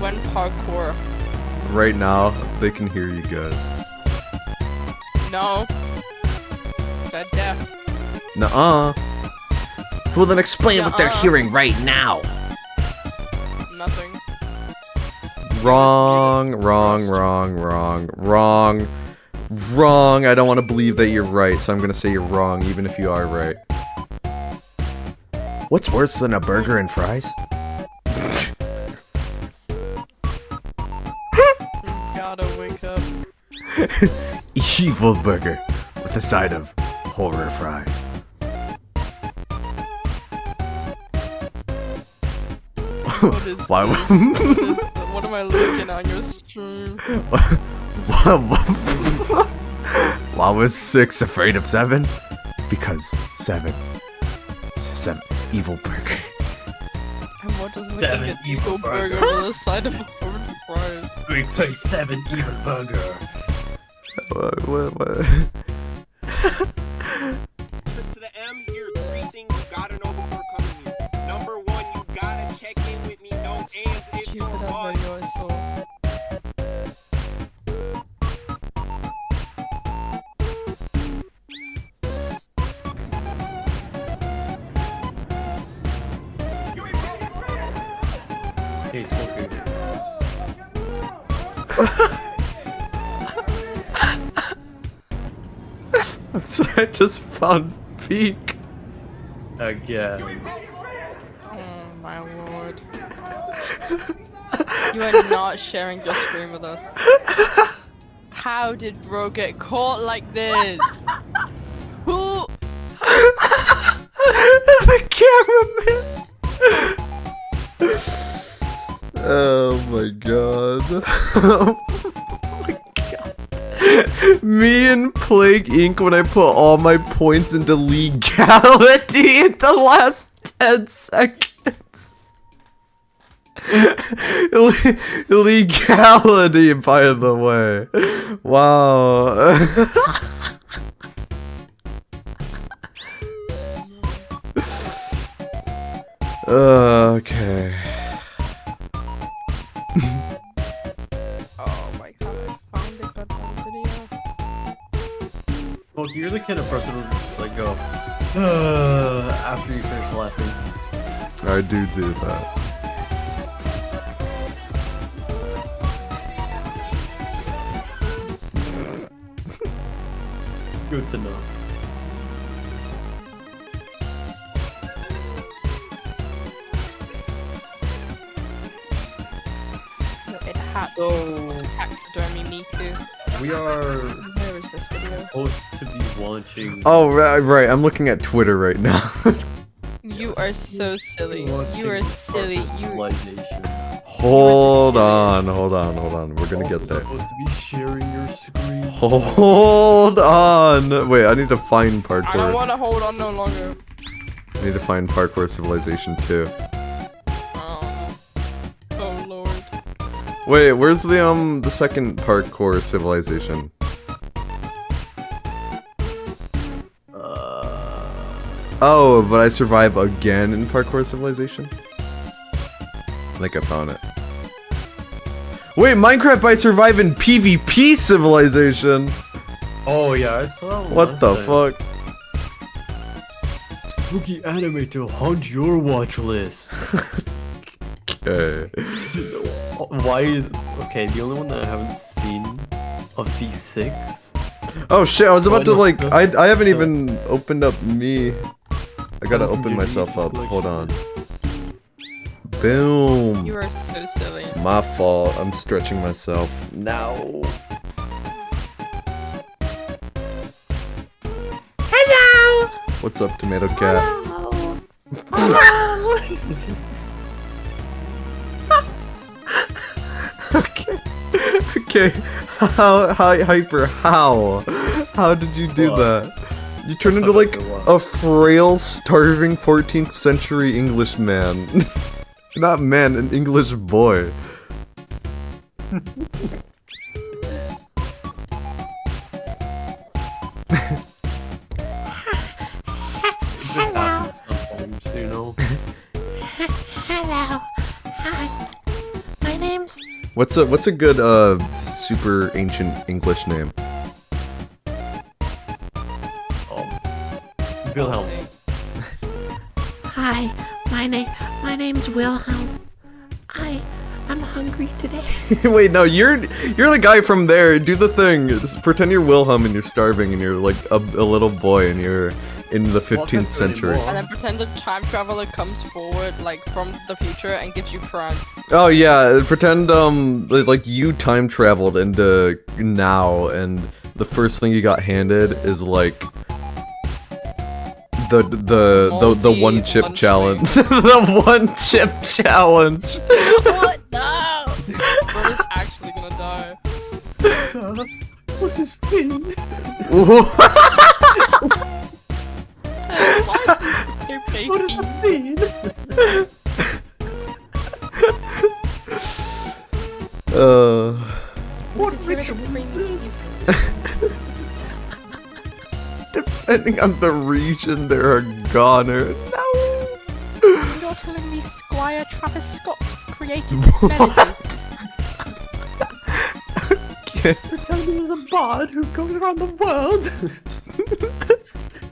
When parkour. Right now, they can hear you guys. No. They're deaf. Nuh-uh. Well, then explain what they're hearing right now. Nothing. Wrong. I don't want to believe that you're right, so I'm gonna say you're wrong, even if you are right. What's worse than a burger and fries? Gotta wake up. Evil burger with a side of horror fries. What is Why? this? What am I looking on your stream? Why was 6 afraid of 7? Because 7. 7 evil burger. And what does looking at evil burger with a side of orange fries? We play 7 evil burger. What? To the M, here are 3 things you gotta know before coming here. Number 1, you gotta check in with me. No ands, ifs, or buts. Hey, smoking. So I just found Peak. Again. Oh my lord. You are not sharing your screen with us. How did bro get caught like this? Who? The cameraman. Oh my god. Oh my god. Me and Plague Inc. when I put all my points into legality in the last 10 seconds. Legality, by the way. Wow. Okay. Oh my god, I found a goddamn video. Well, you're the kind of person who like go after you finish laughing. I do that. Good to know. It had So taxidermy me too. we are Where is this video? supposed to be launching. Oh, right. I'm looking at Twitter right now. You are so silly. You are silly. You. Civilization. Hold on. We're gonna Also get there. supposed to be sharing your screen. Hold on. Wait, I need to find I don't parkour. want to hold on no longer. I need to find Parkour Civilization 2. Oh lord. Wait, where's the second Parkour Civilization? Oh, but I survive again in Parkour Civilization? I think I found it. Wait, Minecraft I survive in PvP Civilization! Oh yeah, I saw that What last the time. fuck? Spooky anime to haunt your watch list. Okay. Why is okay? The only one that I haven't seen of these 6. Oh shit, I was about to no, like, no. I haven't even opened up me. I gotta Doesn't open give myself you up, just hold on. Boom! You are so silly. My fault, I'm stretching myself. Now. Hello! What's up, Tomato Cat? Hello! Okay, how hyper, how did you do that? You turned into like a frail, starving 14th century English man. Not man, an English boy. Hello. Sometimes, you know. Hello. Hi. My name's What's a good super ancient English name? Wilhelm. Hi, my name's Wilhelm. I'm hungry today. Wait, no, you're the guy from there. Do the thing. Just pretend you're Wilhelm and you're starving and you're like a little boy and you're in the 15th century. And then pretend a time traveler comes forward, like from the future, and gives you crime. Oh yeah, pretend like you time traveled into now and the first thing you got handed is like the one chip lunch challenge. The one chip challenge. What? No! Bro is actually gonna die. What is Finn? What is that mean? What ritual is this? Depending on the region, there are goner. No. You're telling me Squire Travis Scott created this melody? Okay. You're telling me there's a bard who goes around the world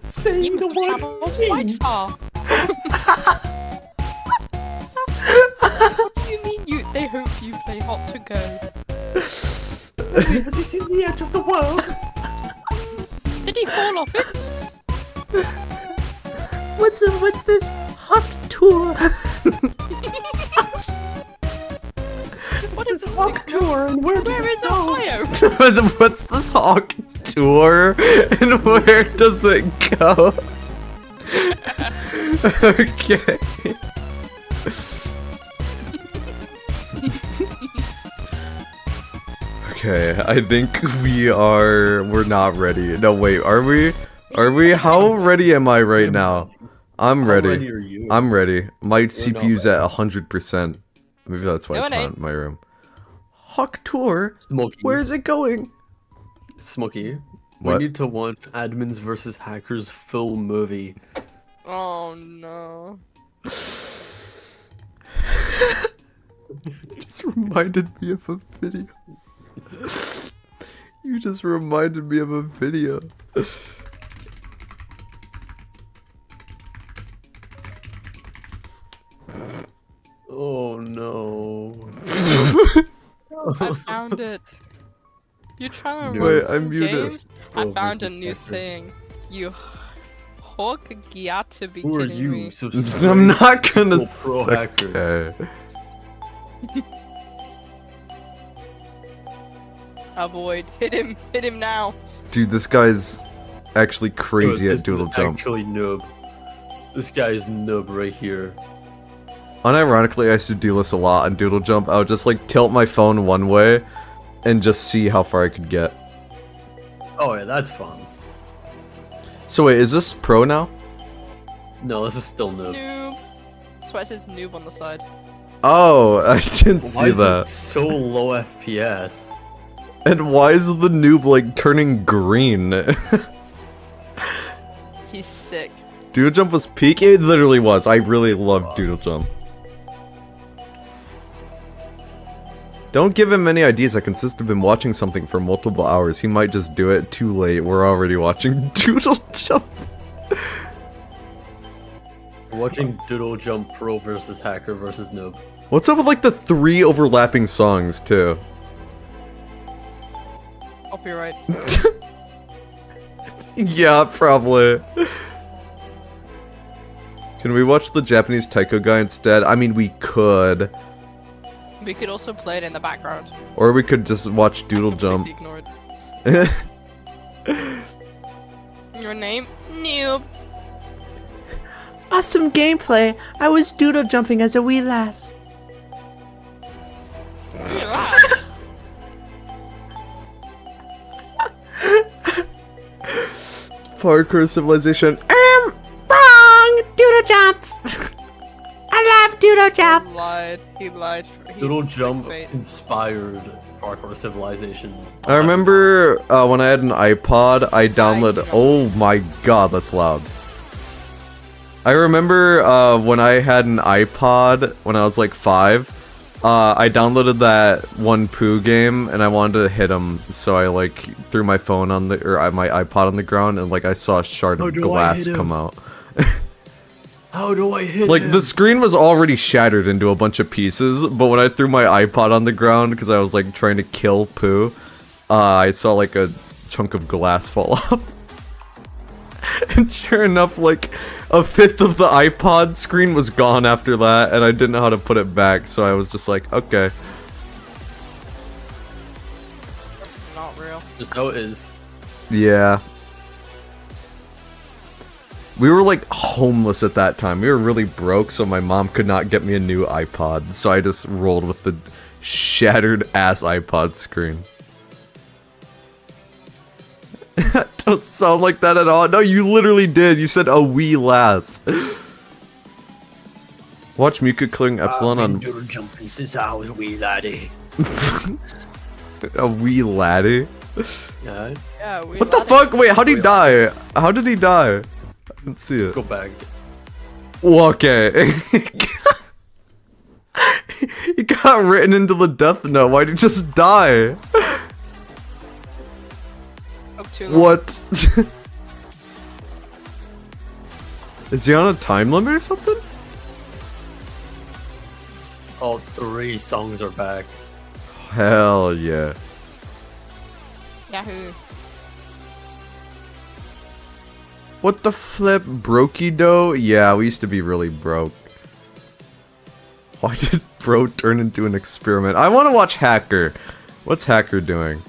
saying You the must have word travelled quite king. far. What do you mean they hope you play hot to go? Has he seen the edge of the world? Did he fall off it? What's this hot tour? What is This this hawk tour and where does Where it is go? Ohio? What's this hawk tour and where does it go? Okay. Okay, I think we're not ready. No, wait, are we? Are we? How ready am I right now? I'm How ready. ready are you? I'm ready. My not CPU's at 100%. Maybe that's why No, it's it not ain't. in my room. Hawk tour? Smokey. Where's it going? Smokey? What? We need to watch Admins versus Hackers full movie. Oh no. Just reminded me of a video. You just reminded me of a video. Oh no. I found it. You're trying to Wait, run I some muted. games? I Oh, found a versus new Hacker. saying. You hawk got to be Who are kidding you? me. So I'm not gonna Well, pro say. hacker. Okay. Avoid. Hit him now. Dude, this guy's actually crazy Dude, at this doodle is jump. Actually, noob. This guy is noob right here. Unironically, I used to do this a lot on doodle jump. I would just like tilt my phone one way and just see how far I could get. Oh yeah, that's fun. So wait, is this pro now? No, this is still noob. Noob. That's why it says noob on the side. Oh, I didn't Why see is that. it so low FPS? And why is the noob like turning green? He's sick. Doodle jump was peak? It literally was. I really loved doodle jump. Don't give him any ideas. I consist of him watching something for multiple hours. He might just do it too late. We're already watching doodle jump. We're watching Doodle Jump Pro versus Hacker versus Noob. What's up with like the 3 overlapping songs too? Copyright. Yeah, probably. Can we watch the Japanese taiko guy instead? I mean, we could. We could also play it in the background. Or we could just watch doodle jump. Completely ignored. Your name? Noob. Awesome gameplay. I was doodle jumping as a wee lass. Parkour Civilization. Wrong! Doodle jump! I love doodle jump! He lied. Doodle Jump clickbait. inspired Parkour Civilization. I remember when I had an iPod, I downloaded. Oh my god, that's loud. I remember when I had an iPod when I was like 5. I downloaded that one Pooh game and I wanted to hit him, so I like threw my phone on the my iPod on the ground and like I saw a shard of glass come out. How do I hit Like him? the screen was already shattered into a bunch of pieces, but when I threw my iPod on the ground because I was like trying to kill Pooh, I saw like a chunk of glass fall off. And sure enough, like a fifth of the iPod screen was gone after that, and I didn't know how to put it back, so I was just like, okay. It's not real. Just how it is. Yeah. We were like homeless at that time. We were really broke, so my mom could not get me a new iPod. So I just rolled with the shattered ass iPod screen. Don't sound like that at all. No, you literally did. You said a wee lass. Watch Mika clearing Epsilon on I've been jumping since I was wee laddie. a wee laddie. Yeah. Yeah, we What the let it- fuck? Wait, how did he die? How did he die? I didn't see it. Go back. Well, okay. He got written into the death note. Why'd he just die? Took too long. What? Is he on a time limit or something? All 3 songs are back. Hell yeah. Yahoo. What the flip? Brokey dough? Yeah, we used to be really broke. Why did bro turn into an experiment? I want to watch Hacker. What's Hacker doing?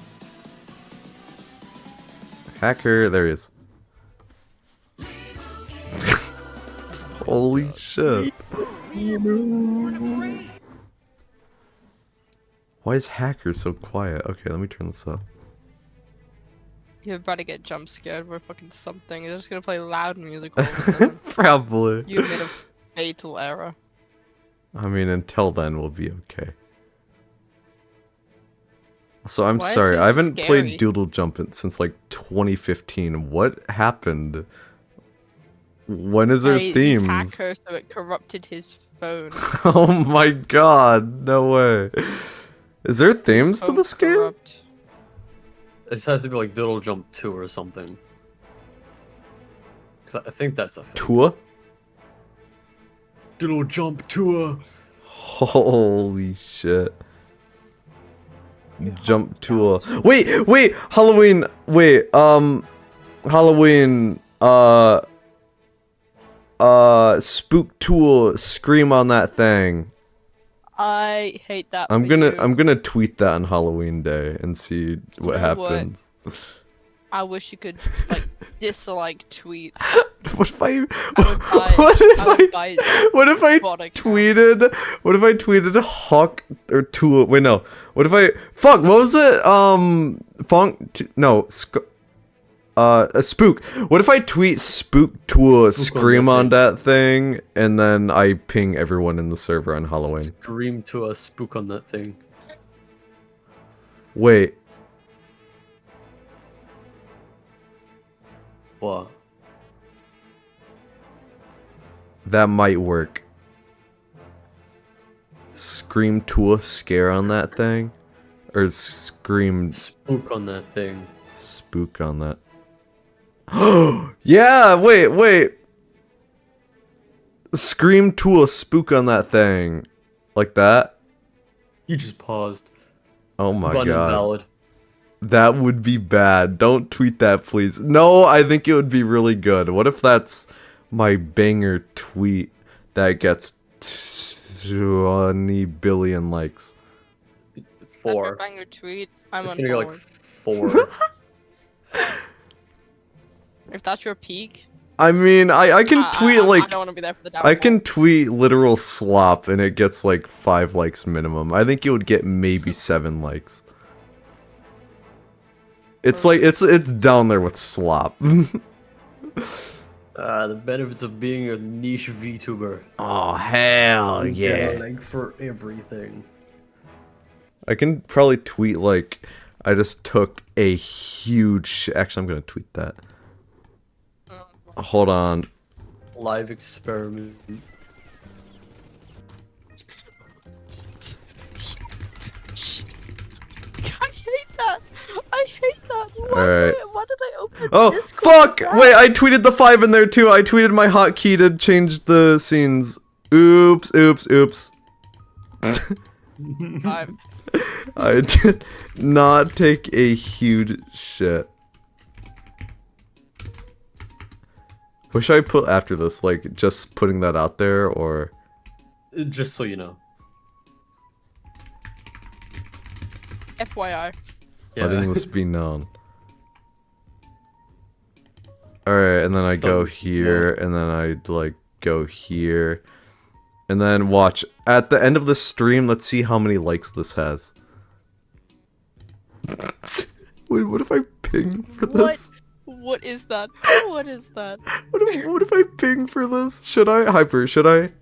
Hacker, there he is. Holy shit. Why is Hacker so quiet? Okay, let me turn this up. You're about to get jump scared with fucking something. They're just gonna play loud music all the time. Probably. You made a fatal error. I mean, until then, we'll be okay. So I'm Why is sorry, this I haven't scary? played Doodle Jump since like 2015. What happened? When is there He's themes? hacker, so it corrupted his phone. Oh my god, no way. Is there themes to Phone this game? corrupt. This has to be like Doodle Jump 2 or something. 'Cause I think that's a thing. Tua? Doodle Jump 2. Holy shit. Jump Tua. Wait, Halloween, Halloween, Spook Tool, scream on that thing. I hate that. I'm for gonna you. tweet that on Halloween Day and see what know what? happens. I wish you could like dislike tweets. What if I? I would buy. What if I would buy What if I bot account. tweeted? What if I tweeted Hawk or Tool? Wait, no. What if I? Fuck. What was it? A spook. What if I tweet Spook Tool, scream on that thing, and then I ping everyone in the server on Halloween? Scream to a spook on that thing. Wait. What? That might work. Scream to a scare on that thing? Or scream Spook on that thing. spook on that. Yeah, wait. Scream to a spook on that thing. Like that? You just paused. Oh my Run god. invalid. That would be bad. Don't tweet that, please. No, I think it would be really good. What if that's my banger tweet that gets 20 billion likes? After 4. banger tweet, I'm It's on gonna go like forward. 4. If that's your peak, I mean, I can tweet like I don't want to be there for the downfall. I can tweet literal slop and it gets like 5 likes minimum. I think it would get maybe 7 likes. It's like it's down there with slop. The benefits of being a niche VTuber. Oh hell You get a link for everything. I can probably tweet like I just took a huge actually I'm gonna tweet that. Hold on. Live experiment. Alright. Why did I open Oh, Discord? fuck! Wait, I tweeted the 5 in there too. I tweeted my hotkey to change the scenes. Oops, oops, oops. I did not take a huge shit. What should I put after this? Like, just putting that out there, or? Just so you know. FYI. Letting this be known. Alright, and then I go here, and then I, like, go here. And then watch. At the end of the stream, let's see how many likes this has. Wait, what if I ping for this? What is that? What is that? What if I ping for this? Should I? Hyper, should I?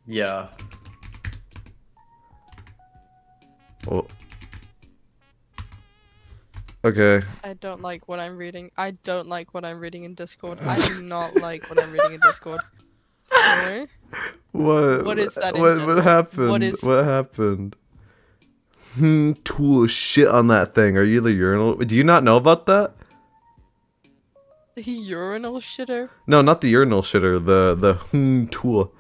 Yeah. Oh. Okay. I don't like what I'm reading. I don't like what I'm reading in Discord. I do not like what I'm reading in Discord. Really? What is that in What general? happened? What happened? Tool shit on that thing. Are you the urinal? Do you not know about that? The urinal shitter? No, not the urinal shitter. The tool.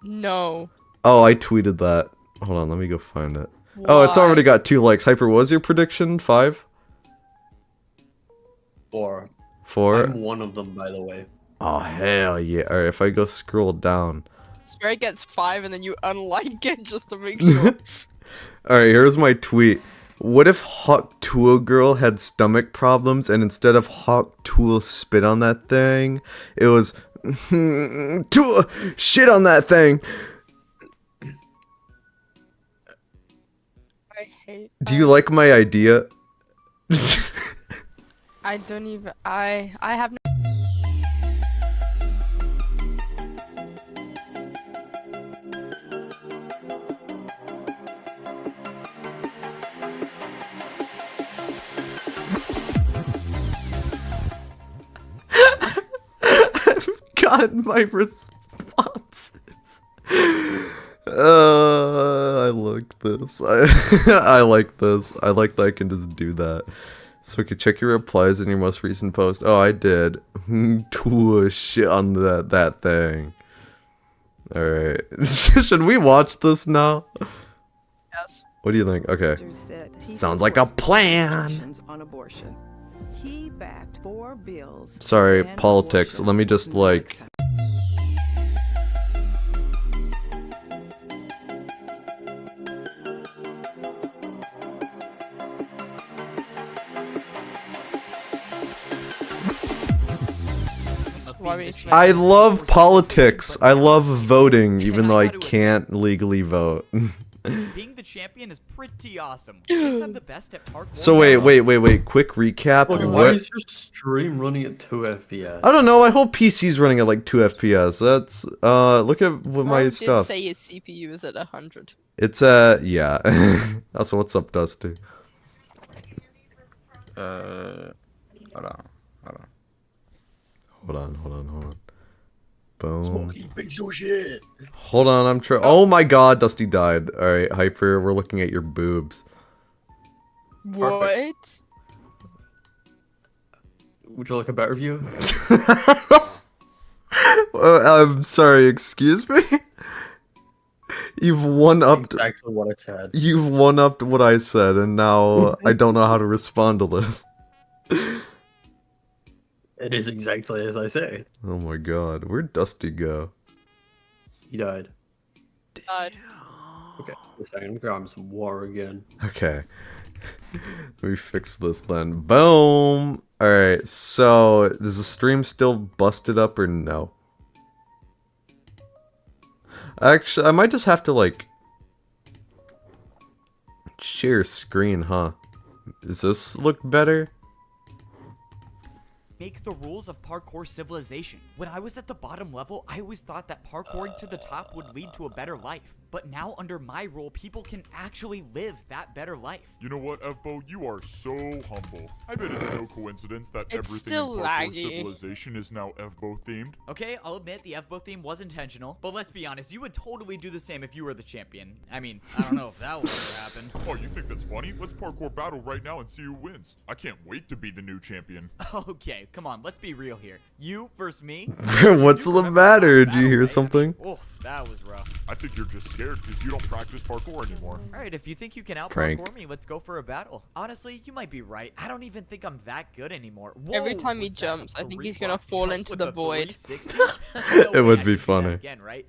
No. Oh, I tweeted that. Hold on, let me go find it. Oh, it's already got 2 likes. Hyper, what was your prediction? 5? 4. 4? I'm one of them, by the way. Oh, hell yeah. Alright, if I go scroll down. Swear it gets 5 and then you unlike it just to make sure. Alright, here's my tweet. What if Hawk Tool Girl had stomach problems and instead of Hawk Tool spit on that thing, it was Tool shit on that thing? I hate Do you like my idea? I don't even I have no I've gotten my responses. I like this. I like this. I like that I can just do that. So I can check your replies in your most recent post. Oh, I did. Tool shit on that thing. Alright. Should we watch this now? yes. What do you think? Okay. Sounds like a plan. On abortion. He backed 4 bills. Sorry, and politics. abortion Let me just like... Why we need to I love politics. I love voting, even though I can't legally vote. Being the champion is pretty awesome. Since I'm the best at parkour. So wait. Quick recap. Okay, why What? is your stream running at 2 FPS? I don't know. My whole PC's running at like 2 FPS. That's look at what my Ron stuff. did say his CPU is at 100. It's yeah. Also, what's up, Dusty? Hold on. Hold on. Boom. Smokey, fix your shit. Hold on, I'm trying. Oh my God, Dusty died. All right, Hyper, we're looking at your boobs. What? Would you like a better view? I'm sorry. Excuse me. You've one-upped. Exactly what I said. You've one-upped what I said, and now I don't know how to respond to this. It is exactly as I say. Oh my God, where'd Dusty go? He died. God. Okay, a second. I'm grabbing some water again. Okay. Let me fix this then. Boom! Alright, so is the stream still busted up or no? Actually, I might just have to like share screen, huh? Does this look better? make the rules of Parkour Civilization. When I was at the bottom level, I always thought that parkouring to the top would lead to a better life. But now under my rule, people can actually live that better life. You know what, Evbo? You are so humble. I bet it's no coincidence that It's everything still in Parkour laggy. Civilization is now Evbo themed. Okay, I'll admit the FBO theme was intentional, but let's be honest, you would totally do the same if you were the champion. I mean, I don't know if that would ever happen. Oh, you think that's funny? Let's parkour battle right now and see who wins. I can't wait to be the new champion. Okay, come on, let's be real here. You versus me? What's You the remember matter? the Did you hear battle, right? something? I mean, oof, that was rough. I think you're just scared because you don't practice parkour anymore. Alright, if you think you can Prank. out-parkour me, let's go for a battle. Honestly, you might be right. I don't even think I'm that good anymore. Whoa, Every time he was that jumps, a I think he's 3 gonna block fall jump into with the a void. 360? It No way would I be can do that funny. Again, right?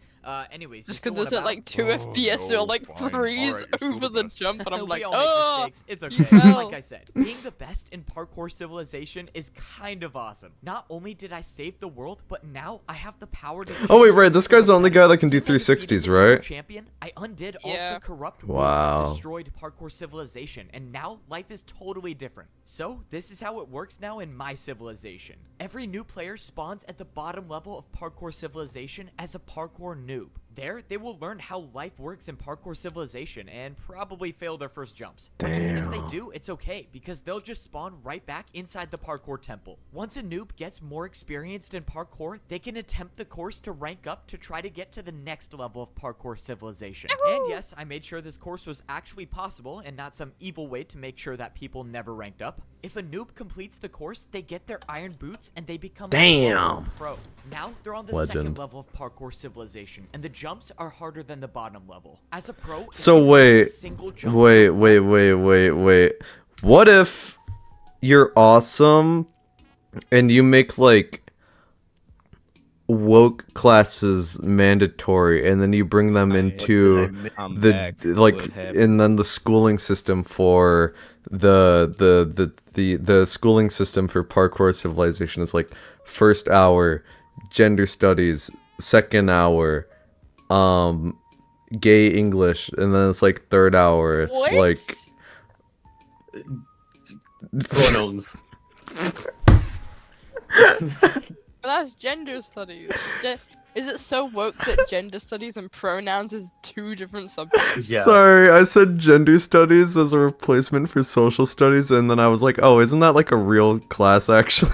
Anyways, you Just still because wanna it's at like 2 battle? FPS no, or like fine. freeze Alright, you're still over the the best. jump, and I'm We like, all make oh, mistakes. It's you okay. fell. Like I said, being the best in Parkour Civilization is kind of awesome. Not only did I save the world, but now I have the power to. Oh, wait, right, this guy's the only guy that can do Since I defeated 360s, the original right? Champion, I undid all Yeah. of the corrupt rules Wow. that destroyed Parkour Civilization, and now life is totally different. So this is how it works now in my civilization. Every new player spawns at the bottom level of Parkour Civilization as a parkour noob. There, they will learn how life works in Parkour Civilization and probably fail their first jumps. But even if they do, it's okay, because they'll just spawn right back inside the parkour temple. Once a noob gets more experienced in parkour, they can attempt the course to rank up to try to get to the next level of Parkour Civilization. And yes, I made sure this course was actually possible and not some evil way to make sure that people never ranked up. If a noob completes the course, they get their iron boots and they become Damn. a pro. Now they're on the Legend. second level of Parkour Civilization, and the jumps are harder than the bottom level. As a pro, if So you miss a wait, single jump- wait. What if you're awesome and you make like woke classes mandatory and then you bring them into I'm the back. like What happened? and then the schooling system for the schooling system for Parkour Civilization is like first hour gender studies, second hour gay English, and then it's like third hour it's What? like Pronouns. But that's gender studies. Is it so woke that gender studies and pronouns is 2 different subjects? Yeah. Sorry, I said gender studies as a replacement for social studies, and then I was like, oh, isn't that like a real class actually?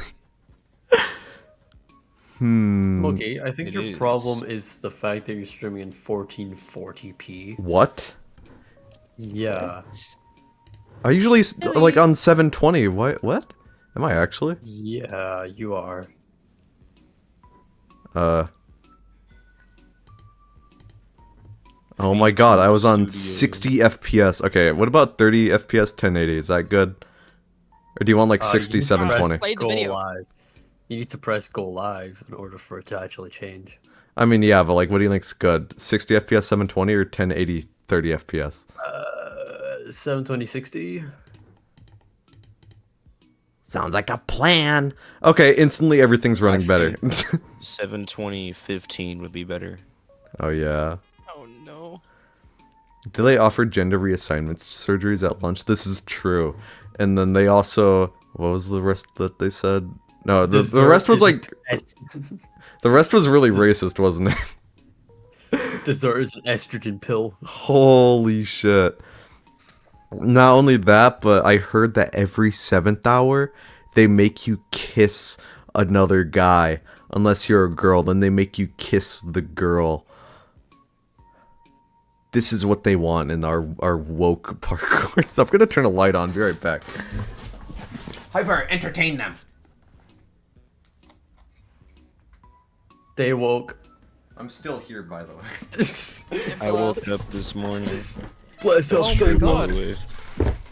Okay, I think It your is. problem is the fact that you're streaming in 1440p. What? Yeah. I usually Really? like on 720. What? Am I actually? Yeah, you are. Oh my god, I was on 60 FPS. Okay, what about 30 FPS 1080? Is that good? Or do you want like You 60 need to 720? Play the Go video. live. You need to press go live in order for it to actually change. I mean, yeah, but like what do you think's good? 60 FPS 720 or 1080 30 FPS? 720 60. Sounds like a plan. Okay, instantly everything's running better. 720 15 would be better. Oh yeah. Oh no. Do they offer gender reassignment surgeries at lunch? This is true. And then they also, what was the rest that they said? No, the rest was like, the rest was really racist, wasn't it? Dessert is an estrogen pill. Holy shit. Not only that, but I heard that every 7th hour, they make you kiss another guy. Unless you're a girl, then they make you kiss the girl. This is what they want in our woke parkour. I'm gonna turn a light on, be right back. Hyper, entertain them. Stay woke. I'm still here, by the way. I woke up this morning. Bless Oh us, my straight god. With-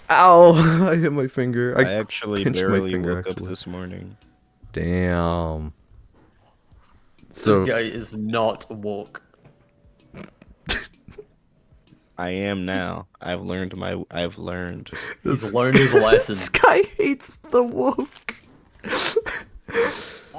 Ow! I hit my finger. I actually pinched my barely finger, woke actually. up this morning. Damn. This So, guy is not woke. I am now. I've learned. He's learned his lesson. this guy hates the woke.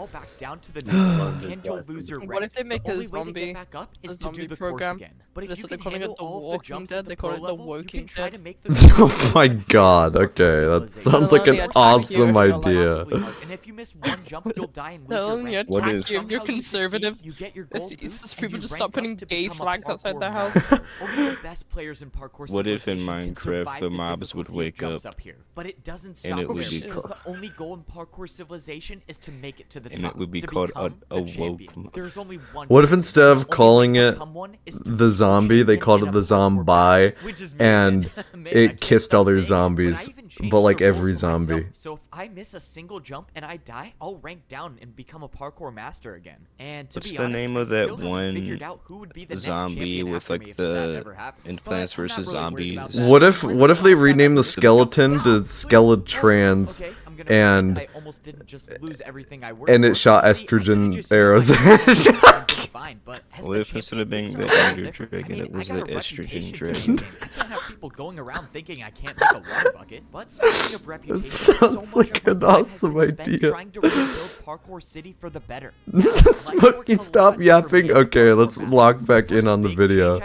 fall back down to the next floor and you'll lose your rank. What if they make the a only way to zombie, get back up a is to zombie do the program? course again. But if Instead you of can calling it handle the all of the Walking jumps Dead, at the they call pro it the level, you Woking can try Dead. to make the Oh my god, okay, that sounds like an awesome idea. And if you miss one jump, you'll die and lose They'll your only rank. What attack if- you if you're Somehow you conservative. succeed, you get your It's gold it's boots, just and people you just rank stop up putting to gay become a flags outside parkour their house. master. Only the best players in Parkour What if in Civilization can Minecraft survive the the mobs would difficulty of wake jumps up here? But it doesn't and stop it would there, be because called- the only goal in Parkour Civilization is to make it to the and top. it would be to called become a the woke. champion. There's only one What if champion. instead of The only way calling to it become one is to the be zombie, they champion called in it a the parkour zombie, battle, which is me and again. Man, I it can't kissed stop other saying it, but I zombies, even changed but like the rules every for myself. zombie. So if I miss a single jump and I die, I'll rank down and become a parkour master again. And to What's be the honest, name I of that still haven't one figured out who would be the next zombie champion with after like me if that the ever happened. in But Plants I'm not vs really worried about Zombies? that. What if they rename the Okay, skeleton to Skeletrans, okay, I'm gonna and pretend I almost didn't just lose everything I worked and it for. shot See, I could've estrogen just used arrows my at skills and Jack? been fine, but as What the if instead of being champion, the things are Ender different. Dragon, I mean, it was I got the a Estrogen reputation to Dragon? keep. I can't have people going around thinking I can't make a water bucket. But speaking of reputation, sounds so much like of my an time has awesome been spent idea. trying to rebuild Parkour City for the better. Smokey, stop yapping. Okay, let's lock back in on the video.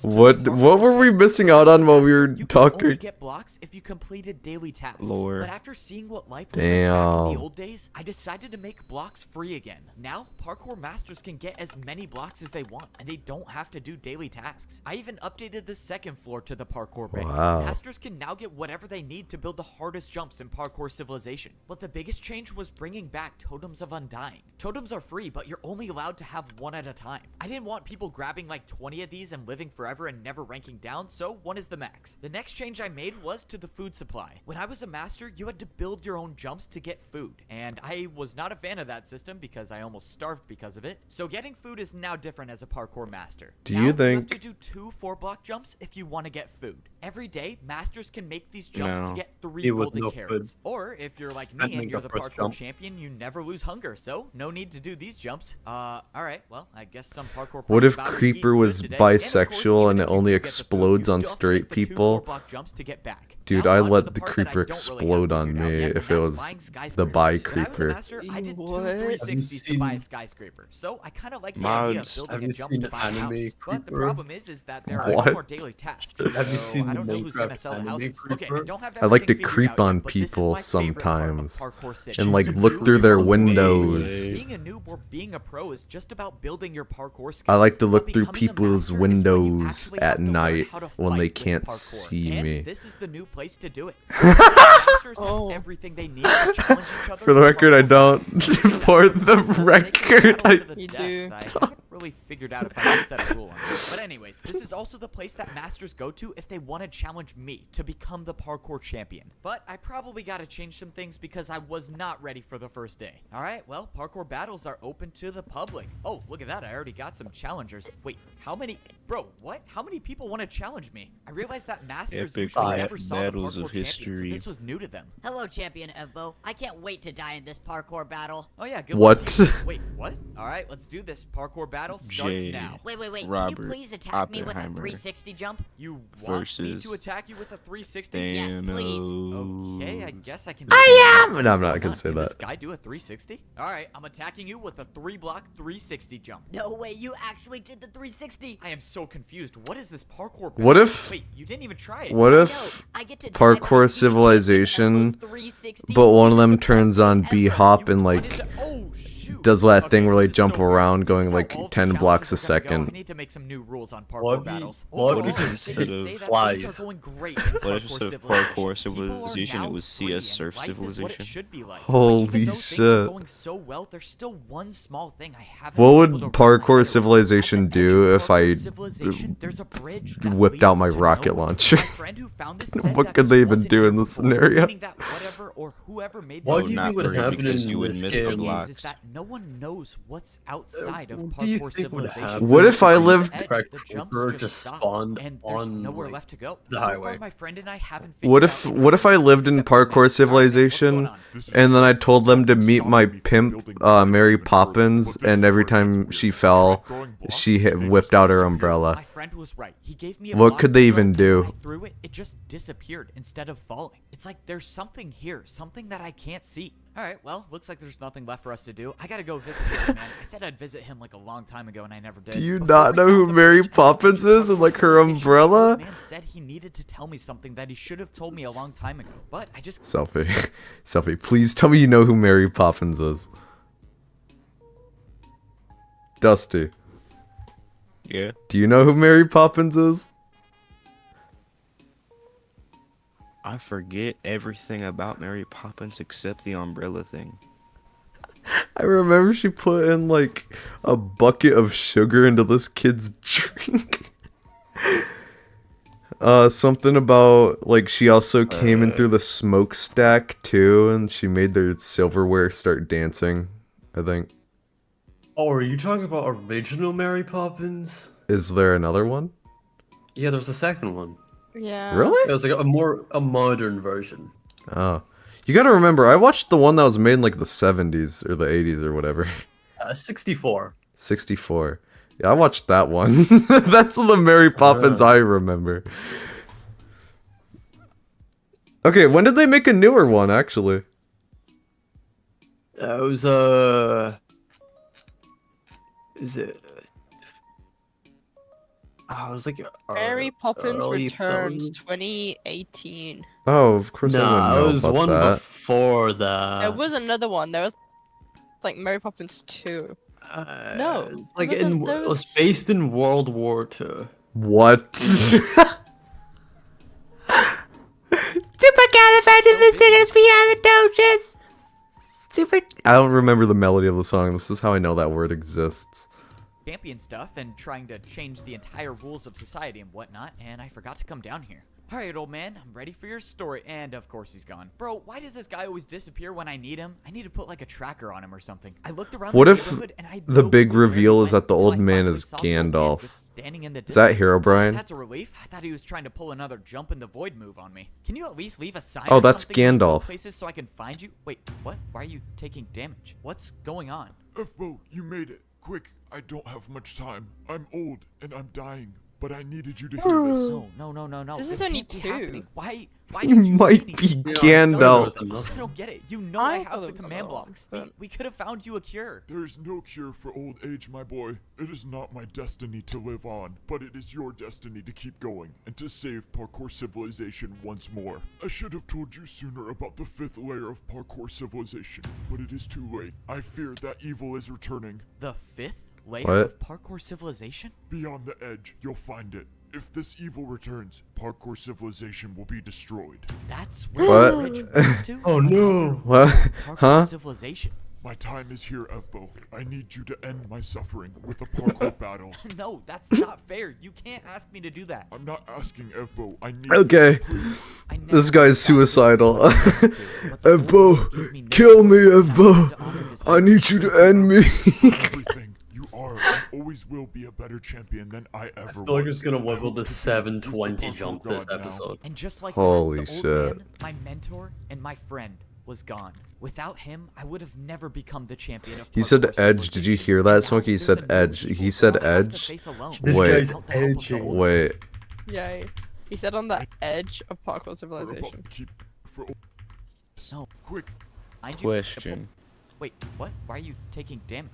What were we missing out on while we were You could only talking? get blocks if you completed daily tasks. Lore. But after seeing what life was like back in the Damn. old days, I decided to make blocks free again. Now, parkour masters can get as many blocks as they want, and they don't have to do daily tasks. I even updated the second floor to the parkour bank. Wow. Masters can now get whatever they need to build the hardest jumps in Parkour Civilization. But the biggest change was bringing back Totems of Undying. Totems are free, but you're only allowed to have one at a time. I didn't want people grabbing like 20 of these and living forever and never ranking down, so one is the max. The next change I made was to the food supply. When I was a master, you had to build your own jumps to get food, and I was not a fan of that system because I almost starved because of it. So getting food is now different as a parkour master. Do Now, you you have think- to do 2 4-block jumps if you want to get food. Every day, masters can make these jumps No. to get 3 He would golden know carrots. Or if you're like I'd me and make you're the the first parkour jump. champion, you never lose hunger. So no need to do these jumps. Alright, well, I guess some parkour What pros if about to eat Creeper good was today. And of course, bisexual even and if it you only do get the food, explodes you on still have to straight make the 2 people? 4-block jumps to get back. Dude, Now, I'd onto let the the part that I creeper don't really explode have on figured out me yet, if and it that's was buying the skyscrapers. bi When I was a creeper. master, I did 2 What? 360s to buy a seen- skyscraper. So I kind of like the idea of Mods. building Have a you jump seen to buy a Anime house. But the Creeper? problem is that there are What? no more daily tasks. Have you So seen I the don't know who's gonna Minecraft sell the anime houses. Okay, I Creeper? don't have I like to everything figured creep out on yet, but this is people my favorite part of sometimes Parkour City. and like You look can through do their it windows. way. Being a noob or being a pro is just about building your parkour skills. I like to but look through becoming a people's master is when you windows actually at have to learn night how to when they fight with can't parkour. see And me. this is the new place to do it. Masters Oh. have everything they need to challenge each other. For the in record, I parkour don't. battles. For the They can record, battle to I the You death. do. I haven't really figured out if I can set a rule on it. But anyways, this is also the place that masters go to if they want to challenge me to become the parkour champion. But I probably got to change some things because I was not ready for the first day. All right, well, parkour battles are open to the public. Oh, look at that. I already got some challengers. Wait, how many? Bro, what? How many people want to challenge me? I realized that masters Epic usually never saw the battles parkour of champion, so history. this was new to them. Hello, Champion Evo. I can't wait to die in this parkour battle. Oh yeah, good What? luck to you. Wait, what? All right, let's do this. Parkour battle starts Jay. now. Wait. Can Robert you please attack me with a Oppenheimer 360 jump? You want me versus to attack you with a 360? Yes, please. Okay, I guess I can. I am. No, I'm not Hold gonna on, say can This that. guy do a 360? All right, I'm attacking you with a 3-block 360 jump. No way, you actually did the 360. I am so confused. What is this parkour? What battle? if- Wait, you didn't even try it. What I if know, I get to die Parkour by being Civilization, 360 but one of them the turns best on ever. B-hop and What like is it? Oh, shoot. does that thing Okay, where they this is jump so weird. around This going is like how all the 10 blocks a challenges are gonna go. I second? need to make some new rules on parkour What if- battles. what if Overall, they instead say of that things flies- are going great in What if Parkour instead of Parkour Civilization? People are Civilization, it now was free CS and Surf life is what it Civilization? should be like. But Holy even though things shit. are going so well, there's still one small thing I haven't What been would able to wrap my head Parkour around. Civilization At the edge do of if I Parkour Civilization, there's a bridge that whipped out leads my to rocket nowhere. launcher? My friend who found this said What that could this they even wasn't do here in this before, scenario? meaning that whatever or whoever made What this do you not think would for you happen because in you would this miss the thing game? blocks. is that no one knows what's outside of What do you Parkour think would Civilization. happen What if I if lived- The jumps Creeper just just stop, spawned and there's on nowhere like, left to go. the So far, highway? my friend and I haven't What figured if out what if I lived in except for Parkour this. Alright, man, what's going Civilization on? and then I told them to meet my pimp Mary Poppins and every time she fell she whipped out her umbrella? friend was right. He gave me a What block could they to throw, even and do? when I threw it, it just disappeared instead of falling. It's like there's something here, something that I can't see. All right, well, looks like there's nothing left for us to do. I gotta go visit the old man. I said I'd visit him like a long time ago, and I never did. Do you Before not we know found who the Mary bridge, I Poppins went to is and Parkour like her Civilization. The umbrella? old man said he needed to tell me something that he should have told me a long time ago, but I just Selfie. Selfie. Please tell me you know who Mary Poppins is. Dusty. Yeah. Do you know who Mary Poppins is? I forget everything about Mary Poppins except the umbrella thing. I remember she put in like a bucket of sugar into this kid's drink. Something about like she also came in through the smokestack too, and she made their silverware start dancing, I think. Oh, are you talking about original Mary Poppins? Is there another one? Yeah, there's a second one. Yeah. Really? It was like a modern version. Oh. You gotta remember, I watched the one that was made in like the 70s or the 80s or whatever. 64. 64. Yeah, I watched that one. That's the Mary Poppins I remember. Okay, when did they make a newer one, actually? It was is it? I was like Mary Poppins early Returns 2000s. 2018. Oh, of course I Nah, wouldn't know it was about one that. before that. There was another one. There was like Mary Poppins 2. No, it's like wasn't it was those- based in World War II. What? Supercalifragilisticexpialidocious. Super. I don't remember the melody of the song. This is how I know that word exists. champion stuff and trying to change the entire rules of society and whatnot, and I forgot to come down here. Alright, old man, I'm ready for your story, and of course he's gone. Bro, why does this guy always disappear when I need him? I need to put like a tracker on him or something. I looked around What the if neighborhood and I had the no big clue where he reveal is went that the until old I man finally is saw the old man Gandalf? just standing in the Is that distance. Herobrine? That's a relief. I thought he was trying to pull another jump in the void move on me. Can you at least leave a sign Oh, or that's something in the Gandalf. places so I can find you? Wait, what? Why are you taking damage? What's going on? F-Bo, you made it. Quick, I don't have much time. I'm old and I'm dying, but I needed you to hear this. No. This is only can't be 2. happening. Why You didn't you might say be anything? Gandalf. I don't get it. You know I I have thought the it was command another one, blocks. but- We could have found you a cure. There is no cure for old age, my boy. It is not my destiny to live on, but it is your destiny to keep going and to save Parkour Civilization once more. I should have told you sooner about the 5th layer of Parkour Civilization, but it is too late. I fear that evil is returning. The 5th layer What? of Parkour Civilization? Beyond the edge, you'll find it. If this evil returns, Parkour Civilization will be destroyed. That's where What? the bridge leads to? Oh, no. What? Parkour Huh? Civilization. My time is here, Evbo. I need you to end my suffering with a parkour battle. No, that's not fair. You can't ask me to do that. I'm not asking Evbo. I need Okay. you, please. I never This said guy's that was suicidal. what I wanted to, but the Evbo, old man gave me no kill me, choice. I Evbo. had to honor his I word. need you to end me. Everything. You are and always will be a better champion than I ever I feel like was. it's gonna I level hope the to be 720 the jump parkour this god now. episode. And just like Holy that, the old shit. man, my mentor, and my friend was gone. Without him, I would have never become the champion of He said Parkour edge. Did you Civilization. hear that, Now Smokey? He there's said a new edge. evil He said that I'll have to edge. face alone. This Wait. guy's Without the help of the edging. old Wait. Yay. He said on the edge of Parkour We're Civilization. about to keep for No. quick. Mind you, Question. Wait, what? Why are you taking damage?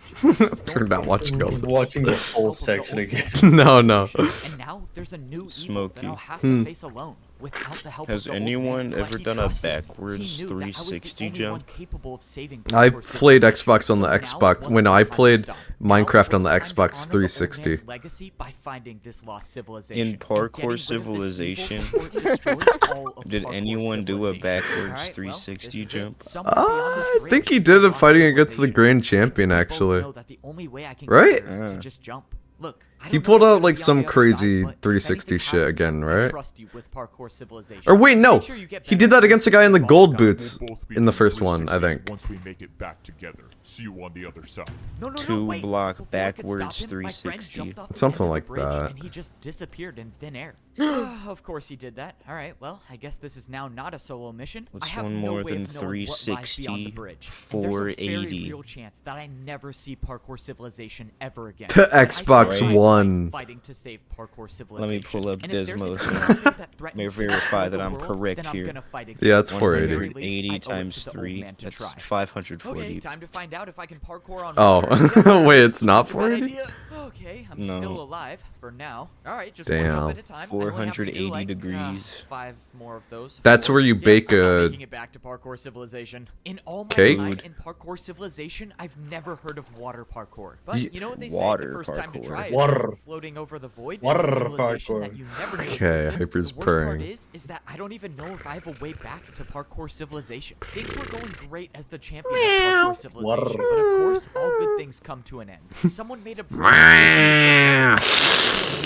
Turned out watching all I'm this. watching the full section again. No, no. And now there's a new evil that Smokey. I'll have to face alone without the help Has of the old anyone man, ever but he done a trusted me. backwards He knew that I was the 360 only one jump? capable of saving I Parkour played Civilization. Xbox on the So now Xbox wasn't when the I time to played stop. Minecraft Now on the was time to Xbox honor the old 360. man's legacy by finding this lost civilization and Parkour getting rid of this evil Civilization, before it destroys all of Did Parkour anyone do a Civilization. backwards Alright, well, 360 this is it. jump? Someone beyond this I bridge think he is did the it fighting lost against the civilization. grand I think champion, we both actually. know that the only way I can Right? get there is to just jump. Look, I He don't know pulled what's out, gonna like, be on some the other crazy side, but if 360 anything shit happens, again, I right? trust you with Parkour Civilization. Or wait, no. Make sure you get He better did that at against a guy in the Parkour gold God. boots We'll both be in the doing first one, I 360s think. Once we make it back together. See you on the other side. No, 2 block Before I could backwards stop him, my friend 360. jumped off the Something end of the like bridge, that. And he just disappeared in thin air. Of course he did that. All right, well, I guess this is now not a solo mission. What's I have one no more way than of knowing what lies beyond the 360? bridge. And there's a very 480. real chance that I never see Parkour Civilization ever again. To And I Xbox spent my One. life fighting to save Parkour Let Civilization. me pull up And if there's Desmos. something that threatens May to verify destroy that the I'm world, correct then here. I'm gonna fight again. Yeah, it's At the very 480. least, 180 I owe it times to the old 3. man to That's try. 540. Okay, time to find out if I can parkour on Oh, water. wait, it's not Bad 480? idea. Okay, I'm No. still alive for now. All right, just one Damn. jump at a time. I only have to do, 480 like, degrees. 5 more of those. That's where you Yeah, bake I'm not a making it back to Parkour Civilization. In all my cake? time in Parkour Civilization, I've never heard of water parkour. But Ye- you know what they say? Water The first time to parkour. try it, Water. floating over the void. Water in a civilization parkour. that you never knew Okay, existed. Hyper's The worst purring. part is that I don't even know if I have a way back to Parkour Civilization. Things were going great as the champion of Parkour Civilization, but of course, all good things come to an end. Someone made a new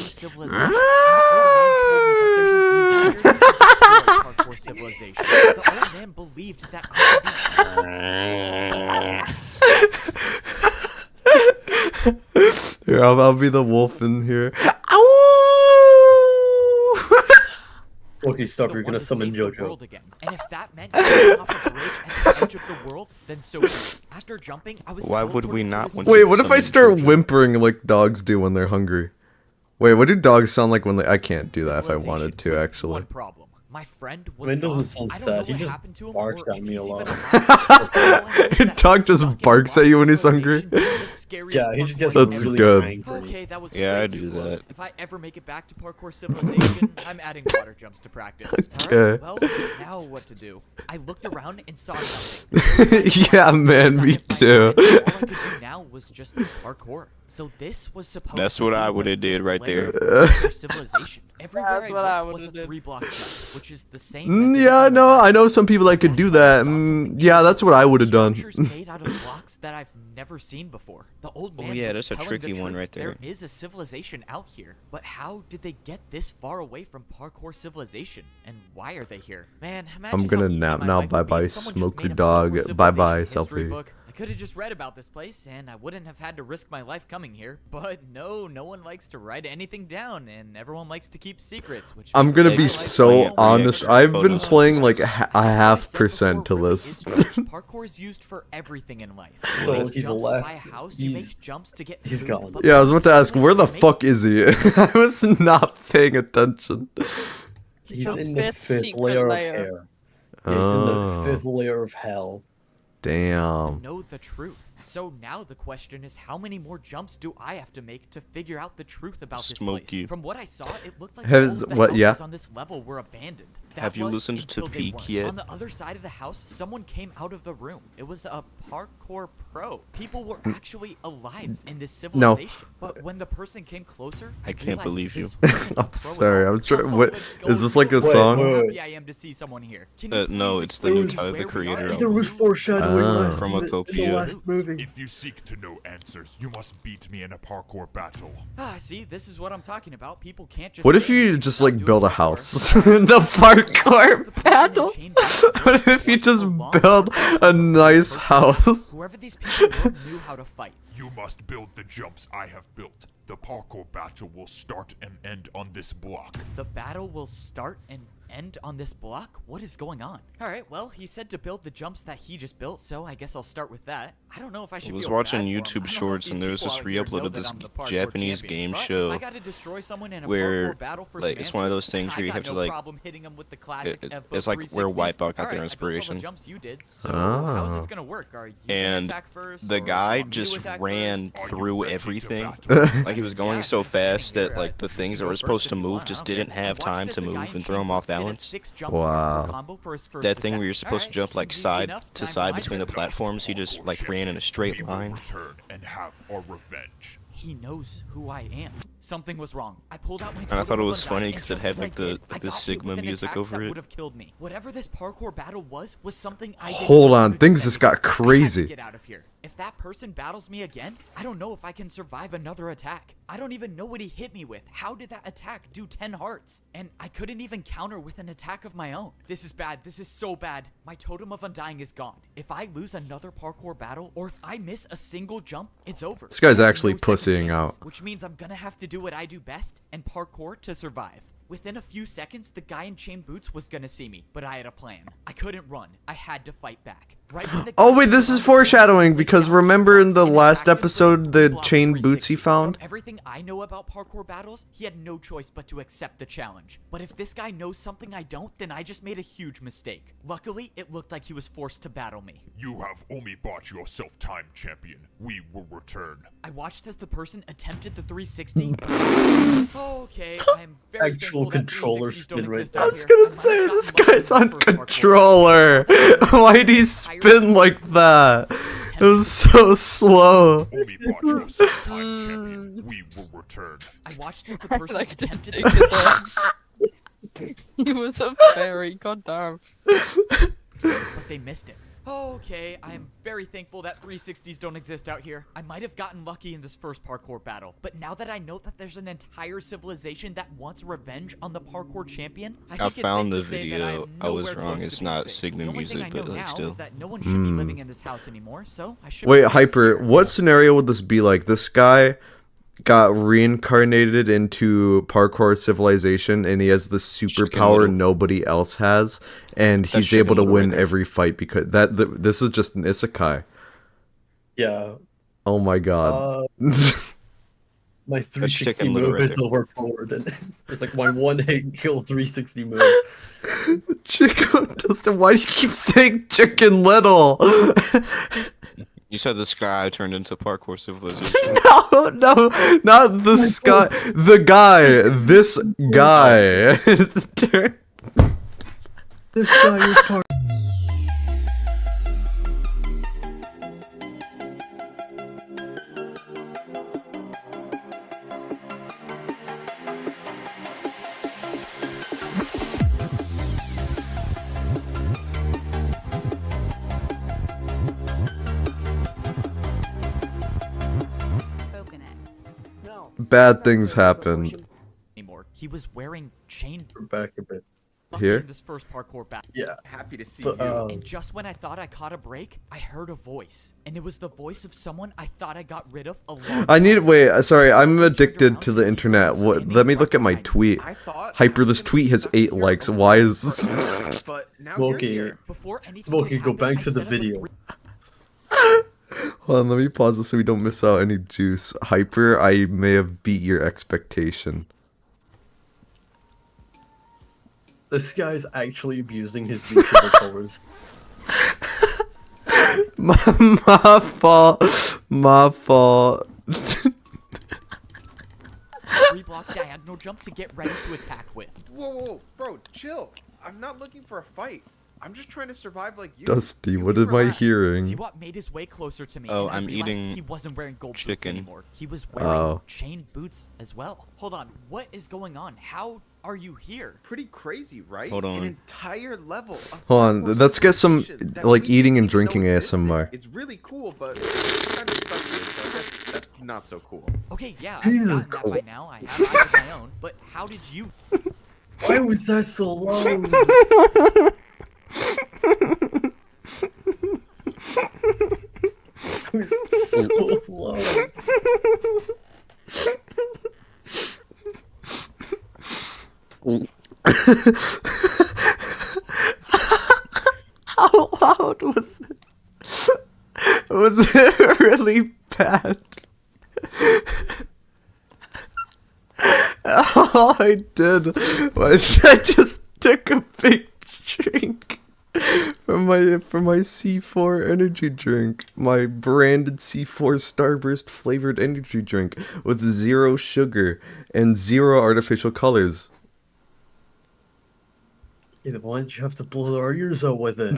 civilization. And the old man told me that there's an easier way to destroy Parkour Civilization. The old man believed that I could Here, I'll be the wolf in here. Okay, stop. the You're one gonna to summon save the JoJo. world again. And if that meant jumping off a bridge at the edge of the world, then so be it. After jumping, I was Why would we teleported to not this want to Wait, what if I summon start JoJo? whimpering like dogs do when they're hungry? Wait, what do dogs sound like when they... I can't do that if I wanted to, civilization. actually. One problem. My friend was I mean, it doesn't gone. sound I don't sad. know He what just happened to him barks or at if me a he's lot. even alive. All I know is that Dog he's just stuck in barks at you when he's Civilization, hungry? the scariest Yeah, he just gets parkour That's really good. angry. Okay, that was Yeah, way I too do close. that. If I ever make it back to Parkour Civilization, I'm adding water jumps to practice. Okay. Alright, well, now what to do? I looked around and saw nothing. Yeah, man, me too. All I could do now was just parkour. So this was supposed That's to what be I the would have fifth did right layer there. of Parkour Civilization. Everywhere That's what I I looked was a would've did. 3-block jump, which is the same as it is Yeah, on the no, map. I know some people that could do that. Yeah, that's what I would have done. Structures made out of blocks that I've never seen before. The old Oh, man yeah, was that's a telling tricky the one truth. right there. There is a civilization out here, but how did they get this far away from Parkour Civilization? And why are they here? Man, imagine I'm gonna how easy nap my now. life would be Bye-bye, if someone just smoke your made a dog. Parkour Bye-bye, Civilization history selfie. book. I could have just read about this place, and I wouldn't have had to risk my life coming here. But no one likes to write anything down, and everyone likes to keep secrets. Which I'm means gonna my be life so won't honest. work. I've been Photos. playing like a As I half said percent to before, really this. is strange. Parkour is used for everything in life. You So make he's jumps left. to buy a house, you He's- make jumps to get he's food, gone. but Yeah, I was about to ask, people where the make fuck is he? I was not paying attention. He's The in the fifth fifth secret layer of layer. air. Yeah, he's in Oh. the fifth layer of hell. Damn. know the truth. So now the question is, how many more jumps do I have to make to figure out the truth about this Smoke place? you. From what I saw, it looked like Has- all of the what- houses yeah. on this level were abandoned. That Have you was listened to until they Peak weren't. yet? On the other side of the house, someone came out of the room. It was a parkour pro. People were actually alive in this No. civilization. But when the person came closer, I can't realized believe you. this wasn't a I'm pro at sorry, all. I'm trying. Someone What was is this going like a through it. song? How Wait. happy I am to see someone here. Can you No, please it's the explain new to me Tyler, the where we creator are? of There was foreshadowing Ah. last From in the Utopia. last movie. If you seek to know answers, you must beat me in a parkour battle. Ah, see, this is what I'm talking about. People can't just. What if say you anything just without like doing build a parkour. house? The parkour battle? What if you just build a nice house? Whoever these people were knew how to fight. You must build the jumps I have built. The parkour battle will start and end on this block. The battle will start and end on this block? What is going on? Alright, well, he said to build the jumps that he just built, so I guess I'll start with that. I don't know if I should I was feel watching bad for him. YouTube I don't know if shorts these and there was people this out here re-upload know of that this I'm the parkour Japanese champion. game But show if I gotta destroy someone in a where, parkour battle for like, some it's one of answers, those things where I you got have to, no like, problem hitting him with the classic it's like where 360s. Wipeout got their Alright, I built all the inspiration. jumps you did, so how is Ah. this gonna work? Are you gonna And attack first, the or guy do you want me to just attack ran first? through everything. battle? Like he was going Yeah, so I'm standing fast that here. like the You things can that go were supposed first to if you move want, I just don't care. didn't have I watched time as to the guy move in and throw him off chain boots did a balance. 6-jump Wow. parkour combo for his first That thing where attack. you're supposed to Alright, jump like seems easy side enough. to Now side my between the turn. platforms, he just like ran in a straight We will line. return and have our revenge. He knows who I am. Something was wrong. I pulled out my And I thought totem it of was undying, funny and 'cause it just had, as I like, the- did, like, I the got hit Sigma with an music attack over that it. would have killed me. Whatever this parkour battle was something I didn't Hold know on, to things defend just got against. I had to crazy. get out of here. If that person battles me again, I don't know if I can survive another attack. I don't even know what he hit me with. How did that attack do 10 hearts? And I couldn't even counter with an attack of my own. This is bad. This is so bad. My totem of undying is gone. If I lose another parkour battle, or if I miss a single jump, it's over. This guy's I have actually no second pussying chances, out. which means I'm gonna have to do what I do best and parkour to survive. Within a few seconds, the guy in chain boots was gonna see me, but I had a plan. I couldn't run. I had to fight back. Right when the Oh guy wait, came this is around, foreshadowing this because guy remember in the and last attacked him for episode three the blocks chain 360. boots he found? From everything I know about parkour battles, he had no choice but to accept the challenge. But if this guy knows something I don't, then I just made a huge mistake. Luckily, it looked like he was forced to battle me. You have only bought yourself time, champion. We will return. I watched as the person attempted the 360. Okay, I am very Actual thankful that controller 360s don't spin right exist there. I out was here. gonna I might say, have this gotten lucky guy's with on the first parkour controller. Why'd he spin like that? It was so slow. Only bought yourself time, champion. We will return. I watched as the I person like to attempted think the of that. He was a fairy, goddamn. but they missed it. Okay, I am very thankful that 360s don't exist out here. I might have gotten lucky in this first parkour battle, but now that I know that there's an entire civilization that wants revenge on the parkour champion, I think it's found safe the to say that I video. am I was nowhere wrong. close It's to being not safe. Sigma The only thing music, I but, know like, now still. is that no one should be living in this house anymore, so I should. Wait, Hyper, what scenario would this be like? This guy got reincarnated into Parkour Civilization and he has the superpower Little. nobody else has, and That's he's Chicken able to Little win right there. every fight because this is just an isekai. Yeah. Oh my god. My 360 Chicken Little move right is there. overpowered. And it's like my one hit kill 360 move. Chico Dustin, why do you keep saying Chicken Little? You said the sky turned into Parkour Civilization. No, not the sky. The guy. This guy. This guy is part. Bad things happened. Anymore. He was wearing chain Back a bit. Here? in this first parkour battle. Yeah. Happy to see But, you. And just when I thought I caught a break, I heard a voice. And it was the voice of someone I thought I got rid of a long I need. time Wait, ago. sorry. I'm I turned addicted around to the see internet. someone What? standing Let me right look at my behind me. tweet. I thought Hyper, I this was tweet has gonna be 8 stuck likes. here Why alone, is? but now Smokey. you're here. Before anything Smokey, could go happen, back I to the set up a video. Hold on, let me pause this so we don't miss out any juice. Hyper, I may have beat your expectation. This guy's actually abusing his VTuber powers. My fault. My fault. 3-block diagonal jump to get ready to attack with. Whoa, bro, chill. I'm not looking for a fight. I'm just trying to survive like you. Dusty, Can what we am I relax? See hearing? what made his way closer to me. Oh, and I I'm realized eating he wasn't wearing gold boots chicken. anymore. He was wearing Oh. chain boots as well. Hold on, what is going on? How are you here? Pretty crazy, right? Hold on. An entire level. Of Hold on, parkour let's get some, civilization that like, we eating didn't and even know drinking existed. ASMR. It's really cool, but it's kind of stuck here, so I guess that's not so cool. Okay, yeah, I've gotten that by now. I have eyes of my own. But how did you? Why was that so long? It was so long. How loud was it? Was it really bad? All I did was I just took a big drink from my C4 energy drink, my branded C4 Starburst flavored energy drink with 0 sugar and 0 artificial colors. Hey, then why did you have to blow our ears out with it?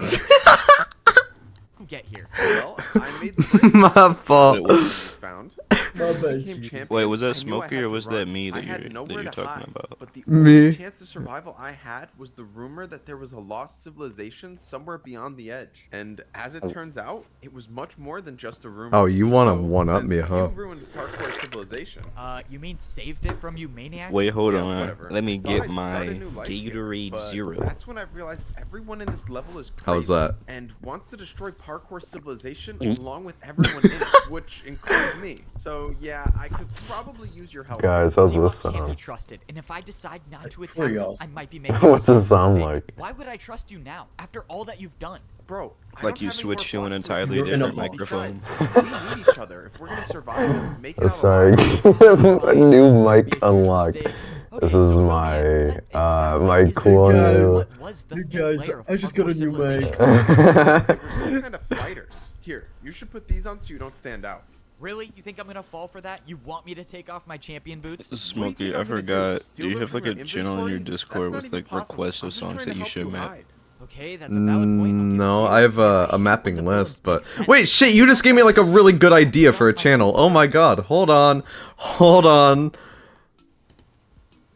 Get here. Well, I made the break. My fault. Wait, what? Found. My bad, Became you. champion, Wait, was that I knew I Smokey had or to was run. that me I that had you're nowhere to talking hide, about? But the Me. only chance of survival I had was the rumor that there was a lost civilization somewhere beyond the edge. And as it turns out, it was much more than just a rumor. Oh, you wanna So, one-up since me, huh? You ruined Parkour Civilization. You mean saved it from you maniacs? Wait, hold Yeah, on. whatever. Let me Thought get I'd my start a new life here, Gatorade but Zero. That's when I realized everyone in this level is crazy How's that? and wants to destroy Parkour Civilization along with everyone in it, which includes me. So So yeah, I could probably use your help. Guys, how's Siwa this can't be sound? trusted, and if I decide not to attack pretty you, awesome. I might be making What's a it sound mistake. like? Why would I trust you now, after all that you've done? Bro, I Like don't you have any more switched to an bots for entirely you. You're in a different box. microphone. Besides, we need each other if we're gonna survive and make it out Sorry, alive. a new mic Be a huge unlocked. mistake. This Okay, is so my what exactly my is cool this? new. What was the Hey fifth guys, layer of I just got a Parkour new Civilization? mic. We're some kind of fighters. Here, you should put these on so you don't stand out. Really? You think I'm gonna fall for that? You want me to take off my champion boots? Smokey, I I'm gonna do? forgot. Do Steal you them have from like a your channel in your inventory? Discord That's with not like even possible. requests I'm of just songs trying that to you help should map? hide. Okay, that's a valid point. I'll give it No, to you. I have a When mapping the list, but bullets make wait, sense, shit, you just gave me like a really good idea for a channel. Oh my god, hold on.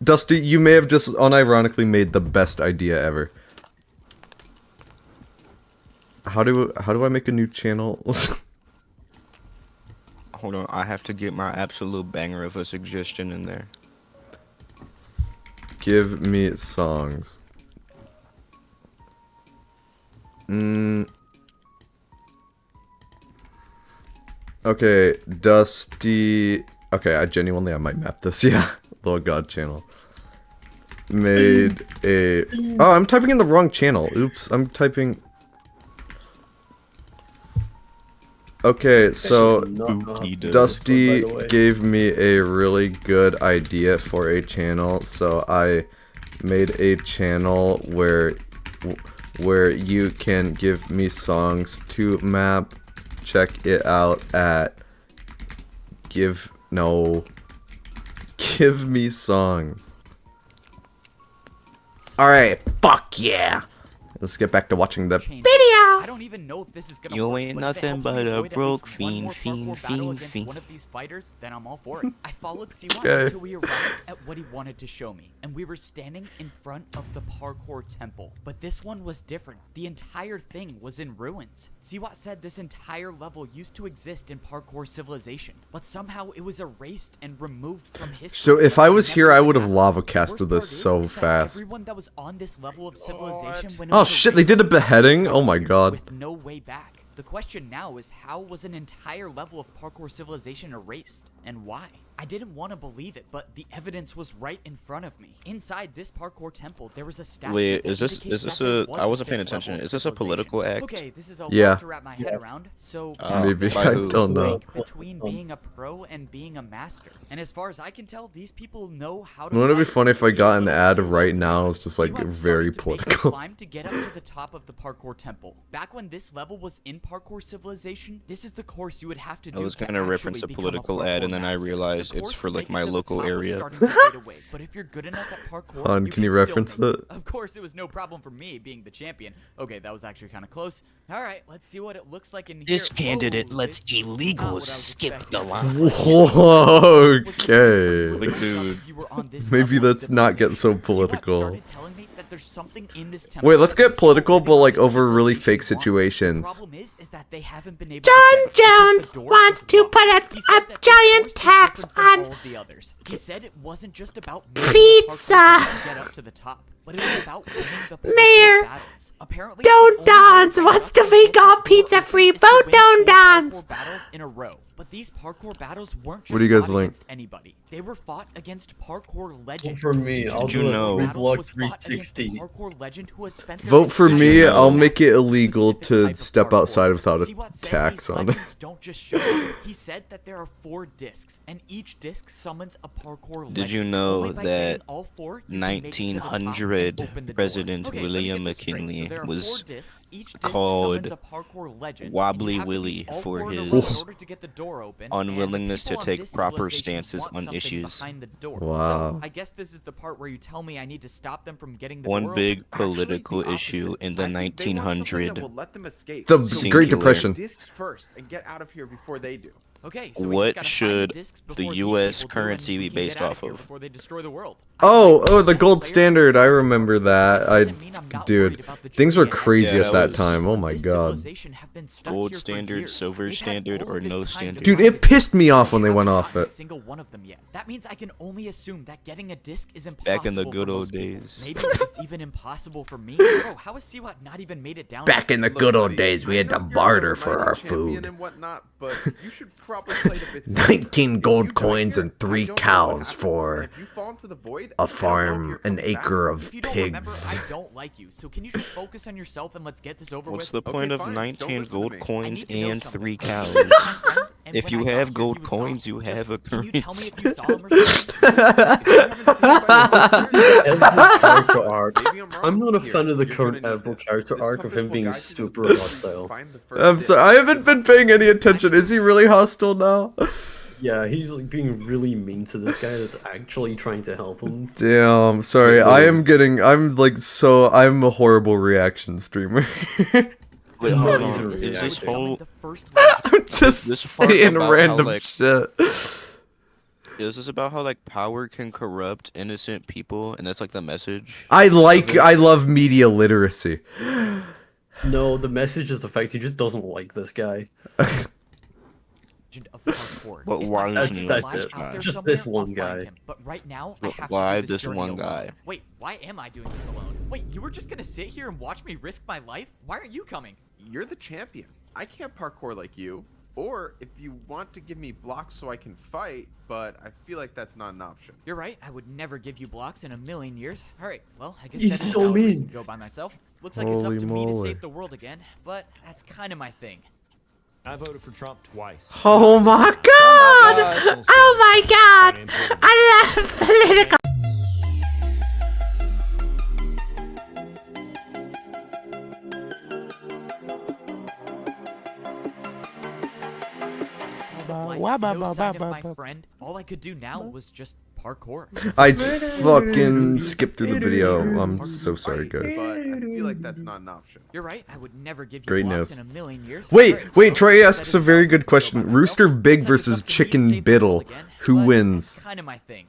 Dusty, you may have just unironically made the best idea ever. How do I make a new channel? Hold on, I have to get my absolute banger of a suggestion in there. Give me songs. Okay, Dusty. Okay, I might map this. Yeah, Little God channel. Made a. Oh, I'm typing in the wrong channel. Oops, I'm typing. Okay, so Dusty gave me a really good idea for a channel, so I made a channel where you can give me songs to map. Check it out at give me songs. Alright, fuck yeah! Let's get back to watching the video! I don't even know if this is gonna You work, ain't but if it nothing helps me but a avoid at broke least one more fiend, parkour battle fiend, against fiend. one of these fighters, then I'm all for it. I followed Siwa Okay. until we arrived at what he wanted to show me, and we were standing in front of the parkour temple. But this one was different. The entire thing was in ruins. Siwa said this entire level used to exist in Parkour Civilization, but somehow it was erased and removed from history. So if I was Never here, I really would have happened. lava The casted worst this part is so that fast. Everyone that was on this level of civilization when it Oh was shit, they did a beheading? Oh my god. with no way back. The question now is, how was an entire level of Parkour Civilization erased, and why? I didn't want to believe it, but the evidence was right in front of me. Inside this parkour temple, there was a statue. Wait, that is this indicates that a? there was I wasn't paying fifth level attention. of Is this a political civilization. act? Okay, this is a Yeah. lot to wrap my head around. So Maybe, by I who? don't know. rank between being a pro and being a master. And as far as I can tell, these people know how to. Wouldn't it be fight. funny if I got an Little ad kid right was now? doing. It's just like Siwa very started to make a political. climb to get up to the top of the parkour temple. Back when this level was in Parkour Civilization, this is the course you would have to do. I was to gonna reference a actually become political ad, parkour and then I master. realized The it's course for to like make it my to the local top was area. starting to fade away, but if you're good enough at parkour, Han, you can you still reference make it? Of course, it was no problem for me being the champion. Okay, that was actually kind of close. All right, let's see what it looks like in here. This candidate Whoa, lets this is not illegals what I was skip the expecting. line. Whoa, okay. Big dude. Maybe let's not get so Siwa political. started telling me that there's something in this temple Wait, let's that get people political, but like living on over this really civilization fake want. situations. The problem is that they haven't been able John to get it because Jones the door wants is to locked. put up He a said that this giant course is tax different from on all of the others. He said it wasn't just about pizza. Get up to the top, but it was about winning the Mayor, battles. Apparently, Don the only way Dons to wants get to up make the all door pizza is free. to Vote win Don 4 Dons. parkour battles in a row. But these parkour battles weren't just What do you guys fought think? against anybody. They were fought against parkour legends. for me, Each I'll of do these a battles free block was fought against a 360. parkour legend who has spent their Vote for entire me, life I'll make it mastering a illegal specific to type of step parkour. outside without a Siwa said tax these on it. legends don't just show up. He said that there are 4 discs, and each disc summons a parkour legend. Did you know Only by that getting all 4, you can make it to the top and 1900 open the door. President Okay, let me William get this straight. So McKinley there are was 4 discs. Each disc called summons a parkour legend, and you Wobbly have to beat Willie all for 4 in a his row in order to get the door open, and the unwillingness to people on take this proper civilization stances want on something issues. behind the door. Wow. So I guess this is the part where you tell me I need to stop them from getting the One door big open. political the issue opposite. in the I think they want something that 1900s. will let them escape. The So we Singular. Great Depression. discs first and get out of here before they do. Okay, so we just What gotta find should discs the before these US people do, currency and we be can get based out off here of? before they destroy the world. Oh, the gold standard. I remember that. Dude, things were crazy Yeah, at that that was- time. Oh my This god. civilization have been stuck Gold here for standard, years. silver They've had standard, all or this no time to standard? Dude, find it pissed me off when they haven't went off gotten it. a single one of them yet. That means I can only assume that getting a disc is impossible. Back in the for good old most people. days. Maybe it's even impossible for me. Bro, how has Siwa not even made it down? Back yet? in the Look, good old buddy, days, we I had to know you're barter the for mighty our champion food. and whatnot, but you should probably played a bit. 19 gold coins and 3 cows for If you fall into the void, a farm, an acre of If you don't remember, pigs. I don't like you. So can you just focus on yourself and let's get this over What's with? the point of fine. Don't 19 listen to gold me. coins I need to know and something. 3 cows? And If when you I got have here, gold he was coins, gone. you have a Can you tell me currency. if you saw him or something? If you haven't seen him As the character arc, Maybe I'm wrong. I'm not a Here, fan of the you're current gonna need Emerald this. character This arc of compass him will being guide you to super the place hostile. find the first I'm sorry, I haven't been paying any attention. Is he really hostile now? Yeah, he's like being really mean to this guy that's actually trying to help him. Damn, sorry. I'm a horrible reaction streamer. Wait, Not hold even on. really. Is this Summoned whole the first I'm just this part saying about how, random like- shit. is this about how like power can corrupt innocent people, and that's like the message? I love media literacy. No, the message is the fact he just doesn't like this guy. legend of parkour. But If why I is find he him like alive this out guy? there Just somewhere, this one I'll find guy. him. But right now, I But have why to do this this journey one alone. guy? Wait, why am I doing this alone? Wait, you were just gonna sit here and watch me risk my life? Why aren't you coming? You're the champion. I can't parkour like you. Or if you want to give me blocks so I can fight, but I feel like that's not an option. You're right. I would never give you blocks in a million years. All right. Well, I guess He's that is so how things mean. go by myself. Looks like it's Holy up to me to moly. save the world again, but that's kind of my thing. I voted for Trump twice. Oh my god! Oh my god! I love political. No sign of my friend. All I could do now was just parkour. I fucking skipped through the video. I'm so sorry, guys. But I feel like that's not an option. You're right. I would never give you Great blocks news. in a million years. Wait, Alright, wait, well, Trey that asks is a very how good things go question. by myself. Rooster Big Looks like versus it's up to me to Chicken save the world Biddle. again, Who but wins? That's kind of my thing.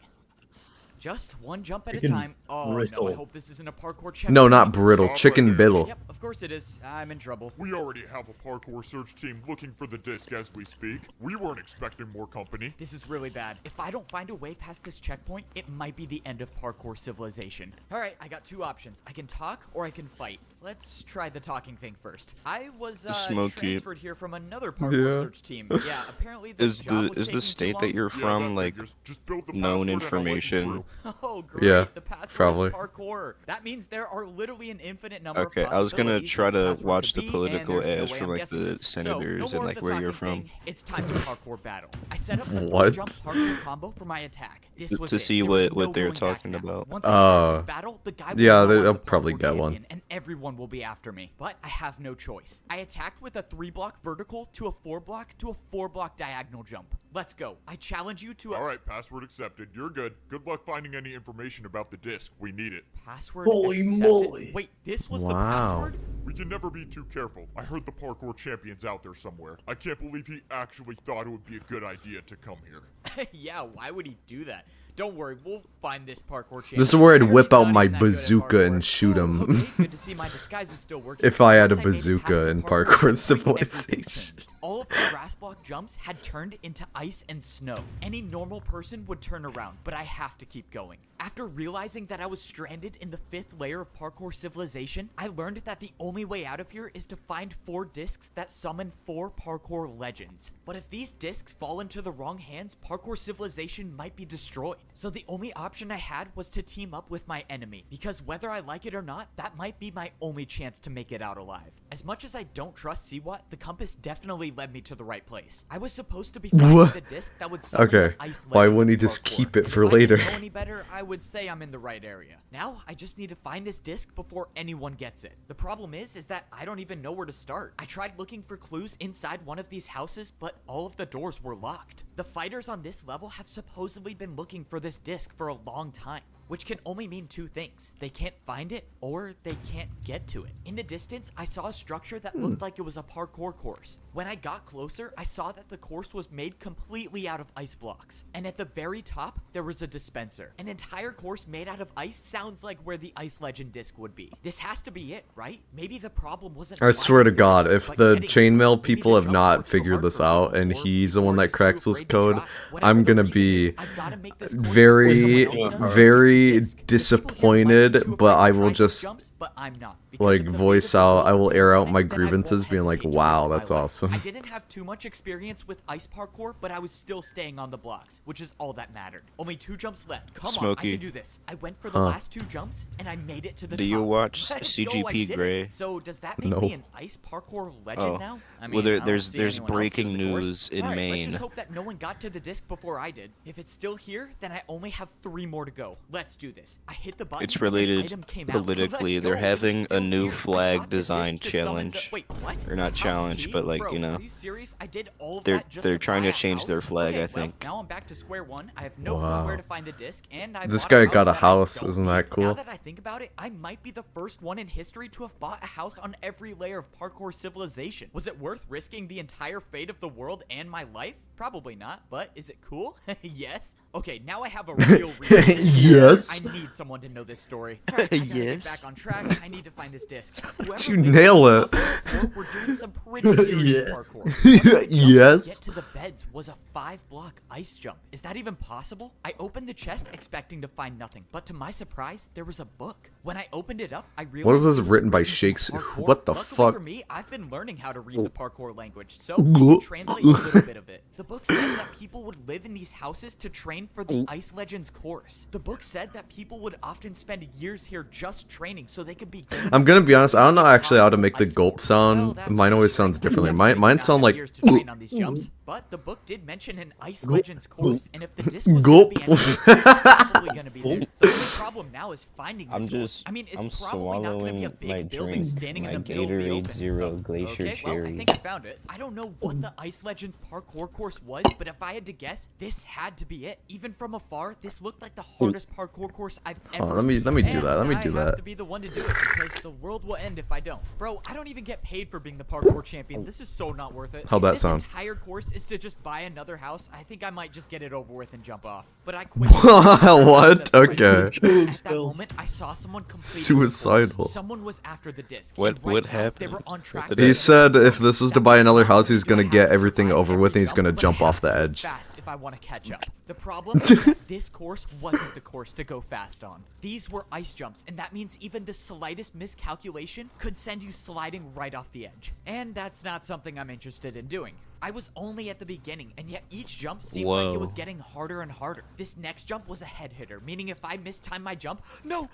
Just one jump at a Chicken time. Oh no, Bristle. I hope this isn't a parkour check. No, not Brittle. Chicken Biddle. Yep, of course it is. I'm in trouble. We already have a parkour search team looking for the disc as we speak. We weren't expecting more company. This is really bad. If I don't find a way past this checkpoint, it might be the end of Parkour Civilization. Alright, I got two options. I can talk or I can fight. Let's try the talking thing first. I was Smoke it. transferred here from another parkour Yeah. search team. Yeah, apparently the Is job the was is the taking state too that long. you're Yeah, from that like figures. Just build the known password and I'll let you information? through. Oh, great. Yeah, the password probably. is parkour. That means there are literally an infinite number Okay, of I was gonna possibilities try that the to password watch could the be, political and there's no ads way from I'm like guessing the this. So, senators no and more like of the where you're talking from thing. It's time for parkour battle. I set up a What? jump parkour combo for my attack. This was to it. see There was what no they're going back talking now. about. Once I start this battle, the guy will yeah, know I'm they'll the probably parkour get one. champion, and everyone will be after me. But I have no choice. I attacked with a 3-block vertical to a 4-block to a 4-block diagonal jump. Let's go. I challenge you to a Alright, password accepted. You're good. Good luck finding any information about the disc. We need it. password Holy accepted. moly. Wait, this was the Wow. password? We can never be too careful. I heard the parkour champion's out there somewhere. I can't believe he actually thought it would be a good idea to come here. Yeah, why would he do that? Don't worry, we'll find this parkour champion. This is where I'd He's whip not out my even that good at bazooka parkour. and shoot Oh, him. okay, good to see my disguise is still working. If I had a Once made it bazooka past the in parkour Parkour checkpoint, Civilization. everything changed. All of the grass block jumps had turned into ice and snow. Any normal person would turn around, but I have to keep going. After realizing that I was stranded in the 5th layer of Parkour Civilization, I learned that the only way out of here is to find 4 discs that summon 4 parkour legends. But if these discs fall into the wrong hands, Parkour Civilization might be destroyed. So the only option I had was to team up with my enemy, because whether I like it or not, that might be my only chance to make it out alive. As much as I don't trust Siwat, the compass definitely led me to the right place. I was supposed to be finding What? the disc that would summon Okay, the ice why legend wouldn't he of just parkour. keep it And for if I didn't later? know any better, I would say I'm in the right area. Now, I just need to find this disc before anyone gets it. The problem is that I don't even know where to start. I tried looking for clues inside one of these houses, but all of the doors were locked. The fighters on this level have supposedly been looking for this disc for a long time, which can only mean 2 things. They can't find it, or they can't get to it. In the distance, I saw a structure that looked like it was a parkour course. When I got closer, I saw that the course was made completely out of ice blocks. And at the very top, there was a dispenser. An entire course made out of ice sounds like where the Ice Legend disc would be. This has to be it, right? Maybe the problem wasn't I swear to finding the God, disc, if but the getting it. chainmail Maybe people the have jump not was too figured hard this for out, people, and or he's the one people that are just cracks too this afraid to code, try. Whatever I'm the gonna reason be is, I've gotta make this course very, before someone else does. very Disc. The people here might be disappointed, too but afraid I to will try these just jumps, but I'm not. because like if the voice biggest out. goal I will is air out something, my then I won't grievances, being like, hesitate to "Wow, risk my that's life. awesome." I didn't have too much experience with ice parkour, but I was still staying on the blocks, which is all that mattered. Only 2 jumps left. Come on, I Smokey. can do this. I went for the Huh. last 2 jumps, and I made it to the Do top. you watch Let's go, I CGP did it. Grey? So does that make No. me an ice parkour legend Oh. now? I Well, I don't there's see anyone else breaking through the doors. news in All right, Maine. Let's just hope that no one got to the disc before I did. If it's still here, then I only have 3 more to go. Let's do this. I hit the button. It's and an related item came out. politically. Let's They're go. It's having a still new here. I flag got the disc design to summon challenge. Wait, what? Or not House challenge, key? but like, Bro, you know. Are you serious? I did all of They're that just they're to trying buy to change their house? flag, Okay, I think. Well, now I'm back to square one. I have no clue Wow. where to find the disc, and I This bought guy a got a that I house, don't isn't need. that cool? Now that I think about it, I might be the first one in history to have bought a house on every layer of Parkour Civilization. Was it worth risking the entire fate of the world and my life? Probably not, but is it cool? Yes. Okay, now I have a real reason. Yes. I need someone to know this story. All right, I gotta Yes. get back on track. I need to find this disc. Whoever You made nail this it. house before, we're doing some pretty serious Yes. parkour. Yes. Get to the beds was a 5-block ice jump. Is that even possible? I opened the chest expecting to find nothing, but to my surprise, there was a book. When I opened it up, I realized What if this it is was written by in Shakespeare? parkour. What the Luckily fuck? for me, I've been learning how to read the parkour language, so I can translate a little bit of it. The book said that people would live in these houses to train for the Ice Legends course. The book said that people would often spend years here just training so they could be good I'm gonna be honest, I don't know actually how to make the ice gulp course. sound. Well, that's Mine always what sounds she differently. definitely Mine did not sound have like years to train on these jumps, but the book did mention an Ice Legends course, and if the disc was Gulp. gonna be anything, it's probably gonna be there. The only problem now is finding I'm this course. just I mean, it's I'm probably not gonna be a swallowing big my building drink, standing my in the middle of the Gatorade open. Zero Glacier Okay, well, I Cherry. think I found it. I don't know what the Ice Legends parkour course was, but if I had to guess, this had to be it. Even from afar, this looked like the hardest parkour course I've ever let me seen. do And that. Let me do I have that. to be the one to do it because the world will end if I don't. Bro, I don't even get paid for being the parkour champion. This is so not worth it. How'd If that this sound? entire course is to just buy another house, I think I might just get it over with and jump off. But I quit. What? Okay. At that moment, I saw someone complete Suicidal. Someone was after the disc. What- and right what now, happened They were on track. with He the said if this is to buy another house, he's gonna get everything over with and he's gonna jump off the edge. Fast if I want to catch up. The problem is that this course wasn't the course to go fast on. These were ice jumps, and that means even the slightest miscalculation could send you sliding right off the edge. And that's not something I'm interested in doing. I was only at the beginning, and yet each jump seemed like it was Whoa. getting harder and harder. This next jump was a head hitter, meaning if I mistimed my jump, no!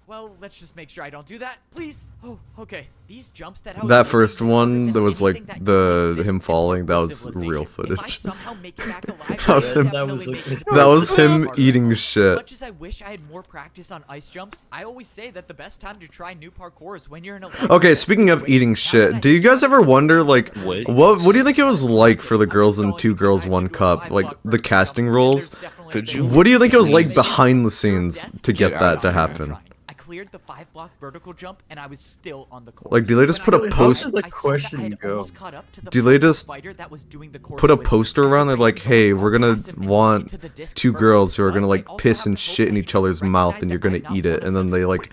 Well, let's just make sure I don't do that, please. Oh, okay. These jumps that I was That making first were harder one than that was like anything that could the exist him in falling, that Parkour was Civilization. real If I footage. somehow make it back alive, That was I'll him- definitely make it That was him harder. eating As shit. much as I wish I had more practice on ice jumps, I always say that the best time to try new parkour is when you're in a Okay, speaking of eating shit, do you guys ever wonder like what do you think it was like for the girls in 2 Girls 1 Cup, like the casting roles? Could you? What do you think it was like behind the scenes to get that to happen? I cleared the 5-block vertical jump and I was still on the course. Like, do they just put a When I post- looked, How does the I saw that question I had go? almost caught up to the Do they just fighter that was doing the course put a with me. poster around there like, hey, we're gonna want 2 girls who are gonna like I also piss have and to hope shit in that each you other's recognize mouth and that you're gonna I'm not eat one it, of and then them. they like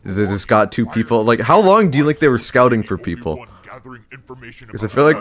they just got 2 people. Like, how long do you think they were scouting for people? Because I feel like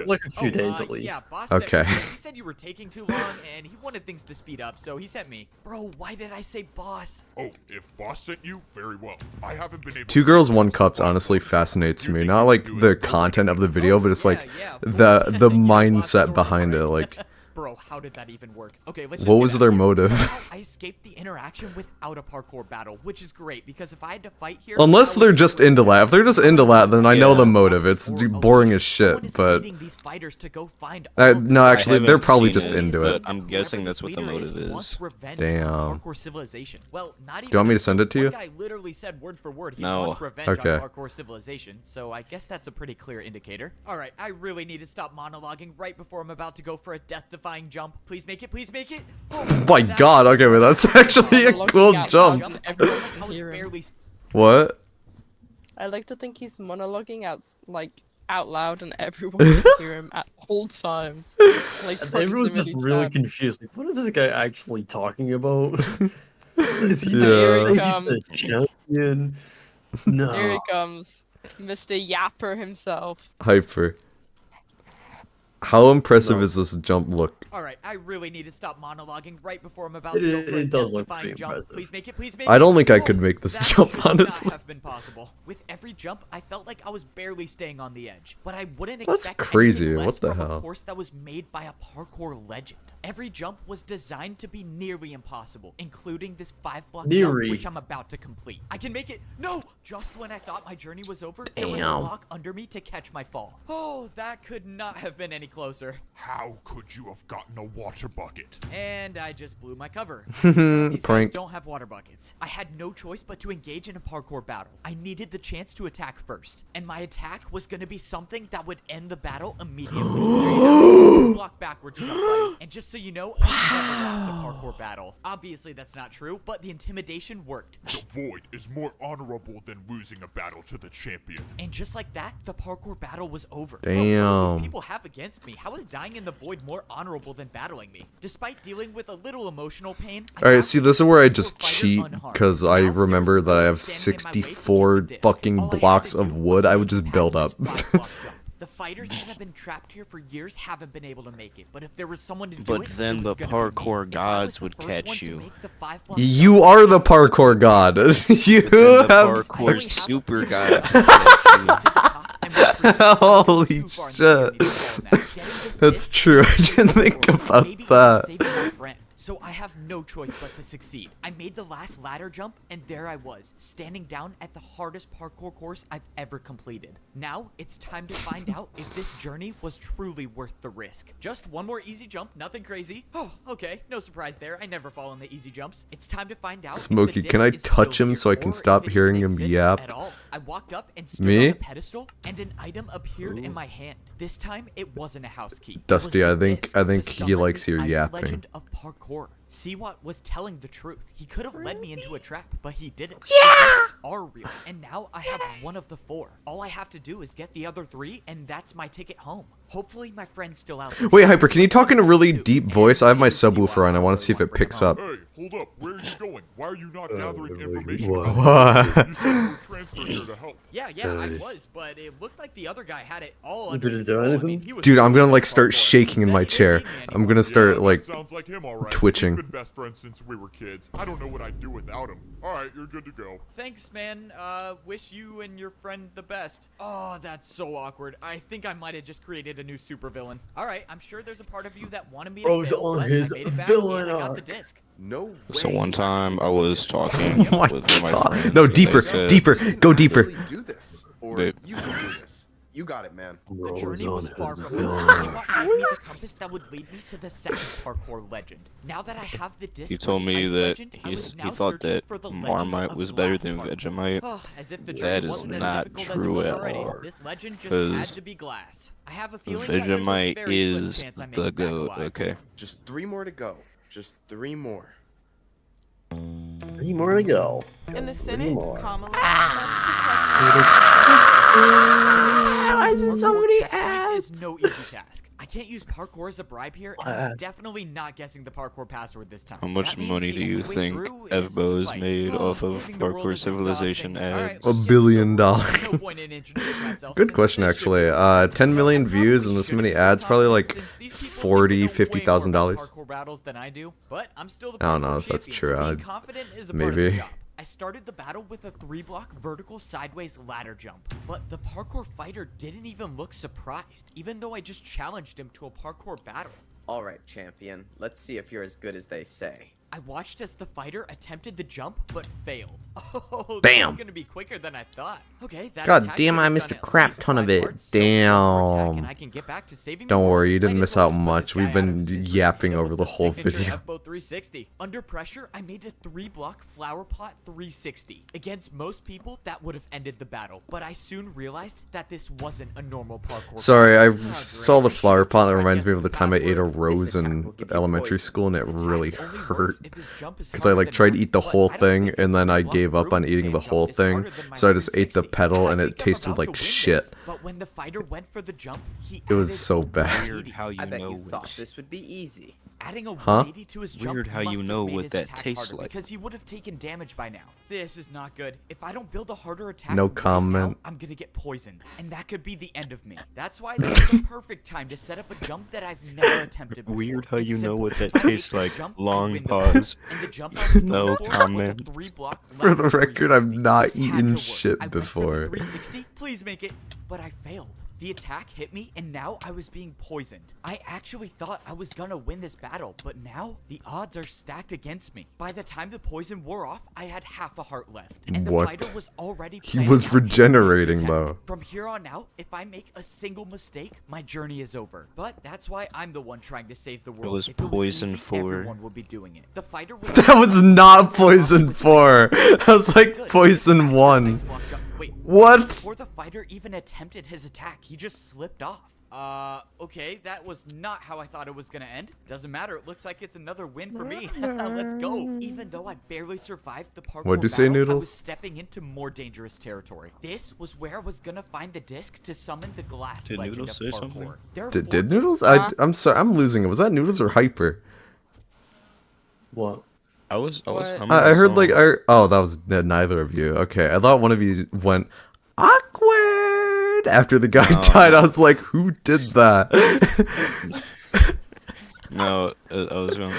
like a few days at least. Yeah, boss Okay. Said, he said you were taking too long and he wanted things to speed up, so he sent me. Bro, why did I say boss? Oh, if boss sent you, very well. I haven't been able 2 Girls 1 Cups honestly fascinates me. Not like the content of the video, but it's like the mindset behind it. Like, Bro, how did that even work? Okay, let's just what get was out their of here. motive? Somehow I escaped the interaction without a parkour battle, which is great because if I had to fight here, Unless I they're would just be into that. If they're just into that, then I know the Yeah. motive. It's boring as Someone shit, is but leading these fighters to go find all of no, I actually, they're haven't probably seen just it, into but it. I'm Whoever guessing this that's what the leader motive wants is. revenge Damn. on Parkour Civilization. Well, not even Do you want me to this. send it to One you? guy literally said word for word he No. wants revenge Okay. on Parkour Civilization, so I guess that's a pretty clear indicator. All right, I really need to stop monologuing right before I'm about to go for a death-defying jump. Please make it, please make it. Oh, My that god, was okay, but that's actually a Monologuing cool out jump. loud and I everyone felt like I can was hear him. barely What? I like to think he's monologuing out loud and everyone can hear him at all times. Like And everyone's just proximity really chat. confused. Like, what is this guy actually talking about? Is he Yeah. saying Here he's the champion? No. Here he comes, Mr. Yapper himself. Hyper. How impressive is this jump look? Alright, I really need to stop monologuing right before I'm about to go for a It does look death-defying pretty jump. impressive. Please make it, please make it. I don't think I Oh, could make this that jump, should honestly. not have been possible. With every jump, I felt like I was barely staying on the edge. But I wouldn't That's expect crazy. anything less What the from hell? a course that was made by a parkour legend. Every jump was designed to be nearly impossible, including this 5-block jump, Nearly. which I'm about to complete. I can make it. No! Just when I thought my journey was over, there was a Damn. block under me to catch my fall. Oh, that could not have been any closer. How could you have gotten a water bucket? And I just blew my cover. These guys Prank. don't have water buckets. I had no choice but to engage in a parkour battle. I needed the chance to attack first, and my attack was going to be something that would end the battle immediately. Block backwards jump, buddy. And just so you know, I never lost a parkour battle. Obviously, that's not true, but the intimidation worked. The void is more honorable than losing a battle to the champion. And just like that, the parkour battle was over. Damn. What will these people have against me? How is dying in the void more honorable than battling me? Despite dealing with a little emotional pain, Alright, see, this is where I just cheat, because I remember that I have 64 fucking blocks of wood. I would just build up. The fighters that have been trapped here for years haven't been able to make it, but if there was someone to do But it, then it the was gonna be me. parkour If I was gods the would first one catch to you. make the 5-block You jump, are the parkour god. You The have... parkour super god. Holy shit. That's true. I didn't think about that. So I have no choice but to succeed. I made the last ladder jump, and there I was, standing down at the hardest parkour course I've ever completed. Now, it's time to find out if this journey was truly worth the risk. Just one more easy jump, nothing crazy. Oh, okay, no surprise there. I never fall on the easy jumps. It's time to find out Smokey, if the can I disc is touch still him here, so I can or stop if it hearing even him exists yap? at all. I walked up and stood Me? on the pedestal, and an item appeared in my hand. This time, it wasn't a house key. It was Dusty, the I think disc I to think he summon likes the your ice yapping. legend of parkour. Siwat was telling the truth. He could have led me into a trap, but he didn't. Yeah! Discs are real, and now I have one of the 4. All I have to do is get the other 3, and that's my ticket home. Hopefully, my friend's still out there. Wait, Hyper, can you talk in a really deep voice? I have my subwoofer on. I want to see if it picks up. Hey, hold up. Where are you going? Why are you not gathering information what? about me? You said you were transferred here to help. Yeah, I was, but it looked like the other guy had it all Did under it do anything? Dude, I'm gonna like start shaking in my chair. I'm gonna start like Sounds like him, all right. twitching. We've been best friends since we were kids. I don't know what I'd do without him. All right, you're good to go. Thanks, man. Wish you and your friend the best. Oh, that's so awkward. I think I might have just created a new supervillain. All right, I'm sure there's a part of you that wanted me to Bro's fail, on but his I made it back villain and I got arc. the disc. No way. So one time I was talking Oh my with my God. friends. No, and they deeper, said deeper. Go deeper. Really do this, or They- you can do this. You got it, man. The journey was far from over. villain. Siwat gave me the compass that would lead me to the second parkour legend. Now that I have the disc, He for told the me ice that legend, I he was now thought searching that for the legend Marmite of was better glass than parkour. Vegemite. Oh, as if the journey That is wasn't as not difficult as it true was at already. all. This legend just 'Cause had to be glass. I have a feeling that there's a Vegemite very slim is chance I make the it back goat. alive. Okay. Just 3 more to go. Just 3 more. 3 more to go. In the 3 Senate, more. Kamala Why is it so many ads? It's no easy task. I can't use parkour as a bribe here, and I'm Ads. definitely not guessing the parkour password this time. How much That means money the do you only way think through is to Evbo has fight. made Oh, off of saving the world Parkour is Civilization exhausting. Alright, ads? well, $1 shit, billion. so no point in introducing myself Good since question, this actually. should be- 10 million views and this many ads, probably like Since these people seem to $40,000, know way more about $50,000. parkour battles than I do, but I'm still the I don't know parkour if that's champion, true. so being I'd- confident is a part of the maybe. job. I started the battle with a 3-block vertical sideways ladder jump, but the parkour fighter didn't even look surprised, even though I just challenged him to a parkour battle. Alright, champion. Let's see if you're as good as they say. I watched as the fighter attempted the jump, but failed. Oh, Bam. this is gonna be quicker than I thought. Okay, that God attack damn, should I have missed done a at crap least ton of 5 it. parts, so one more attack and Damn. I can get back to saving the Don't world. worry, you Might didn't as miss well out just put much. this We've guy out been of his misery yapping and over with the the whole signature video. F-Bow 360. Under pressure, I made a 3-block flower pot 360. Against most people, that would have ended the battle, but I soon realized that this wasn't a normal parkour. Sorry, I battle. saw the flower pot. That reminds me of the time I ate a Password. rose in elementary school and it really Only hurt. works because I like tried to eat the whole thing and then I gave up on eating the whole thing, so I just ate the pedal and it tasted like shit. But when the fighter went for the jump, he It was so bad. Weird how you I bet know you thought which. this would be easy. Adding a Huh? 180 to his jump Weird how you must have know made what his that attack tastes harder like. because he would have taken damage by now. This is not good. If I don't build a harder attack No right comment. now, I'm gonna get poisoned, and that could be the end of me. That's why this is the perfect time to set up a jump that I've never attempted before. Weird how It's you know simple. what that If I make tastes the like. jump, I Long win the pause. battle. And the jump I was going No for was a comment. 3-block For the left record, I've 360. not This had eaten to work. shit I went for the before. 360, please make it, but I failed. The attack hit me, and now I was being poisoned. I actually thought I was gonna win this battle, but now the odds are stacked against me. By the time the poison wore off, I had half a heart left, and the What? fighter was already He planning was on hitting me regenerating, with the though. attack. From here on out, if I make a single mistake, my journey is over. But that's why I'm the one trying to save the world. was If it poison easy, for- everyone would be doing it. The fighter was That was not poison 4. That was like poison 1. Wait, What? before the fighter even attempted his attack, he just slipped off. Okay, that was not how I thought it was gonna end. Doesn't matter, it looks like it's another win for me. Let's go. Even though I barely survived the parkour What'd you say, battle, I Noodles? was stepping into more dangerous territory. This was where I was gonna find the disc to summon the glass Did legend Noodles of say parkour. something? There are Did 4 Noodles? discs. I'm sorry, I'm losing it. Was that Noodles or Hyper? What? I was What? humming I a heard like song. oh, that was neither of you. Okay, I thought one of you went awkward after the guy died. I was like, who did that? No, I was going.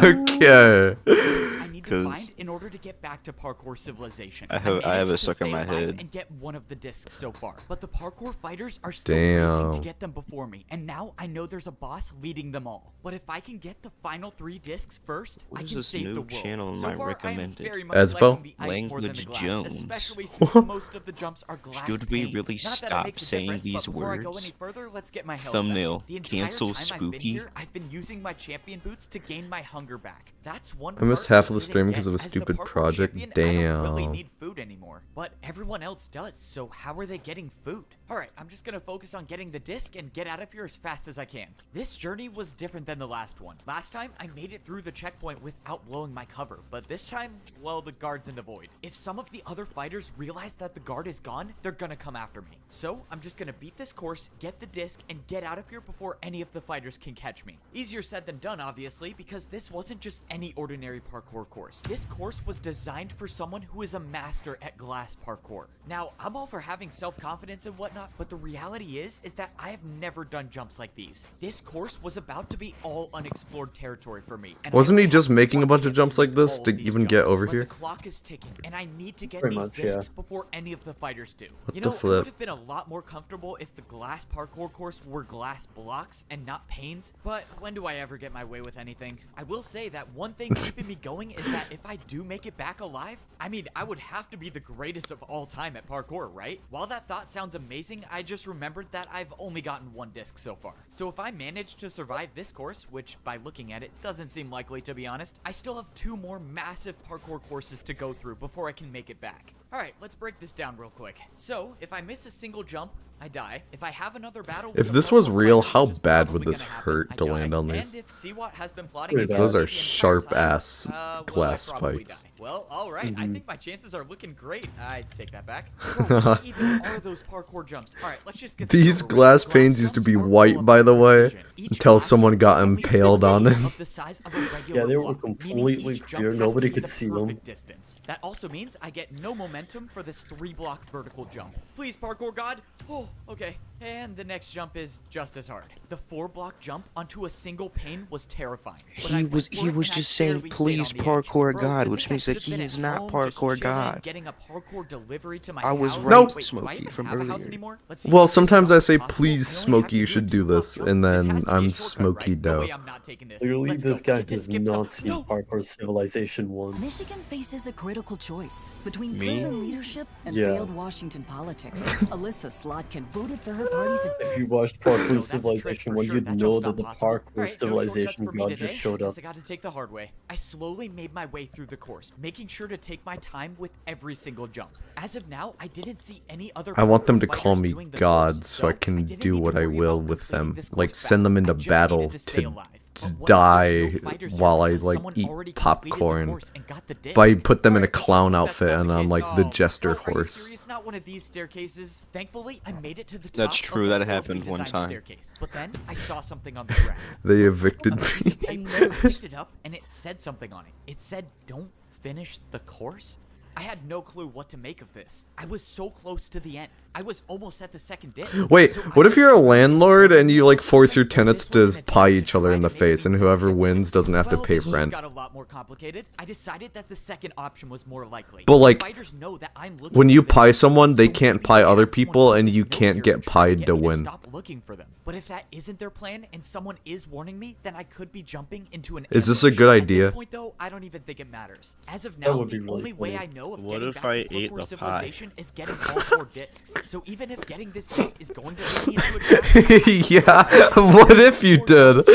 Okay. I need to 'Cause find in order to get back to Parkour Civilization. I have managed it to stuck in stay my alive head. and get one of the discs so far, but the parkour fighters are still racing to Damn. get them before me, and now I know there's a boss leading them all. But if I can get the final 3 discs first, What I is can this save new the world. channel So Mike far, I am recommended? very much Espo? liking the ice more than the Language glass, Jones. especially since most of the jumps are glass Should we panes. really Not that it stop makes a saying difference, these but before I go words? any further, let's get my health Thumbnail, back. The entire cancel time I've been spooky. here, I've been using my champion boots to gain my hunger back. That's one I missed part half of the didn't stream get because of a as the stupid parkour project. champion, I don't really Damn. need food anymore, but everyone else does. So how are they getting food? All right, I'm just gonna focus on getting the disc and get out of here as fast as I can. This journey was different than the last one. Last time I made it through the checkpoint without blowing my cover, but this time, well, the guard's in the void. If some of the other fighters realize that the guard is gone, they're gonna come after me. So I'm just gonna beat this course, get the disc, and get out of here before any of the fighters can catch me. Easier said than done, obviously, because this wasn't just any ordinary parkour course. This course was designed for someone who is a master at glass parkour. Now, I'm all for having self-confidence and whatnot, but the reality is that I have never done jumps like these. This course was about to be all unexplored territory for me. And Wasn't I he had just making a one bunch of chance jumps to like do this all to of these even get jumps, over but here? The clock is ticking, and I need to get Pretty these much, yeah. discs before any of the fighters do. You the know, it flip? would have been a lot more comfortable if the glass parkour course were glass blocks and not panes, but when do I ever get my way with anything? I will say that one thing keeping me going is that if I do make it back alive, I mean, I would have to be the greatest of all time at parkour, right? While that thought sounds amazing, I just remembered that I've only gotten 1 disc so far. So if I manage to survive this course, which by looking at it doesn't seem likely to be honest, I still have 2 more massive parkour courses to go through before I can make it back. Alright, let's break this down real quick. So, if I miss a single jump, I die. If I have another battle with If a this was parkour real, fighter, how which is bad probably would this gonna happen, hurt I to die. land on these? And if Seawat has been plotting Pretty against Those me are the entire sharp time, ass well, I glass probably spikes. die. Well, alright, I think my chances are looking great. I take that back. Bro, what even are those parkour jumps? Alright, let's just get this These over with. glass panes used to be white, by the way, until someone got impaled on them. Of the size of a regular Yeah, they were block, meaning completely each jump clear. has to Nobody be could the see them. perfect distance. That also means I get no momentum for this 3-block vertical jump. Please, parkour god. Oh, okay. And the next jump is just as hard. The 4-block jump onto a single pane was terrifying. But I went for it, and I just saying, barely stayed please, on the edge. parkour Bro, god, to which me, I means that should've been he is at not home, just parkour chilling, god. Getting a parkour delivery to my I was house. right, Wait, do I Smokey, even from have a house earlier. anymore? Let's see Well, if this is sometimes I say, possible. please, I only have Smokey, to you do should a do 2-block this, jump. and This then has to be a I'm shortcut, Smokey right? No Doe. way I'm not taking this. Clearly, Let's this go. guy Get this does skip not some- see No. Parkour Civilization 1. Michigan faces a critical choice between Me? proven leadership and Yeah. failed Washington politics. Alyssa Slotkin voted for her party's. If you watched Parkour Civilization 1, you'd know that the Parkour Alright, no Civilization shortcuts for me god today. just showed up. Guess I got to take the hard way. I slowly made my way through the course, making sure to take my time with every single jump. As of now, I didn't see any other I want them parkour to call fighters me doing the God course, so I can didn't do need to what I worry will about with completing them. this Like, course send them fast. into I just battle needed to stay to alive. die while I like eat popcorn. But I put them in a clown outfit and I'm like the jester horse. It's not one of these staircases. Thankfully, I made it to the top. That's true, of that the happened one staircase. time. But then I saw something on the ground. They evicted me. I picked it up and it said something on it. It said, "Don't finish the course." I had no clue what to make of this. I was so close to the end. I was almost at the second disc. Wait, what if you're a landlord and you like force your tenants to pie each other in the face and whoever wins doesn't have to pay rent? Got a lot more complicated. I decided that the second option was more likely. But like, Fighters know that I'm looking when you for this pie disc, someone, they so can't maybe pie they other have someone people who and knows you no can't hero get and try pied get to me win. Stop looking for them. But if that isn't their plan and someone is warning me, then I could be jumping into an Is this a ambush. good At idea? this point, though, I don't even think it matters. As of now, the only way I know of What getting if back I to ate Parkour the Civilization is getting all 4 discs. So even if getting this disc is going to lead me into a trap, Yeah, what if you did?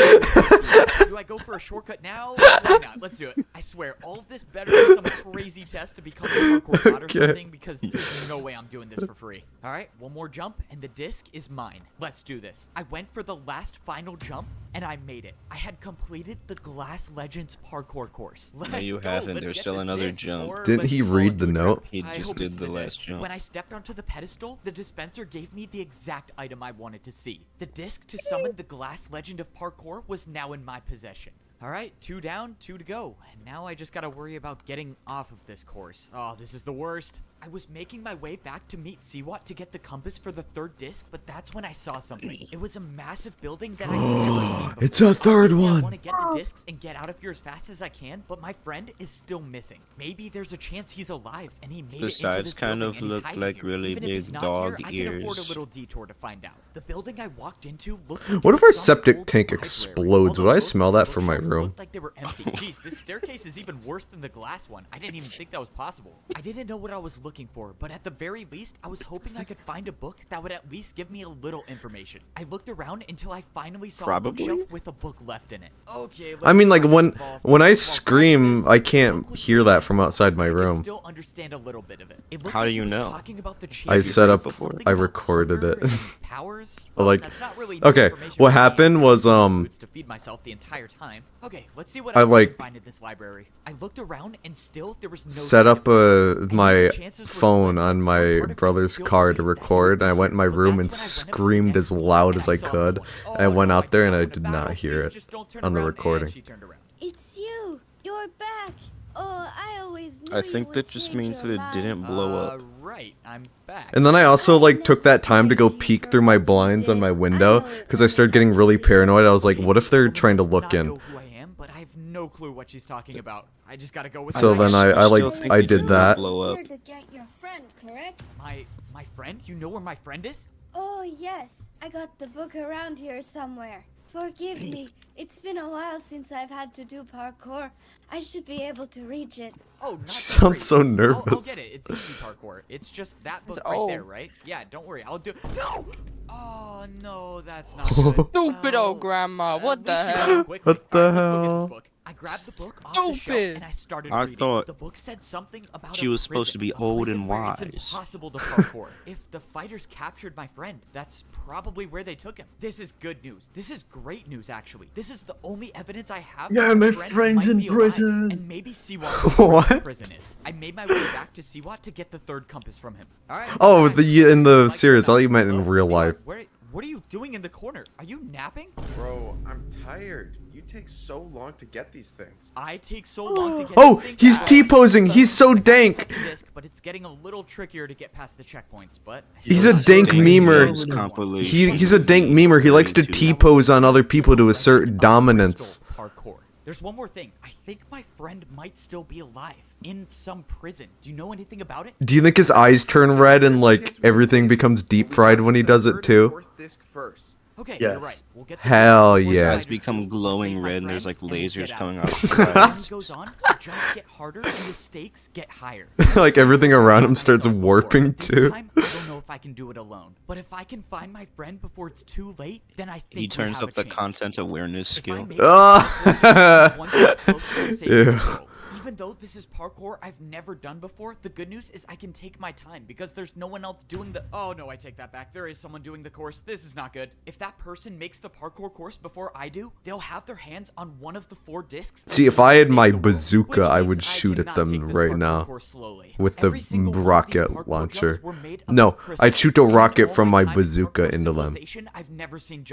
do I go for a shortcut now? Why not? Let's do it. I swear, all of this better be some crazy test to become a parkour god or Okay. something, because there's no way I'm doing this for free. All right, one more jump, and the disc is mine. Let's do this. I went for the last final jump, and I made it. I had completed the Glass Legends parkour course. No, you Let's go. haven't. Let's There's get still this another disc, jump. or Didn't let's he fall read into the a trap. note? He I just hope did it's the disc. last jump. When I stepped onto the pedestal, the dispenser gave me the exact item I wanted to see. The disc to summon the Glass Legend of Parkour was now in my possession. Alright, 2 down, 2 to go. And now I just gotta worry about getting off of this course. Oh, this is the worst. I was making my way back to meet Siwat to get the compass for the 3rd disc, but that's when I saw something. It was a massive building that I'd never seen before. It's a third Obviously, I one. want to get the discs and get out of here as fast as I can, but my friend is still missing. Maybe there's a chance he's alive and he made The it into sides this kind building of and he's look hiding like here. really Even if he's big not dog here, I can afford a ears. little detour to find out. The building I walked into looked What if our some septic old tank library. explodes? Would Although I most smell of the that from my bookshelves room? looked like they were empty. Jeez, this staircase is even worse than the glass one. I didn't even think that was possible. I didn't know what I was looking for, but at the very least, I was hoping I could find a book that would at least give me a little information. I looked around until I finally saw Probably. a bookshelf with a book left in it. Okay, I mean, like let's when try to when I solve scream, this. I The can't book was hear that from outside my I could room. still understand a little bit of it. It looked How do like you he was know? talking about the I changes set in up, something I about recorded hunger it. and powers. Like, That's not really new okay, information what for me. happened was, Foods to feed myself the entire time. Okay, let's see what I, else we like, can find in this library. I looked around and still there was no set sign up of food. my chances were phone slim, on but some my part of me brother's still car to believed that he record. would I be went in my here. But room that's and when I went up to the screamed as next loud floor as I and saw could. someone. Oh, I went no, out there and don't I want to did battle. not hear Please it just don't turn on the around. And recording. she turned around. It's you. You're back. Oh, I always knew I you think would that just change means that your it mind. didn't blow up. Right, I'm back. And then I also like took that time to go peek through my blinds on my window because I started getting really paranoid. I was like, what if they're trying to look in? Know who I am, but I have no clue what she's talking about. I just gotta go with So my then gut. I like still think I you did didn't that. blow up. Here to get your friend, correct? My friend? You know where my friend is? Oh, yes. I got the book around here somewhere. Forgive me. It's been a while since I've had to do parkour. I should be able to reach it. Oh, not She to sounds worry. so I'll nervous. get it. It's easy parkour. It's just that book It's right there, old. right? Yeah, don't worry. I'll do. No. Oh no, that's not good. Stupid old grandma. What the hell? What the Let's go get hell? this book. I grabbed the book off the shelf Stupid. and I started I reading. thought The book said something about she a was supposed to prison, be a old prison and where it's wise. impossible to parkour. If the fighters captured my friend, that's probably where they took him. This is good news. This is great news, actually. This is the only evidence I have. Yeah, that my friend friend's might in be alive, prison. And maybe Siwat knows where What? the prison is. I made my way back to Siwat to get the 3rd compass from him. All right. Oh, back. in the Like series. I that. thought you meant in Hello, real Siwat, life. What are you doing in the corner? Are you napping? Bro, I'm tired. You take so long to get these things. I take so long to get Oh, this thing he's back. T-posing. He's so I got the dank. second disc, but it's getting a little trickier to get past the checkpoints, but He's a dank memer. He's a dank memer. He likes to T-pose on other people to assert dominance. Parkour. There's one more thing. I think my friend might still be alive in some prison. Do you know anything about it? Do you think his eyes turn red and like everything becomes deep fried when he does it too? Fourth disc first. Okay, Yes. you're right. We'll get the Hell disc. yeah. Eyes become glowing red and there's like lasers coming out. As time goes on, the jumps get harder and the stakes get higher. Like everything around him starts warping This too. time, I don't know if I can do it alone. But if I can find my friend before it's too late, then I think He we turns have up a the chance. content awareness If I skill. make it to the point one step closer to saving the Ew. world, even Even though this is parkour I've never done before, the good news is I can take my time because there's no one else doing the— oh no, I take that back. There is someone doing the course. This is not good. If that person makes the parkour course before I do, they'll have their hands on one of the 4 discs. See, if I had my bazooka, I would shoot at them right now with the rocket launcher. No, I'd shoot a rocket from my bazooka into them.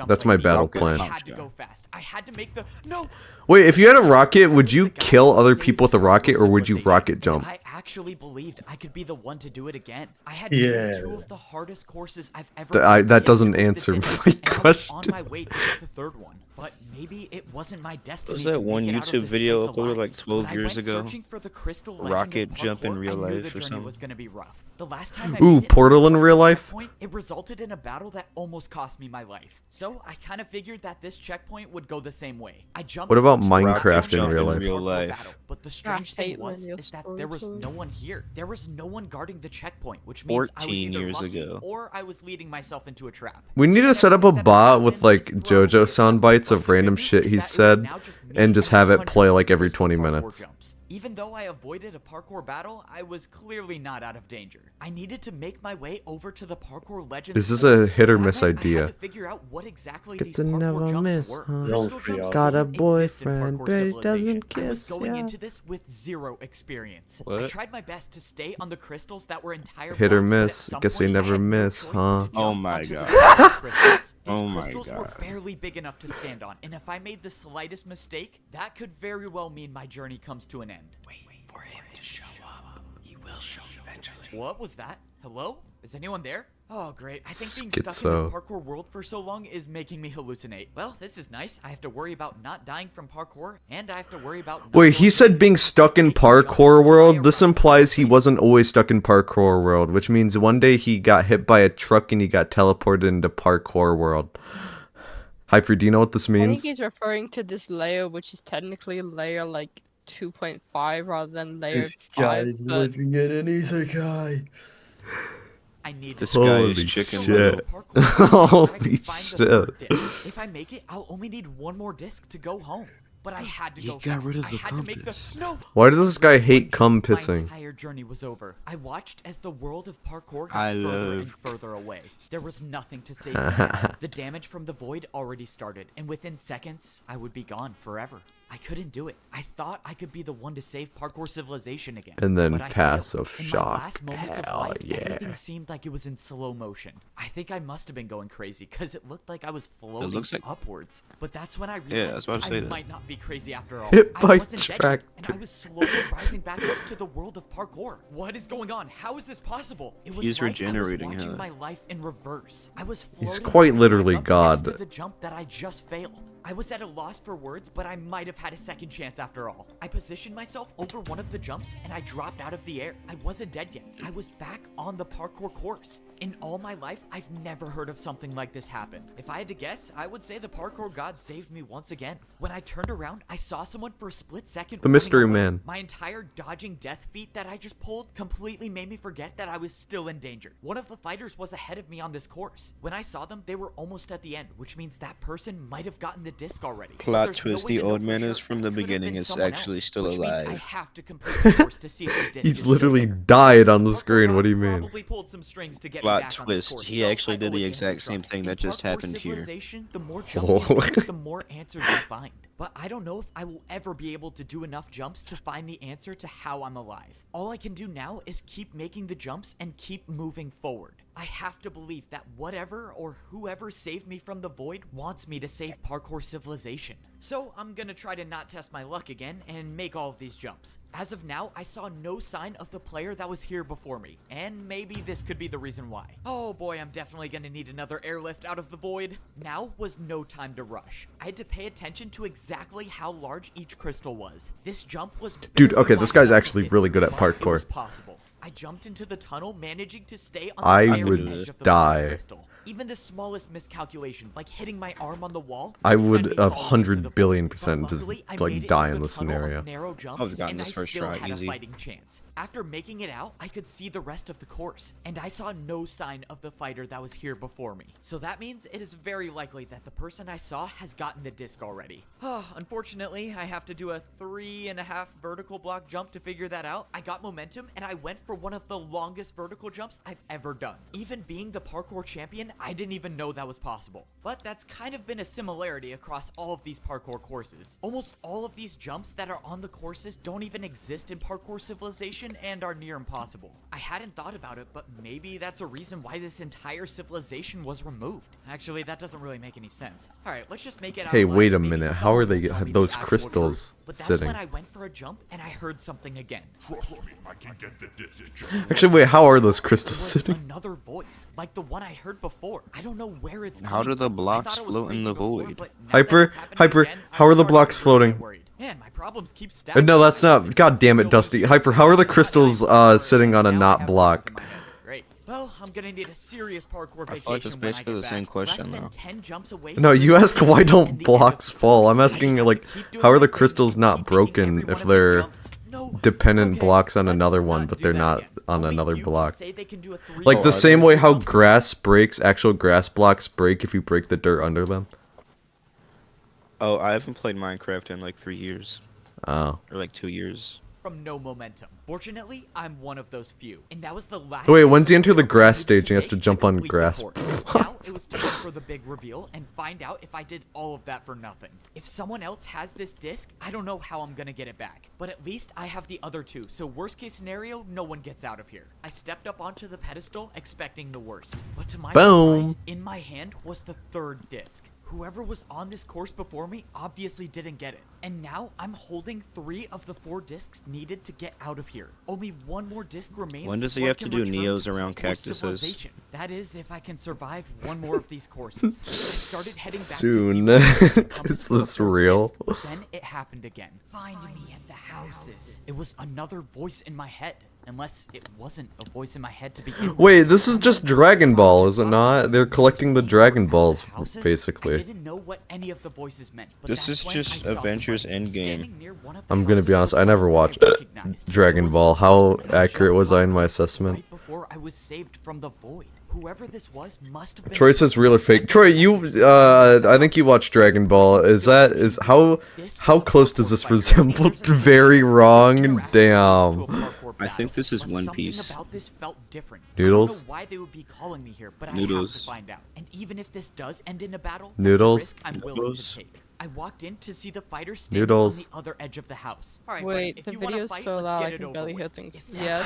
That's my battle plan. I had to go fast. I had to make the— no! Wait, if you had a rocket, would you kill other people with a rocket, or would you rocket jump? I actually believed I could be the one to do it again. I had to do 2 of the hardest courses I've ever That doesn't answer my question. On my way to the 3rd one, but maybe it wasn't my destiny. Was that one YouTube video uploaded like 12 years ago? Rocket jump in real life or something? Was gonna be rough. The last time Ooh, Portal in real life? It resulted in a battle that almost cost me my life. So I kind of figured that this checkpoint would go the same way. I jumped. What about Minecraft in real life? Battle, but the strange thing was is that there was no one here. There was no one guarding the checkpoint, which means I was either lucky or I was leading myself into a trap. We need to set up a bot with like JoJo sound bites of random shit he said, and just have it play like every 20 minutes. Even though I avoided a parkour battle, I was clearly not out of danger. I needed to make my way over to the Parkour Legends. This is a hit or miss idea. I had to figure out what exactly Get these to parkour never jumps miss, were. huh? Got a boyfriend, but he doesn't I was kiss, going yeah. into this with 0 experience. What? I tried my best to stay on the crystals that were entire Hit or blocks, but at miss. some Guess we point, I never had no miss, choice huh? but to Oh jump my onto the God. crystals. These Oh my crystals were God. barely big enough to stand on, and if I made the slightest mistake, that could very well mean my journey comes to an end. Wait for him to show up. He will show eventually. What was that? Hello? Is anyone there? Oh, great. I think being stuck in Schizo. this parkour world for so long is making me hallucinate. Well, this is nice. I have to worry about not dying from parkour, and I have to worry about not Wait, he going said being stuck in parkour world? This implies he wasn't always stuck in parkour world, which means one day he got hit by a truck and he got teleported into parkour world. Hyper, do you know what this I think means? he's referring to this layer, which is technically layer like 2.5 rather than layer 5. But at an isekai. I need This guy is Holy chicken shit. little. Holy shit. If I make it, I'll only need 1 more disc to go home. But I had to He go got fast. rid of I the had to make the— compass. no! Why does this guy hate cum My pissing? entire journey was over. I watched as the world of parkour got I further and love- further away. There was nothing to save me now. The damage from the void already started, and within seconds, I would be gone forever. I couldn't do it. I thought I could be the one to save Parkour Civilization again. And then but I passive failed. In my shock. last moments of Hell life, yeah. everything seemed like it was in slow motion. I think I must have been going crazy because it looked like I was floating looks like- upwards. But that's when I Yeah, I realized was about to say I that. might not be crazy after all. Hit I by wasn't dead yet, tractor. and I was slowly rising back up to the world of parkour. What is going on? How is this possible? It was He's like regenerating, I was watching huh? my life in reverse. I was He's floating quite back literally up next God. to the jump that I just failed. I was at a loss for words, but I might have had a second chance after all. I positioned myself over one of the jumps and I dropped out of the air. I wasn't dead yet. I was back on the parkour course. In all my life, I've never heard of something like this happen. If I had to guess, I would say the parkour god saved me once again. When I turned around, I saw someone for a split second. The running mystery away. man. My entire dodging death feat that I just pulled completely made me forget that I was still in danger. One of the fighters was ahead of me on this course. When I saw them, they were almost at the end, which means that person might have gotten the disc already. But Plot there's no twist, way the to know old for man sure. is from It the could have beginning been is someone actually else, still which means I alive. have to complete the course to see if the disc He is still literally there. died on the Parkour screen. God What do you mean? probably pulled some strings to get me Plot back on this twist, course, he so actually I did owe the it to him exact to same try. thing that In just Parkour happened here. Civilization, the more jumps you make, the more answers you find. But I don't know if I will ever be able to do enough jumps to find the answer to how I'm alive. All I can do now is keep making the jumps and keep moving forward. I have to believe that whatever or whoever saved me from the void wants me to save Parkour Civilization. So I'm gonna try to not test my luck again and make all of these jumps. As of now, I saw no sign of the player that was here before me, and maybe this could be the reason why. Oh boy, I'm definitely gonna need another airlift out of the void. Now was no time to rush. I had to pay attention to exactly how large each crystal was. This jump was Dude, okay, this guy's actually really good at but it was parkour. possible. I jumped into the tunnel, managing to stay on I the very would edge of the die. crystal. Even the smallest miscalculation, like hitting my arm on the wall, I send would me falling 100 billion But % just luckily, I made like it die through in the this tunnel of scenario. narrow jumps, I would've gotten and this I first still try, had easy. a fighting chance. After making it out, I could see the rest of the course, and I saw no sign of the fighter that was here before me. So that means it is very likely that the person I saw has gotten the disc already. Unfortunately, I have to do a 3.5 vertical block jump to figure that out. I got momentum, and I went for one of the longest vertical jumps I've ever done. Even being the parkour champion, I didn't even know that was possible. But that's kind of been a similarity across all of these parkour courses. Almost all of these jumps that are on the courses don't even exist in Parkour Civilization and are near impossible. I hadn't thought about it, but maybe that's a reason why this entire civilization was removed. Actually, that doesn't really make any sense. Alright, let's just make it out Hey, alive, wait a and maybe minute. How are someone they will tell me those the actual crystals truth. But that's sitting? when I went for a jump and I heard something again. Trust me, I can get the disc. Actually, wait, how are those crystals It was sitting? another voice, like the one I heard before. I don't know where it's How coming do the from. I blocks thought it was float in crazy the before, void? but now that Hyper, it's happening Hyper, again, how I'm are the starting to blocks really floating? get worried. Man, my problems keep No, stacking. that's not. God damn it, Dusty. Hyper, how are the crystals sitting on a not block? Great. Well, I'm gonna need a serious parkour I vacation feel like it's when I basically get the same back. question, Less than though. 10 jumps away No, you asked why don't the blocks fall. I'm asking like, how are the crystals not broken if they're dependent blocks on another one, but they're not on another block? Like the same way how grass breaks, actual grass blocks break if you break the dirt under them. Oh, I haven't played Minecraft in like 3 years. Oh. Or like 2 years. From no momentum. Fortunately, I'm one of those few. And that was the last Wait, once you enter the grass stage, he has to jump on grass. Now it was time for the big reveal and find out if I did all of that for nothing. If someone else has this disc, I don't know how I'm gonna get it back. But at least I have the other two, so worst case scenario, no one gets out of here. I stepped up onto the pedestal expecting the worst. But to my surprise, in my hand was the third disc. Whoever was on this course before me obviously didn't get it. And now I'm holding 3 of the 4 discs needed to get out of here. Only one more disc remains. When does he before I have can to do return Neos to around Parkour cactuses? Civilization. That is, if I can survive one more of these courses. I started heading back Soon. to see Is this real? Then it happened again. Find me at the houses. It was another voice in my head. Unless it wasn't a voice in my head to begin with. Wait, this is just Dragon Ball, is it not? They're collecting the Dragon Balls, I basically. didn't know what any of the voices meant, but This that's is when just I saw Avengers somebody Endgame. standing near one of the I'm gonna be houses honest, I never watched Dragon Ball. How accurate was I in my assessment? right before I was saved from the void. Whoever this was must have been Troy says real or fake. Troy, you, I think you watched Dragon Ball. How close does this resemble to very wrong? Damn. I think this is One Piece. Something about this felt different. Noodles? I don't know why they would be calling me here, but I Noodles. have to find out. And even if this does end in a battle, that's a Noodles? risk I'm willing Noodles? to take. I walked in to see the fighter standing Noodles. on the other edge of the house. Wait, the video's so loud I can barely hear things. Yeah.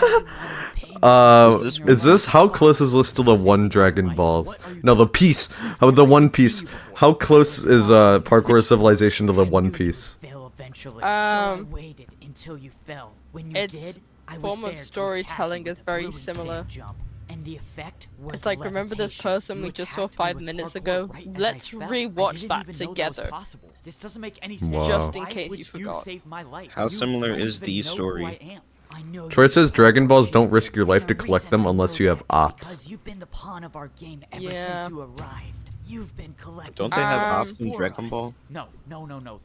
Is this, how close is this to the one Dragon Balls? No, the piece. How the One Piece. How close is Parkour Civilization to the One Piece? waited until you fell. When you Its did, I was form there of to storytelling attack is very you with a similar. stand jump, and the effect was It's like, remember this levitation. person You we just saw attacked me 5 with minutes parkour ago? right as I Let's fell. I rewatch didn't that even know was together. possible. This doesn't make any Wow. sense. Just in Why case would you forgot. saved my life? How You similar don't is even the know who story? I am. I know Troy you says don't Dragon Balls don't appreciate risk your it. life to The collect reason them I unless know you have that ops. Because you've been the pawn of our game ever Yeah. since you arrived. You've been collecting. Don't they have ops in for Dragon us. Ball? No.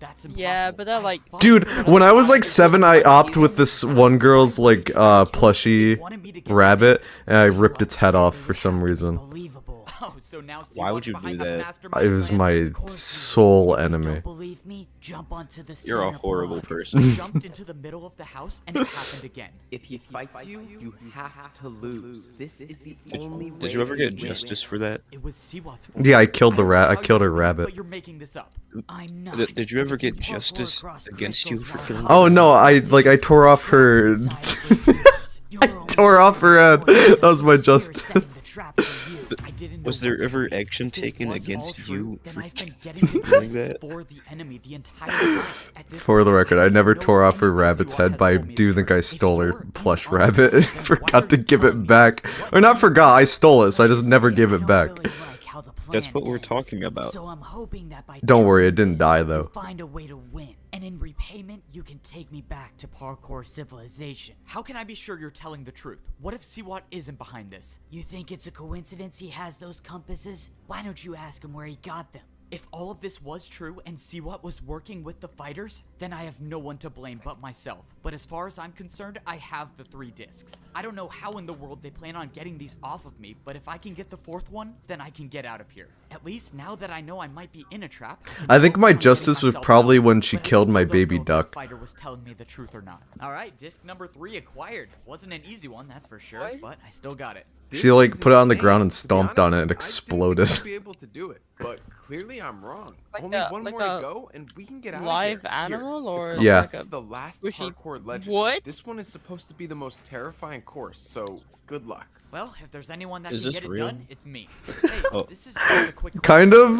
That's impossible. Yeah, but they're like, Dude, when I was like 7, I opted with this one girl's like plushie rabbit, and I ripped its head off for some reason. Oh, so now see Why would what's you do behind this that? mastermind It was plan? my sole enemy. Believe me, jump onto the You're a center horrible block. person. I jumped into the middle of the house and it happened again. If he fights you, you have to lose. This is the only way. Did you ever to get win. justice for that? It was Siwat's fault. Yeah, I killed the rat. I How you killed a believe, rabbit. But you're making this up. I'm not. Did you ever get justice against you for killing? Oh no, I tore off her. I tore off her head. That was my justice. Was there ever action taken against you Then for I've been getting the doing justice that? for the enemy the entire time. At this For the point, record, I never know tore off her anyone rabbit's Siwa head, has but I told me do is think true. I If stole you her were, plush you are rabbit the and then why forgot are to you give telling it me back. this? Or not forgot, I stole it, so I just never say, gave I it don't back. really like how the That's plan what we're ends, talking about. So I'm hoping that by Don't worry, it killing didn't this, die you though. find a way to win. And in repayment, you can take me back to Parkour Civilization. How can I be sure you're telling the truth? What if Siwat isn't behind this? You think it's a coincidence he has those compasses? Why don't you ask him where he got them? If all of this was true and Siwat was working with the fighters, then I have no one to blame but myself. But as far as I'm concerned, I have the 3 discs. I don't know how in the world they plan on getting these off of me, but if I can get the 4th one, then I can get out of here. At least now that I know I might be in a trap. I think my justice was probably when she killed my baby duck. The fighter was telling me the truth or not. All right, disc number 3 acquired. Wasn't an easy one, that's for sure, but I still got it. She like put it on the ground and stomped on it and exploded. I be able to do it, but clearly I'm wrong. Like Only a- one like more to a go, and we can get out live of here. animal or Yeah. like This is the last squishy- parkour legend. What? This one is supposed to be the most terrifying course, so good luck. Well, if there's anyone that Is can this get real? it done, it's me. Hey, Oh. this is just a quick Kind of.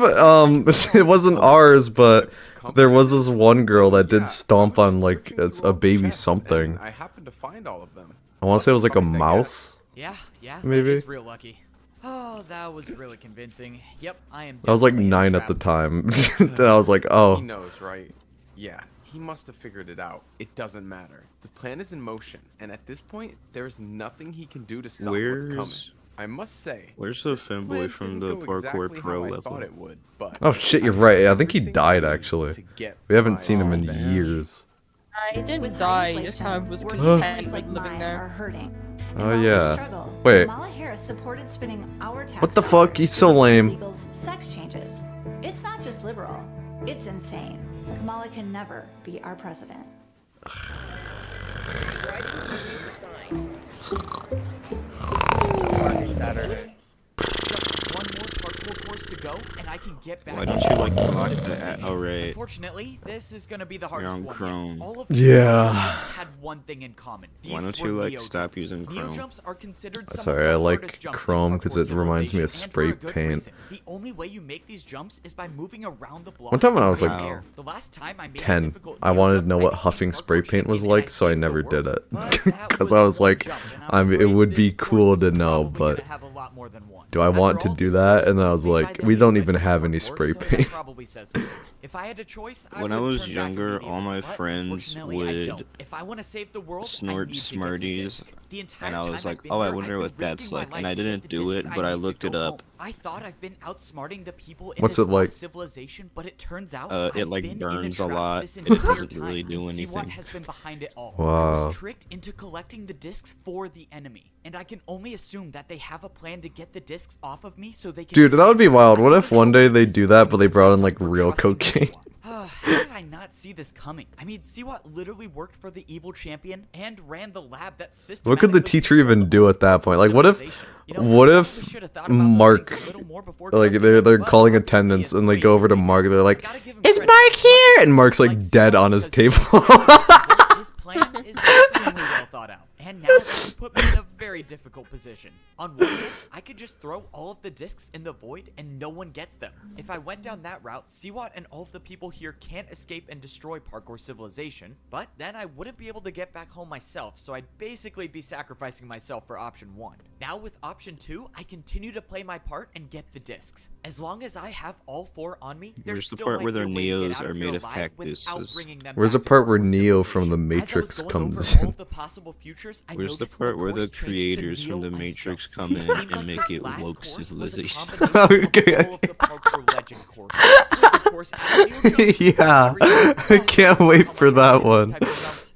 It wasn't ours, but there was this one girl that did stomp on like it's a baby something. I happened to find all of them. I want to say it was like a mouse. Yeah, Maybe. that is real lucky. Oh, that was really convincing. Yep, I am. I was like definitely in a 9 at trap. the time. And I was like, oh. He knows, right? Yeah, he must have figured it out. It doesn't matter. The plan is in motion, and at this point, there is nothing he can do to stop what's coming. I must say. Where's the fanboy from the Parkour Pro level? Oh shit, you're right. I think he died actually. We haven't seen him in years. I didn't With die, high I just kind of was inflation, content workers with like living mine there. are hurting. Oh yeah. Struggle. Wait. Kamala Harris supported spinning our tax What the dollars fuck? He's so lame. Illegals' sex changes. It's not just liberal. It's insane. Kamala can never be our president. Saturday. One more parkour course to go, and I can get back. Why don't you like lock that? Oh, right. Unfortunately, this is gonna be the You're hardest on one. Chrome. All of Yeah. had one thing in common. Why These don't were you like neo stop jumps. using Neo Chrome? jumps are considered some Sorry, of I the like hardest jumps in Chrome because Parkour it reminds me of Civilization, and for a spray good paint. reason. The only way you make these jumps is by moving around the block. One time when I was in like air. The last time I made a 10, difficult I neo wanted to jump, know I what became huffing Parkour spray paint was champion, like, and I so I saved the never world. did it. But that Because was I was one like, jump, and I'm it afraid would be this course cool is to know, probably but gonna have a lot more than one. do I want After to all do these that? courses And then I was made by like, the we don't English even have any Parkour, spray so that paint. probably says something. If I had a choice, I When I would was turn back younger, immediately, all my but friends unfortunately, I would don't. If I want to save the world, snort I need to get the Smarties, disc. The entire and I time was I've like, been oh, I here, wonder I've what been that's risking my like, and life I to get didn't the do discs it, I but I need to looked it go up. home. I thought I've been outsmarting the people in What's this it like? lost civilization, but it turns out It I've like been burns in a a trap lot. this It entire doesn't time, really do and see what anything. has been behind it all. I Wow. was tricked into collecting the discs for the enemy, and I can only assume that they have a plan to get the discs off of me so they can. Dude, that would be save me. wild. I What could've if one helped day them they use do the that, but they brought in discs like for real trusting cocaine? everyone. How did I not see this coming? I mean, Siwat literally worked for the evil champion and ran the lab that systematically. What could the teacher even do at that point? Like, what if Mark, like they're calling attendance and they go over to Mark, they're like, "Is Mark here?" And Mark's like dead on his table. His plan is extremely well thought out, and now that would put me in a very difficult position. On one hand, I could just throw all of the discs in the void and no one gets them. If I went down that route, Siwat and all of the people here can't escape and destroy Parkour Civilization, but then I wouldn't be able to get back home myself, so I'd basically be sacrificing myself for option 1. Now with option 2, I continue to play my part and get the discs. As long as I have all 4 on me, there's Where's the still part might where be a their way to get Neos out are of here made of alive without cactuses? bringing them Where's the back to part where Parkour Neo from the Civilization. Matrix As I was going comes over all in? of the possible futures, I Where's the noticed part where the course changed to creators from the Neo Matrix Ice come Jumps. in It seemed and like make the it last woke course was a civilization? combination of all of the Parkour Legend courses. Of course, Neo jumps, Yeah, I can't wait for that one.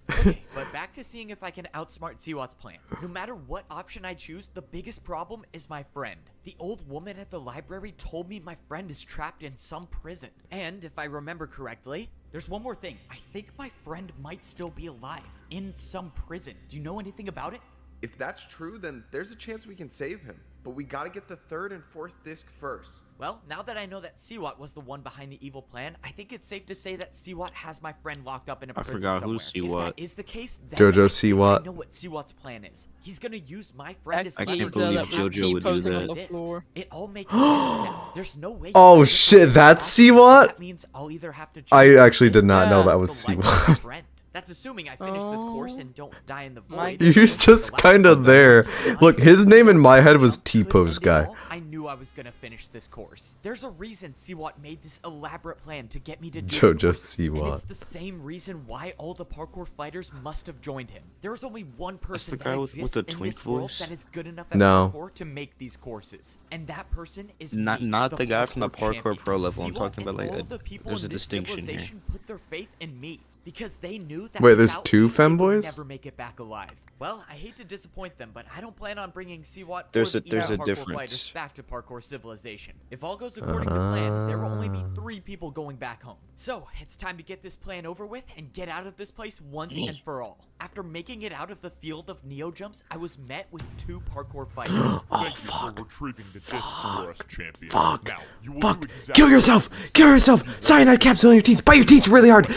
Okay, but back to seeing if I can outsmart Siwat's plan. No matter what option I choose, the biggest problem is my friend. The old woman at the library told me my friend is trapped in some prison. And if I remember correctly, there's one more thing. I think my friend might still be alive in some prison. Do you know anything about it? If that's true, then there's a chance we can save him. But we gotta get the 3rd and 4th disc first. Well, now that I know that Siwat was the one behind the evil plan, I think it's safe to say that Siwat has my friend locked up in a I prison forgot somewhere. who's If Siwat. that is the case, then Jojo I Siwat. know what Siwat's plan is. He's gonna use my friend as I leverage can't to believe get Jojo would do T-posing that. on the discs. floor. It all makes sense now. There's no way. Oh, you can shit, get that's the Siwat? That means I'll either have to I choose actually this did not know or that was the life of my Siwat. friend. That's assuming I finish this course and don't die in the My void. He's just kind of there. Look, his name in my head was T-Pose guy. I knew I was gonna finish this course. There's a reason Siwat made this elaborate plan to get me to do Jojo the courses, and Siwat. it's the same reason why all the parkour fighters must have joined him. There's only one person the guy that with exists the in twink this world voice? that is good enough at No. parkour to make these courses, and that person is Not me, the guy from the Parkour champion. Pro level. I'm Siwat talking about and like all of the people there's a in this distinction here. civilization put their faith in me because they knew that Wait, there's without two me, they would femboys? never make it back alive. Well, I hate to disappoint them, but I don't plan on bringing Siwat There's or a- the there's evil a parkour difference. fighters back to Parkour Civilization. If all goes according to plan, there will only be 3 people going back home. So, it's time to get this plan over with and get out of this place once and for all. After making it out of the field of Neo Jumps, I was met with 2 parkour fighters. Thank you for retrieving the disc for us, champion. Fuck. Now, you will Fuck. do exactly Kill yourself. Kill yourself. Cyanide capsule in your teeth. Bite your teeth really hard.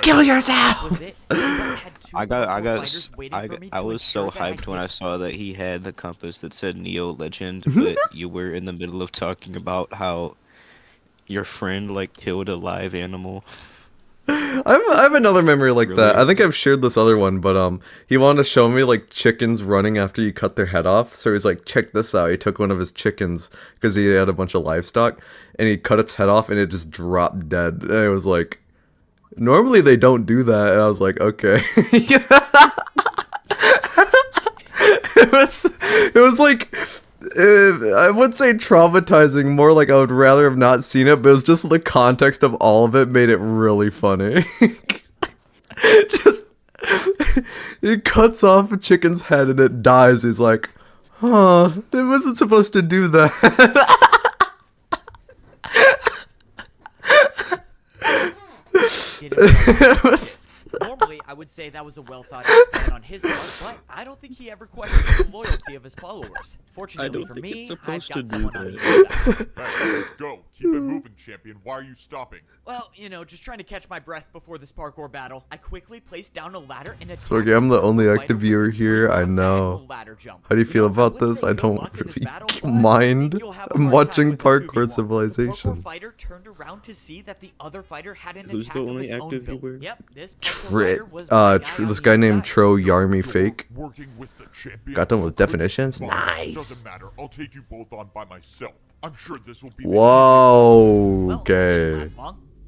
Kill yourself. Was it? Siwat had 2 parkour fighters I waiting for me I to was so ensure that I hyped when I did saw that he had the compass that said Neo Legend, but you were in the middle of talking about how your friend like killed a live animal. I have another memory like that. I think I've shared this other one, but he wanted to show me like chickens running after you cut their head off. So he's like, check this out. He took one of his chickens because he had a bunch of livestock, and he cut its head off, and it just dropped dead. And it was like, normally they don't do that. And I was like, okay. It was like, I would say traumatizing, more like I would rather have not seen it, but it was just the context of all of it made it really funny. Just, he cuts off a chicken's head and it dies. He's like, huh, it wasn't supposed to do that. It was- Normally, I would say that was a well-thought-out plan on his part, but I don't think he ever questioned the loyalty of his followers. Fortunately don't for think me, it's I've supposed got to do someone on that. the inside. Alright, let's go. Keep it moving, champion. Why are you stopping? Well, you know, just trying to catch my breath before this parkour battle. I quickly placed down a ladder and So okay, I'm the only active viewer here. I know. How do you feel about this? I don't really mind. I'm watching Parkour Civilization. Fighter turned around to see that the other fighter had an Who's attack the of only his own active build. viewer? Yep, this This guy named Tro Yarmy Fake. Working with the champion. Got done with definitions. Fine, Nice. Doesn't matter. I'll take you both on by myself. I'm sure this will be. Whoa. Okay.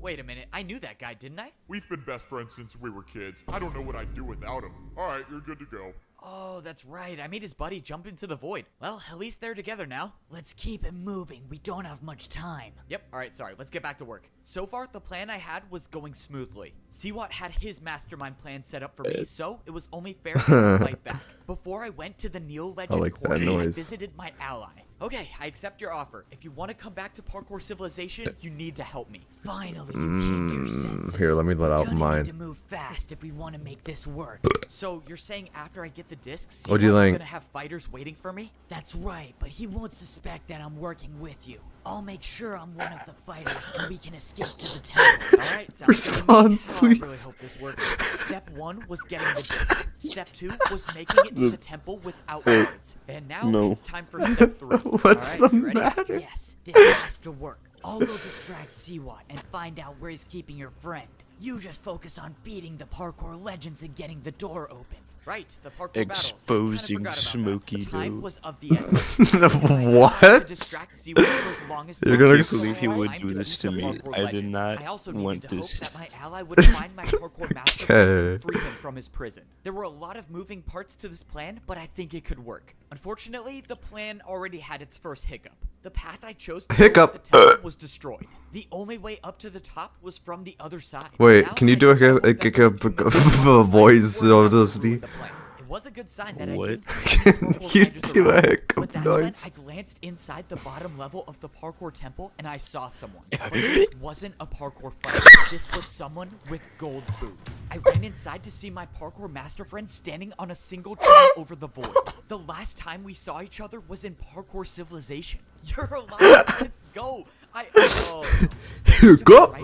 Wait a minute, I knew that guy, didn't I? We've been best friends since we were kids. I don't know what I'd do without him. All right, you're good to go. Oh, that's right. I made his buddy jump into the void. Well, at least they're together now. Let's keep it moving. We don't have much time. Yep, alright, sorry. Let's get back to work. So far, the plan I had was going smoothly. Siwat had his mastermind plan set up for me, so it was only fair to fight back. Before I went to the Neo Legend like that course, I noise. visited my ally. Okay, I accept your offer. If you want to come back to Parkour Civilization, you need to help me. Finally, you came to your senses. Here, let me let out Gonna mine. need to move fast if we want to make this work. So, you're saying after I get the disc, What do you Siwat's think? gonna have fighters waiting for me? That's right, but he won't suspect that I'm working with you. I'll make sure I'm one of the fighters and we can escape to the temple. Alright, sounds good to me. Respond, Oh, I really please. hope this works. Step 1 was getting the disc. Step 2 was making it to the temple without guards. And now No. it's time for step 3. What's Alright, the you ready? matter? Yes, this has to work. I'll go distract Siwat and find out where he's keeping your friend. You just focus on beating the parkour legends and getting the door open. Right, the parkour battles. Exposing Kinda forgot about that. Smokey The time Doe. was of the essence. What? Distract Siwat for as long as You're gonna possible. believe he would Time do to this beat to the me. parkour I did legends. not I also want needed to this. hope that my ally would find my parkour master Okay. and free him from his prison. There were a lot of moving parts to this plan, but I think it could work. Unfortunately, the plan already had its first hiccup. The path I chose to Hiccup. go up the temple was destroyed. The only way up to the top was from the other side. Wait, Now can you I do just hope that a voice of this? the plan. It was a good sign that I What? didn't see any Can parkour you fighters do a around. hiccup But that's when noise? I glanced inside the bottom level of the parkour temple and I saw someone. But this wasn't a parkour fighter. This was someone with gold boots. I ran inside to see my parkour master friend standing on a single chair over the void. The last time we saw each other was in Parkour Civilization. You're alive. Let's go. Hiccup.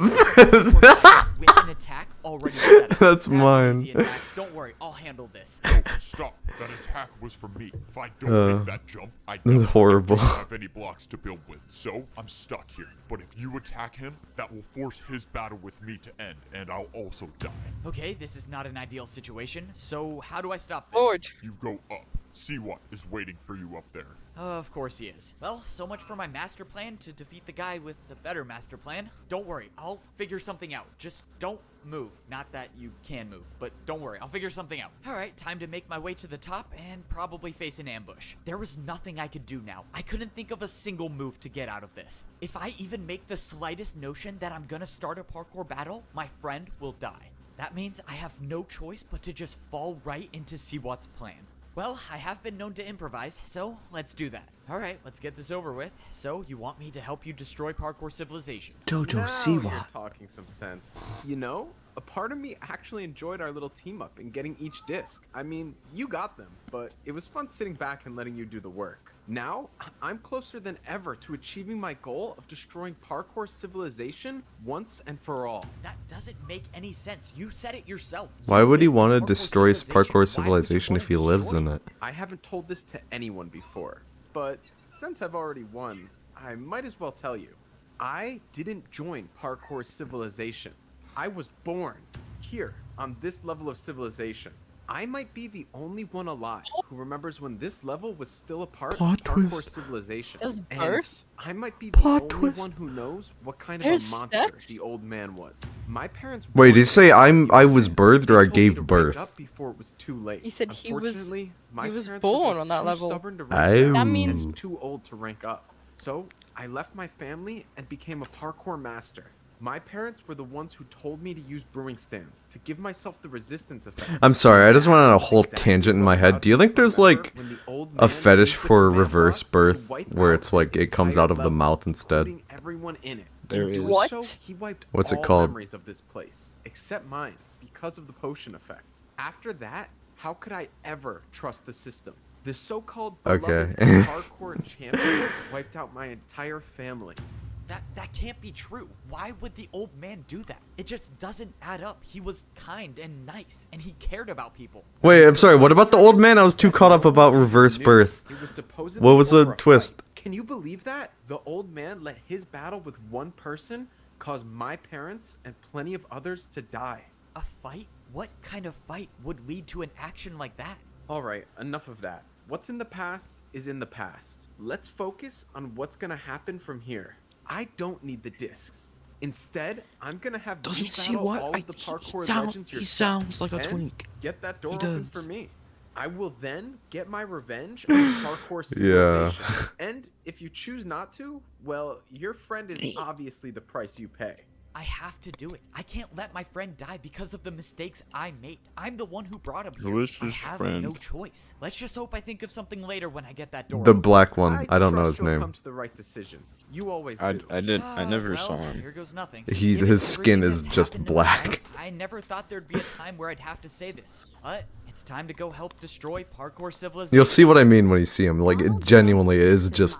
with an attack already set up. That's mine. Easy attack. Don't worry, I'll handle this. No, stop. That attack was for me. If I don't make that jump, I This is don't horrible. have any blocks to build with. So, I'm stuck here. But if you attack him, that will force his battle with me to end, and I'll also die. Okay, this is not an ideal situation, so how do I stop this? Lord. You go up. See what is waiting for you up there. Of course he is. Well, so much for my master plan to defeat the guy with the better master plan. Don't worry, I'll figure something out. Just don't move. Not that you can move, but don't worry, I'll figure something out. Alright, time to make my way to the top and probably face an ambush. There was nothing I could do now. I couldn't think of a single move to get out of this. If I even make the slightest notion that I'm gonna start a parkour battle, my friend will die. That means I have no choice but to just fall right into Siwat's plan. Well, I have been known to improvise, so let's do that. Alright, let's get this over with. So, you want me to help you destroy Parkour Civilization? Jojo Now Siwa. you're talking some sense. You know, a part of me actually enjoyed our little team up and getting each disc. I mean, you got them, but it was fun sitting back and letting you do the work. Now, I'm closer than ever to achieving my goal of destroying Parkour Civilization once and for all. That doesn't make any sense. You said it yourself. Why would he want to Parkour destroy Parkour Civilization. Why would you Civilization want if to he lives destroy in it? it? I haven't told this to anyone before, but since I've already won, I might as well tell you. I didn't join Parkour Civilization. I was born here on this level of civilization. I might be the only one alive who remembers when this level was still a part Plot of Parkour twist. Civilization. There's And birth? I might be the Plot only twist. one who knows what kind There's of a monster sex? the old man was. My parents Wait, warned did you say me I was birthed or I told me gave to wake birth? up before it was too late. He said he was Unfortunately, my he was parents were born both on that too level. stubborn to rank up That means- and too old to rank up. So I left my family and became a parkour master. My parents were the ones who told me to use brewing stands to give myself the resistance effect. I'm sorry, I just went on a whole tangent in my head. Do you think there's like a fetish for reverse birth where it's like it comes out of the mouth instead? Putting everyone in it. There In doing is. so, he wiped What's it all called? memories of this place, except mine, because of the potion effect. After that, how could I ever trust the system? The so-called Okay. beloved parkour champion wiped out my entire family. That can't be true. Why would the old man do that? It just doesn't add up. He was kind and nice, and he cared about people. Wait, I'm sorry, what about the old man? I was too caught up about reverse birth. It was supposedly What was over the a twist? fight. Can you believe that? The old man let his battle with one person cause my parents and plenty of others to die. A fight? What kind of fight would lead to an action like that? Alright, enough of that. What's in the past is in the past. Let's focus on what's gonna happen from here. I don't need the discs. Instead, I'm gonna have Doesn't you see battle what? all of the parkour legends He yourself. sounds like a and twink. Get that door He open does. for me. I will then get my revenge on Parkour Yeah. Civilization. And if you choose not to, well, your friend is obviously the price you pay. I have to do it. I can't let my friend die because of the mistakes I made. I'm the one who brought him here. Who is I his have friend? no choice. Let's just hope I think of something later when I get that door. The open. black one. I don't know trust his you'll name. come to the right decision. You always do. I never well, saw him. Here goes nothing. He's Given his skin everything is that's just happened in my black. life, I never thought there'd be a time where I'd have to say this, but it's time to go help destroy Parkour Civilization. You'll see what I mean when you see him. Like it genuinely is just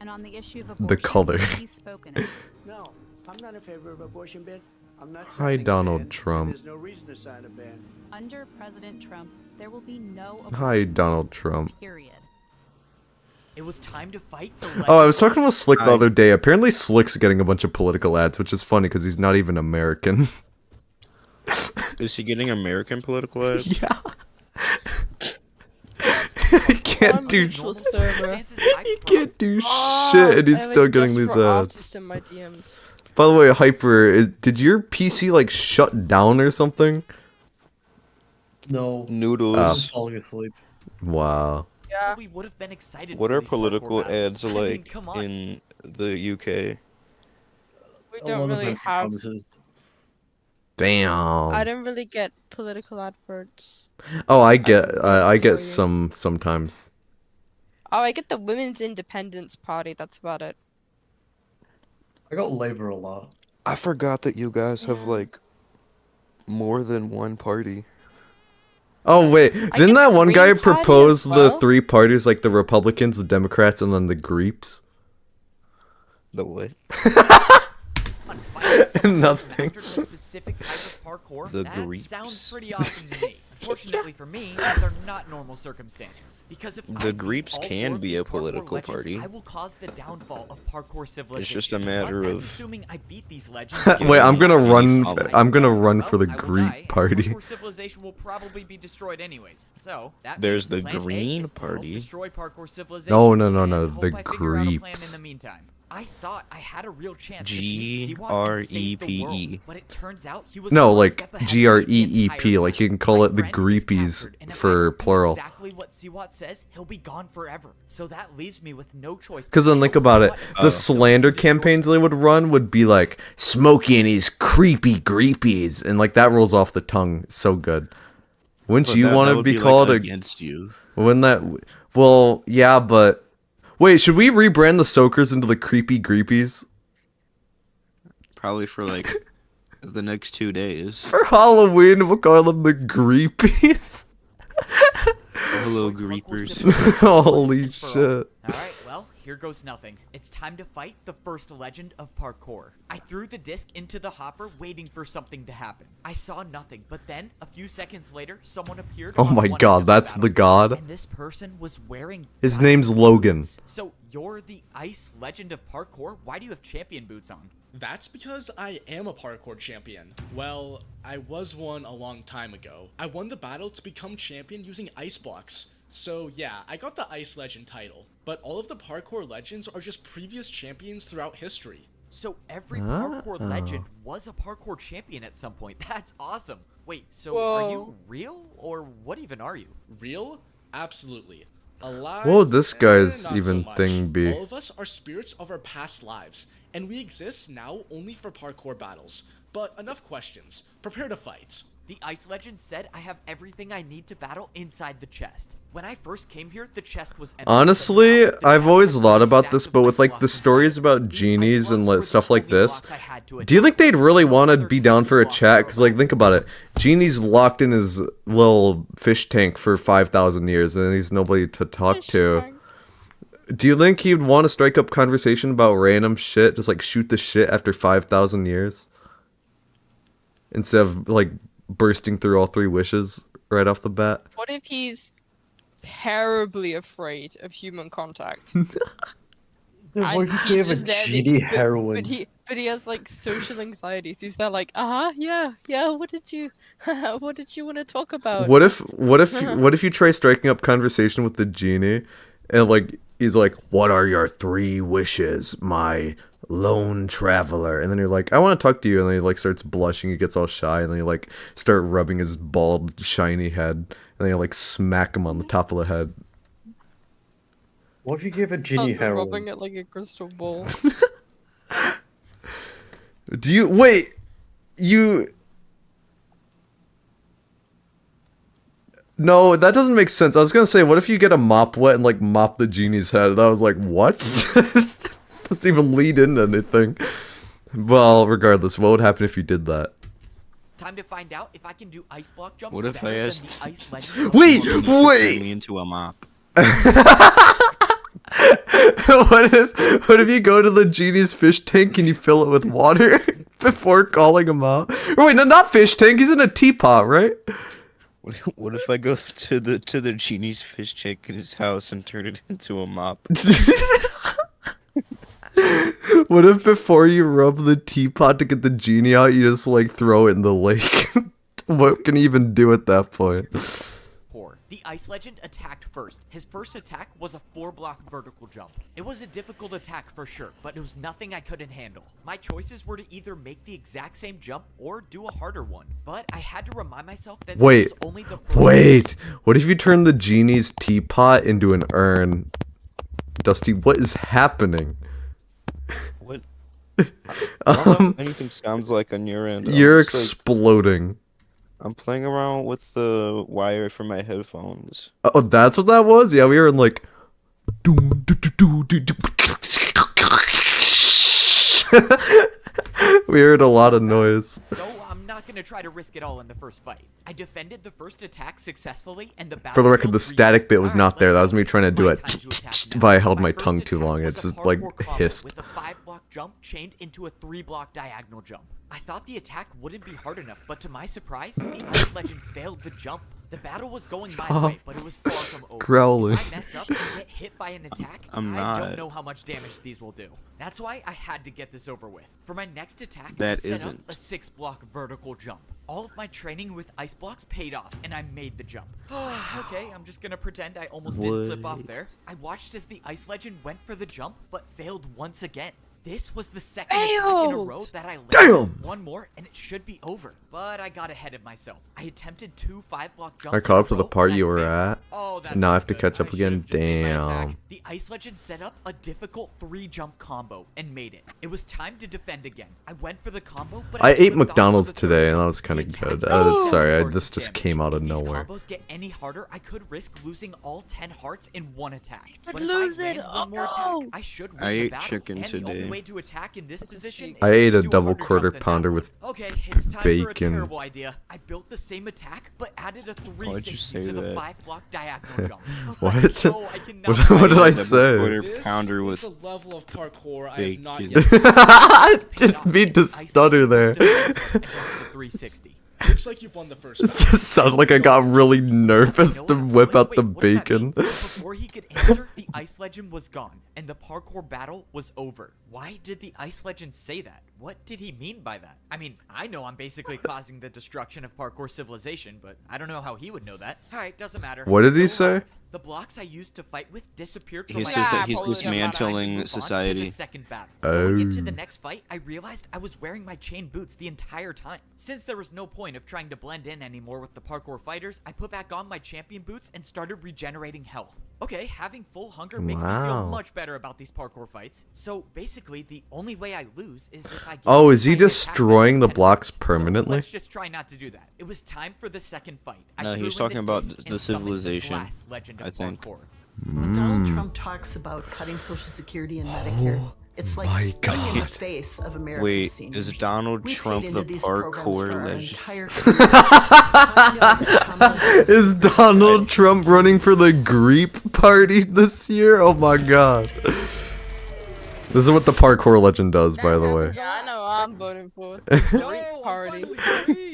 And on the issue of the abortion, color. he's spoken it. No, I'm not in favor of abortion ban. I'm not Hi, signing a Donald ban. Trump. There's no reason to sign a ban. Under President Trump, there will be no Hi, abortion, Donald Trump. period. It was time to fight the Oh, I was talking with Slick the other day. Apparently Slick's getting a bunch of political ads, which is funny because he's not even American. Is he getting American political ads? Yeah. He can't do Neutral server. he can't do shit and he's still getting these ads. Artist in my DMs. By the way, Hyper, did your PC like shut down or something? No. Noodles. Oh. I was falling asleep. Wow. Yeah. We would have been excited. What for are these parkour political battles. ads I mean, like come on. in the UK? We A don't lot of really empty have. promises. Damn. I don't really get political adverts. Oh, I get some sometimes. Oh, I get the Women's Independence Party. That's about it. I got Labor a lot. I forgot that you guys have like more than one party. Oh wait, get didn't that the one Green guy Party propose as the well. three parties, like the Republicans, the Democrats, and then the Greeps? The what? Nothing. mastered a specific type of parkour, The that Greeps. sounds pretty awesome to me. Unfortunately for me, these are not normal circumstances. Because if I The beat Greeps all can four of be these a parkour political legends, party. I will cause the downfall of Parkour Civilization. It's just a matter But of. that's assuming I beat these legends. Wait, I'm gonna run. I'm gonna run Well, for the I will Greek die, and party. Parkour Civilization will probably be destroyed anyways. So that There's means the plan A Green is to help Party. destroy Parkour Civilization. No, and the hope I figure out a plan in Greeps. the meantime. I thought I had a real chance to beat Siwat and save the world, Greepe. but it turns out he was No, one like step ahead of me the Greep. entire Like time. you can call My it the friend is Greepies captured, and if I for don't do plural. exactly what Siwat says, he'll be gone forever. So that leaves me with no choice. Because then think about it. The slander campaigns they would run would be like Smokey and his creepy Greepies, and like that rolls off the tongue so good. Wouldn't But you that want to would be like, called against you? Wouldn't that? Well, yeah, but wait, should we rebrand the Soakers into the creepy Greepies? Probably for like the next 2 days. For Halloween, we'll call them the Greepies. Hello, Greepers. Holy shit. Alright, well, here goes nothing. It's time to fight the first legend of parkour. I threw the disc into the hopper, waiting for something to happen. I saw nothing, but then, a few seconds later, someone appeared. Oh on my one end god, of that's the god. And this person was wearing His ice name's Logan. boots. So, you're the ice legend of parkour? Why do you have champion boots on? That's because I am a parkour champion. Well, I was one a long time ago. I won the battle to become champion using ice blocks. So yeah, I got the Ice Legend title. But all of the parkour legends are just previous champions throughout history. So every parkour legend was a parkour champion at some point. That's awesome. Wait, so are you real? Or what even are you? Real? Absolutely. Alive? What would this guy's Not so even much. thing be? All of us are spirits of our past lives, and we exist now only for parkour battles. But enough questions. Prepare to fight. The Ice Legend said I have everything I need to battle inside the chest. When I first came here, the chest was empty. Honestly, I've always thought about this, but with like the stories about genies and like stuff like this, do you think they'd really want to be down for a chat? Because like, think about it, genie's locked in his little fish tank for 5,000 years, and he's nobody to talk to. Do you think he'd want to strike up conversation about random shit, just like shoot the shit after 5,000 years, instead of like bursting through all 3 wishes right off the bat? What if he's terribly afraid of human contact? What if he's you gave a just there, genie but heroin? But he has like social anxieties. He's there like, yeah. What did you want to talk about? What if you try striking up conversation with the genie, and like he's like, "What are your 3 wishes, my lone traveler?" And then you're like, "I want to talk to you," and then he like starts blushing, he gets all shy, and then you like start rubbing his bald, shiny head, and then you like smack him on the top of the head. What if you gave a genie Start heroin? rubbing it like a crystal ball. Do you wait? No, that doesn't make sense. I was gonna say, what if you get a mop wet and like mop the genie's head? And I was like, what? Doesn't even lead into anything. Well, regardless, what would happen if you did that? Time to find out if I can do ice block jumps. What if I better than asked? the Ice Legend? Wait! Turn me into a mop. What if you go to the genie's fish tank and you fill it with water before calling him out? Or wait, no, not fish tank. He's in a teapot, right? What if I go to the genie's fish tank in his house and turn it into a mop? What if before you rub the teapot to get the genie out, you just like throw it in the lake? What can you even do at that point? The Ice Legend attacked first. His first attack was a 4-block vertical jump. It was a difficult attack for sure, but it was nothing I couldn't handle. My choices were to either make the exact same jump or do a harder one. But I had to remind myself that Wait, this was only the first wait. What if you turn the genie's teapot into an urn? Dusty, what is happening? What? I don't know if anything sounds like on your end. You're just, like, exploding. I'm playing around with the wire for my headphones. Oh, that's what that was? Yeah, we were in like... We heard a lot of noise. So I'm not gonna try to risk it all in the first fight. I defended the first attack successfully, and the For the record, the static bit was not there. That was me trying to do it, but I held my tongue too long. It's just like hissed. with a 5-block block jump chained into a 3-block diagonal jump. I thought the attack wouldn't be hard enough, but to my surprise, the Ice Legend failed the jump. The battle was going my way, but it was far from over. Growling. If I mess up and get hit by an attack, I don't know how much damage these will do. That's why I had to get this over with. For my next attack, I set up a 6-block vertical jump. All of my training with ice blocks paid off, and I made the jump. Okay, I'm just gonna pretend I almost didn't slip off there. I watched as the Ice Legend went for the jump, but failed once again. This was the second attack in a row that I landed. One more, and it should be over. But I got ahead of myself. I attempted 2 5-block jumps. I caught up to the part you were at. Oh, that's now I have to catch up again. Damn. The Ice Legend set up a difficult 3-jump combo and made it. It was time to defend again. I went for the combo, but I ate McDonald's today, and that was kind of good. Sorry, this just came out of nowhere. If these combos get any harder, I could risk losing all 10 hearts in one attack. But lose if I it. land one more attack, I should win the battle. chicken and today. The only way to attack in this position I is ate to a do double harder quarter jump than pounder that. with Okay, it's time for a bacon. terrible idea. I built the same attack, but added a 360 to the 5-block diagonal jump. What? I cannot What did I Double say? quarter pounder with It's a level of parkour I have bacon. not yet. I didn't mean to stutter there. 360. Looks like you've won the first. It just sounded like I got really nervous to whip out the bacon. Before he could answer, the Ice Legend was gone, and the parkour battle was over. Why did the Ice Legend say that? What did he mean by that? I mean, I know I'm basically causing the destruction of Parkour Civilization, but I don't know how he would know that. Alright, doesn't matter. What did he say? The blocks I used to fight with disappeared from He my says that back. he's dismantling society. The second battle. Going into the Oh. next fight, I realized I was wearing my chain boots the entire time. Since there was no point of trying to blend in anymore with the parkour fighters, I put back on my champion boots and started regenerating health. Okay, having full hunger makes me feel Wow. much better about these parkour fights. So basically, the only way I lose is if I get Oh, is he my attack destroying the minus 10 blocks points. So permanently? let's just try not to do that. It was time for the second fight. I No, he threw was in talking about disc the and summoned civilization, Glass Legend of I think. Parkour. When Donald Trump talks about cutting Social Security and Medicare, it's like my spitting in the God. face of America's Wait, seniors. is Donald We Trump paid the into these programs for parkour our legend? entire careers. Is Donald Trump running for the Greep party this year? Oh my god. This is what the parkour legend does, by the way. Yeah, I know I'm voting for. Great party.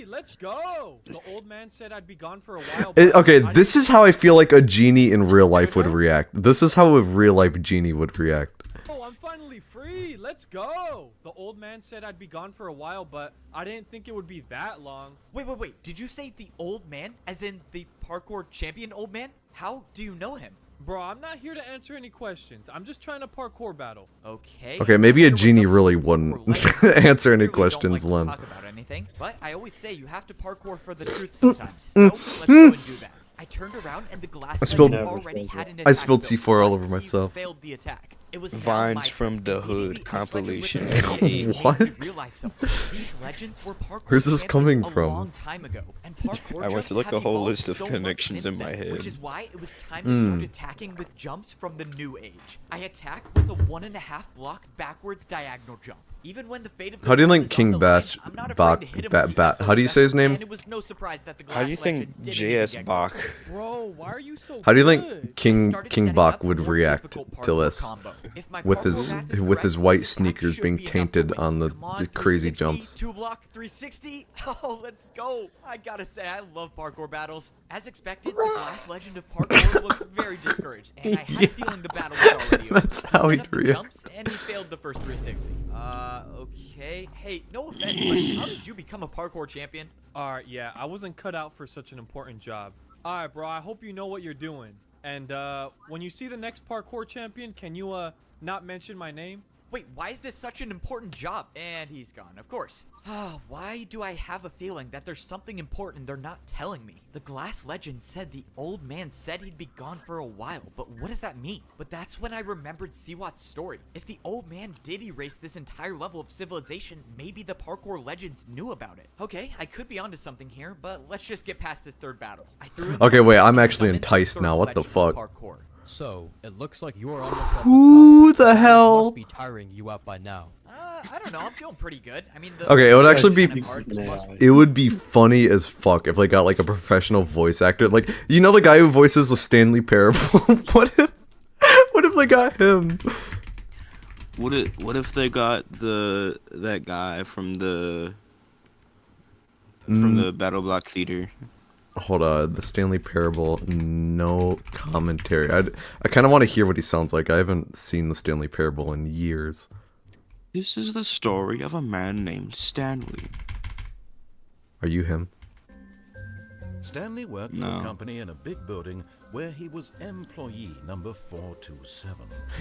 Let's go. The old man said I'd be gone for a while. Okay, this is how I feel like a genie in real life would react. This is how a real life genie would react. Oh, I'm finally free. Let's go. The old man said I'd be gone for a while, but I didn't think it would be that long. Wait. Did you say the old man, as in the parkour champion old man? How do you know him? Bro, I'm not here to answer any questions. I'm just trying to parkour battle. Okay. Okay, maybe a genie really wouldn't answer any questions, Len. Talk about anything, but I always say you have to parkour for the truth sometimes. So let's go and do that. I turned around and the glass I spilled- legend already had an I attack spilled built, C4 all but over he myself. Failed the attack. It was now Vines my from turn. the Hood compilation. What? These legends were parkour Where's this coming champions from? A long time ago, and parkour I went jumps through like have a whole evolved list of so much connections since in my then, head. Which is why it was time to start attacking with jumps from the new age. I attack with a 1.5 block backwards diagonal jump. Even when the fate of the How do you world think is on King the Batch line, I'm not afraid Bach to hit him Bat with Bat? those How do you say his vessels, name? and it was no surprise that the How do you glass think legend didn't JS even get Bach? Bro, why are you so How do you good? think King Bach would react to this? With his white sneakers being tainted on the crazy jumps. 2-block 360. Oh, let's go. I gotta say, I love parkour battles. As expected, the glass legend of parkour looked very discouraged, and I had a feeling the battle was already over. That's how He he'd set up the react. jumps, and he failed the first 360. Okay. Hey, no offense, but how did you become a parkour champion? Alright, yeah, I wasn't cut out for such an important job. Alright, bro, I hope you know what you're doing. And, when you see the next parkour champion, can you, not mention my name? Wait, why is this such an important job? And he's gone, of course. Why do I have a feeling that there's something important they're not telling me? The glass legend said the old man said he'd be gone for a while, but what does that mean? But that's when I remembered Siwat's story. If the old man did erase this entire level of civilization, maybe the parkour legends knew about it. Okay, I could be onto something here, but let's just get past this third battle. I threw in Okay, wait, I'm and actually summoned the enticed third now. What the legend of fuck? parkour. So, it looks like you are almost at the Who top. the That hell? must be tiring you out by now. I don't know, I'm feeling pretty good. I mean, Okay, it would actually be kind of hard. it would be funny as fuck if they got like a professional voice actor, like you know the guy who voices the Stanley Parable. What if they got him? What if they got that guy from the Battle Block Theater? Hold on, the Stanley Parable, no commentary. I kind of want to hear what he sounds like. I haven't seen the Stanley Parable in years. This is the story of a man named Stanley. Are you him? Stanley worked for a company in a big building where he was employee number 427.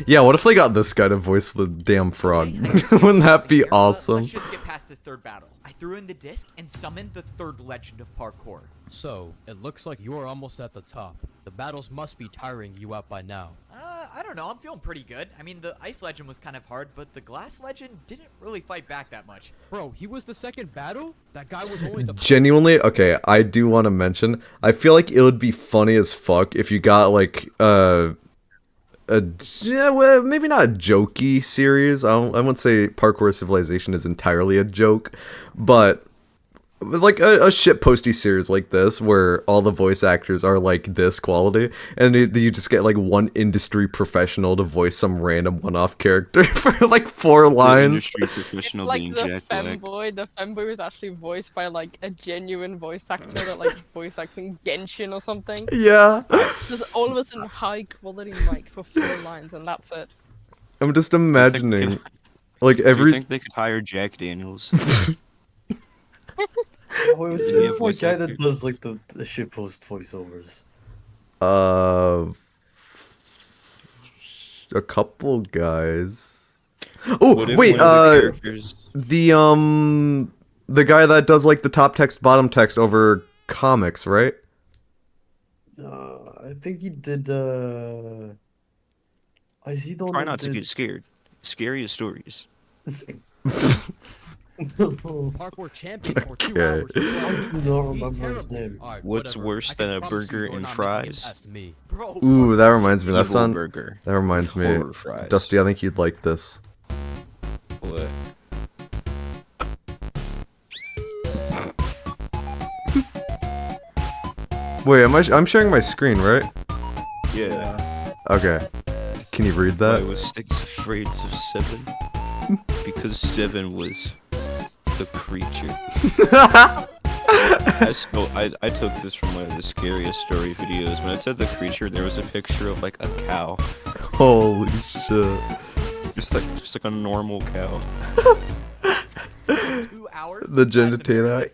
Yeah, what if they got this guy to voice the damn frog? Wouldn't that be awesome? Let's just get past this third battle. I threw in the disc and summoned the third legend of parkour. So, it looks like you're almost at the top. The battles must be tiring you out by now. I don't know, I'm feeling pretty good. I mean, the ice legend was kind of hard, but the glass legend didn't really fight back that much. Bro, he was the second battle? That guy was only the... Genuinely, okay, I do want to mention, I feel like it would be funny as fuck if you got, like, well, maybe not a jokey series. I wouldn't say Parkour Civilization is entirely a joke, but like a shitposty series like this where all the voice actors are like this quality, and you just get like one industry professional to voice some random one-off character for like 4 lines. Industry professional Like being the Jack Black. femboy was actually voiced by like a genuine voice actor that like voice acting Genshin or something. Yeah. Just all of it's in high quality mic for 4 lines and that's it. I'm just imagining, like You every. think they could hire Jack Daniels? What's Yeah, this one voice guy actor. that does like the shitpost voiceovers? A couple guys. Oh What if wait, one of the characters- the guy that does like the top text, bottom text over comics, right? I think he did. Is he the one Try that not to did... get scared. Scariest stories. Parkour champion for 2 Okay. hours. I don't remember his name. What's worse than a burger and fries? Ooh, that reminds me. That's Evil on. burger. That reminds me. Horror fries. Dusty, I think you'd like this. What? Wait, I'm sharing my screen, right? Yeah. Okay. Can you read Why that? was 6 afraid of 7? Because 7 was the creature. I took this from one of the scariest story videos. When it said the creature, there was a picture of like a cow. Holy shit. Just like a normal cow. 2 hours? The genitalia.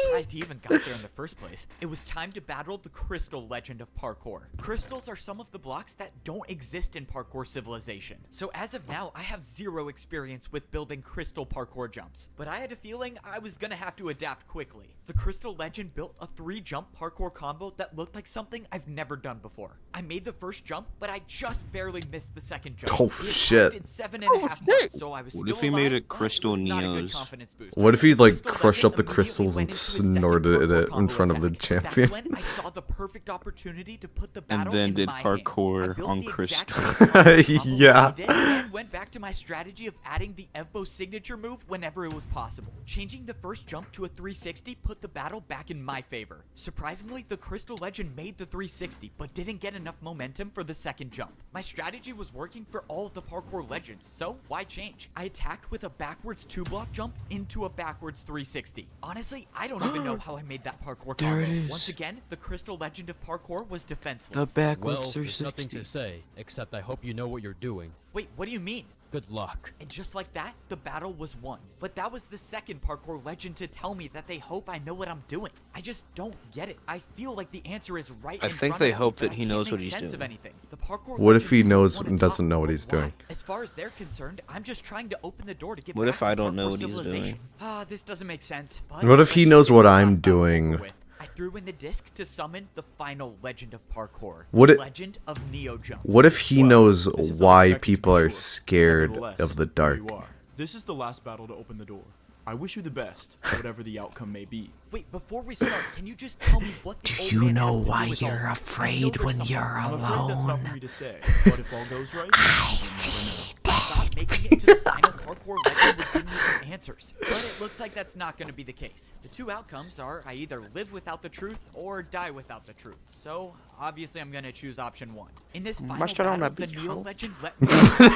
Surprised he even got there in the first place. It was time to battle the crystal legend of parkour. Crystals are some of the blocks that don't exist in Parkour Civilization. So as of now, I have 0 experience with building crystal parkour jumps. But I had a feeling I was gonna have to adapt quickly. The crystal legend built a 3-jump parkour combo that looked like something I've never done before. I made the first jump, but I just barely missed the second jump. Oh, It was shit. did 7.5 months, so I was What still if he made alive, a crystal not a good Neos? confidence boost. What if he like Crystal crushed Legend up the immediately crystals went and into his second snorted parkour it in combo front of the attack. champion? That's when I saw the perfect opportunity to put the And battle then in did my hands. I parkour built on the exact crystal. same parkour combo Yeah. he did, and went back to my strategy of adding the Evbo signature move whenever it was possible. Changing the first jump to a 360 put the battle back in my favor. Surprisingly, the Crystal Legend made the 360, but didn't get enough momentum for the second jump. My strategy was working for all of the parkour legends, so why change? I attacked with a backwards 2-block jump into a backwards 360. Honestly, I don't even know how I made that parkour There combo. it is. Once again, the Crystal Legend of parkour was defenseless. The backwards Well, there's 360. nothing to say, except I hope you know what you're doing. Wait, what do you mean? Good luck. And just like that, the battle was won. But that was the second parkour legend to tell me that they hope I know what I'm doing. I just don't get it. I feel like the answer is right I in think front they of me, hope but that I he can't knows make what he's sense of doing. anything. The parkour What if he legend knows won and a top doesn't know what he's why? doing? As far as they're concerned, I'm just trying to open the door to get What back if I to don't know Parkour what he's Civilization. doing? Ah, this doesn't make sense. But What if he let's knows get what the I'm last battle over doing? with. I threw in the disc to summon the final legend of parkour. What the it- legend of Neo Jump. What if he knows why people are scared of the dark? You are. This is the last battle to open the door. I wish you the best, whatever the outcome may be. Wait, before we start, can you just tell me what the old man has to do with all this? I know there's something- I'm afraid that's not for me to say, but if all goes right, I see thought making it to the final parkour legend would give me some answers, but it looks like that's not going to be the case. The two outcomes are I either live without the truth or die without the truth. So obviously I'm going to choose option 1. In this final battle, the Neo legend let me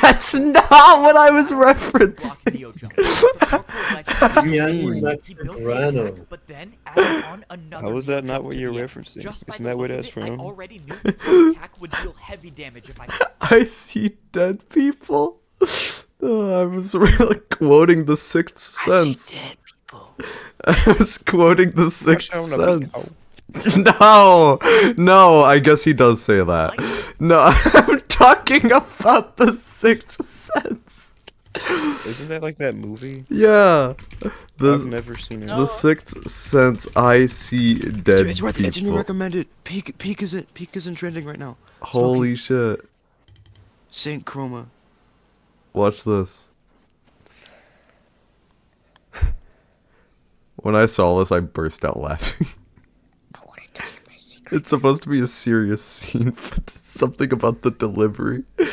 That's not what I was referencing. Neo jump. He built the attack, but then added on another How is that Neo not jump what to you're the end. referencing? Just by Isn't the that what look of that's it, I from? already knew that the attack would deal heavy damage if I I see dead people. I was really quoting the Sixth Sense. I was quoting the Sixth Sense. No, no, I guess he does say that. No, I'm talking about the Sixth Sense. Isn't that like that movie? Yeah. I've never seen it. The Sixth Sense, I see dead It's worth people. it. It's in your recommended. Peak isn't trending right now. Holy shit. Saint Chroma. Watch this. When I saw this, I burst out laughing. It's supposed to be a serious scene, but something about the delivery. I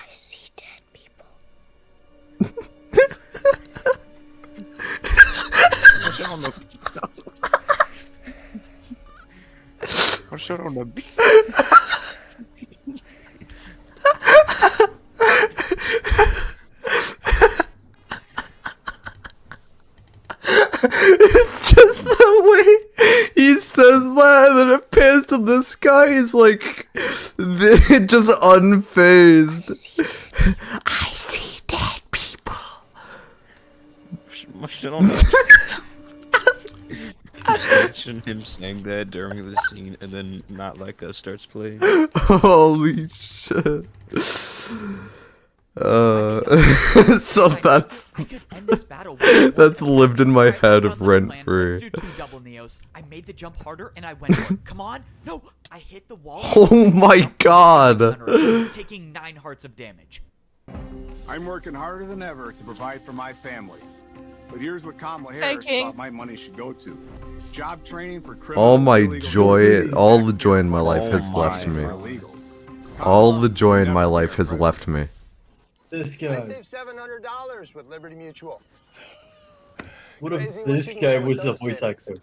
see dead people. What's on the beat? It's just the way he says that, and then it pans to the sky. He's like, just unfazed. I see dead people. Imagine him saying that during the scene, and then Not Like Us starts playing. Holy shit. So that's lived in my head rent free. Double Neos. I made the jump harder and I went for it. Come on. No, I hit the wall. Oh my god. Taking 9 hearts of damage. I'm working harder than ever to provide for my family. But here's what Kamala Harris thought my money should go to. Job training for criminals. All my joy, all the joy in my life has left me. All the joy in my life has left me. This I guy. saved $700 with Liberty Mutual. What if this guy was a voice actor?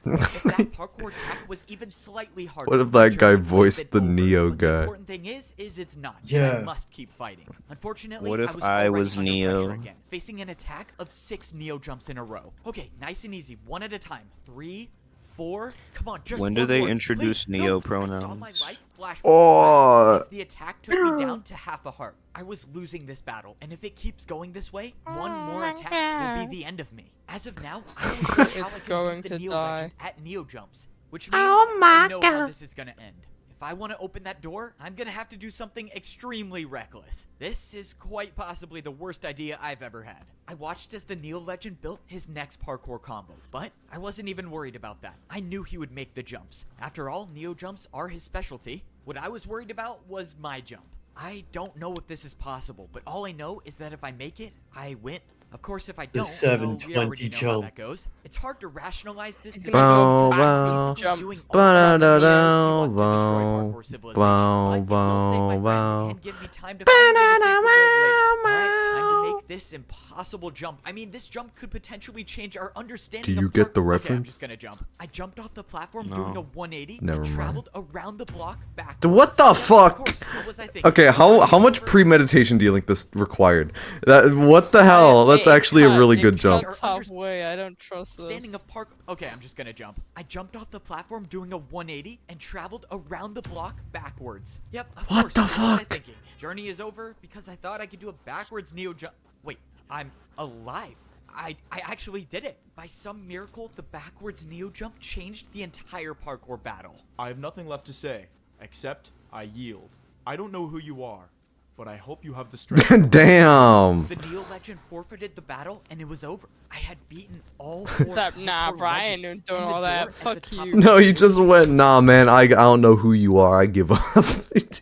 If that parkour attack was even slightly harder. What if that guy voiced the Neo guy? The important thing is it's not. Yeah. I must keep fighting. Unfortunately, What if I I was, was already under Neo? pressure again, facing an attack of 6 Neo jumps in a row. Okay, nice and easy, one at a time. 3, 4. Come on, just When one do they more. introduce Please. Neo No, I saw pronouns? my life flash Oh. as the attack took me down to half a heart. I was losing this battle, and if it keeps going this way, one more attack will be the end of me. As of now, I don't see how I can going beat the to Neo die. legend at Neo jumps, which means I know how this is gonna end. If I want to open that door, I'm gonna have to do something extremely reckless. This is quite possibly the worst idea I've ever had. I watched as the Neo legend built his next parkour combo, but I wasn't even worried about that. I knew he would make the jumps. After all, Neo jumps are his specialty. What I was worried about was my jump. I don't know if this is possible, but all I know is that if I make it, I win. Of course, if I don't, well, we already know how that goes. It's hard to rationalize this to Bow, someone bow, who's doing all bow, the bow, things you want to destroy bow, Parkour Civilization, bow, but it will save my bow, friend and give me time to find a way to save the world later. Alright, time to make this impossible jump. I mean, this jump could potentially change our understanding Do you of get the parkour. Okay, I'm reference? just gonna jump. I jumped off the platform No. doing a 180 Never and mind. traveled around the block back. What the fuck? What was I thinking? Okay, how much premeditation do you think this required? What the hell? That's actually a really good jump. Halfway, I don't trust this. Standing of park. Okay, I'm just gonna jump. I jumped off the platform doing a 180 and traveled around the block backwards. Yep. Of What course, the what was I fuck? thinking? Journey is over because I thought I could do a backwards Neo jump. Wait, I'm alive. I actually did it. By some miracle, the backwards Neo jump changed the entire parkour battle. I have nothing left to say, except I yield. I don't know who you are, but I hope you have the strength. Damn. The Neo legend forfeited the battle and it was over. I had beaten all 4 Nah, parkour Brian legends, doing and the all door that. at the Fuck top you. No, he just went, nah, man, I don't know who you are. I give up.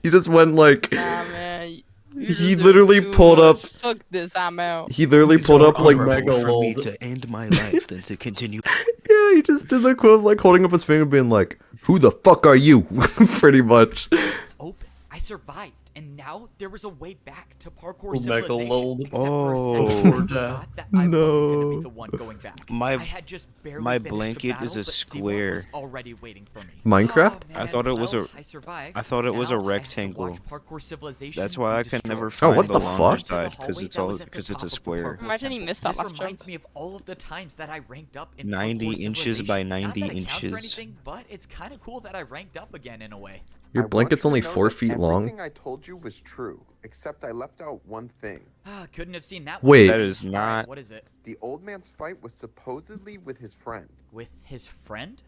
He just went like, Nah, man. He literally pulled up. Fuck this, I'm out. He literally pulled up like. For me to end my life than to continue. Yeah, he just did the quote of like holding up his finger, being like, "Who the fuck are you?" Pretty much. It's open. I survived, and now there was a way back to Parkour Civilization. No. I had just barely My finished the blanket battle, is a but Seawolf square. was already waiting for me. Minecraft? I thought it was a. I survived. I thought it was a Now I have to rectangle. watch Parkour Civilization That's why be I can never destroyed. find what the the longer fuck? side because it's a square. Imagine he missed that This last jump. reminds me of all of the times that I ranked up in 90 Parkour inches by Civilization. 90 Not that it counts for inches. anything, but it's kind of cool that I ranked up again in a way. Your blanket's only 4 feet long. Everything I told you was true, except I left out one thing. Couldn't have seen that. Wait. That is not. What is it? The old man's fight was supposedly with his friend. With his friend?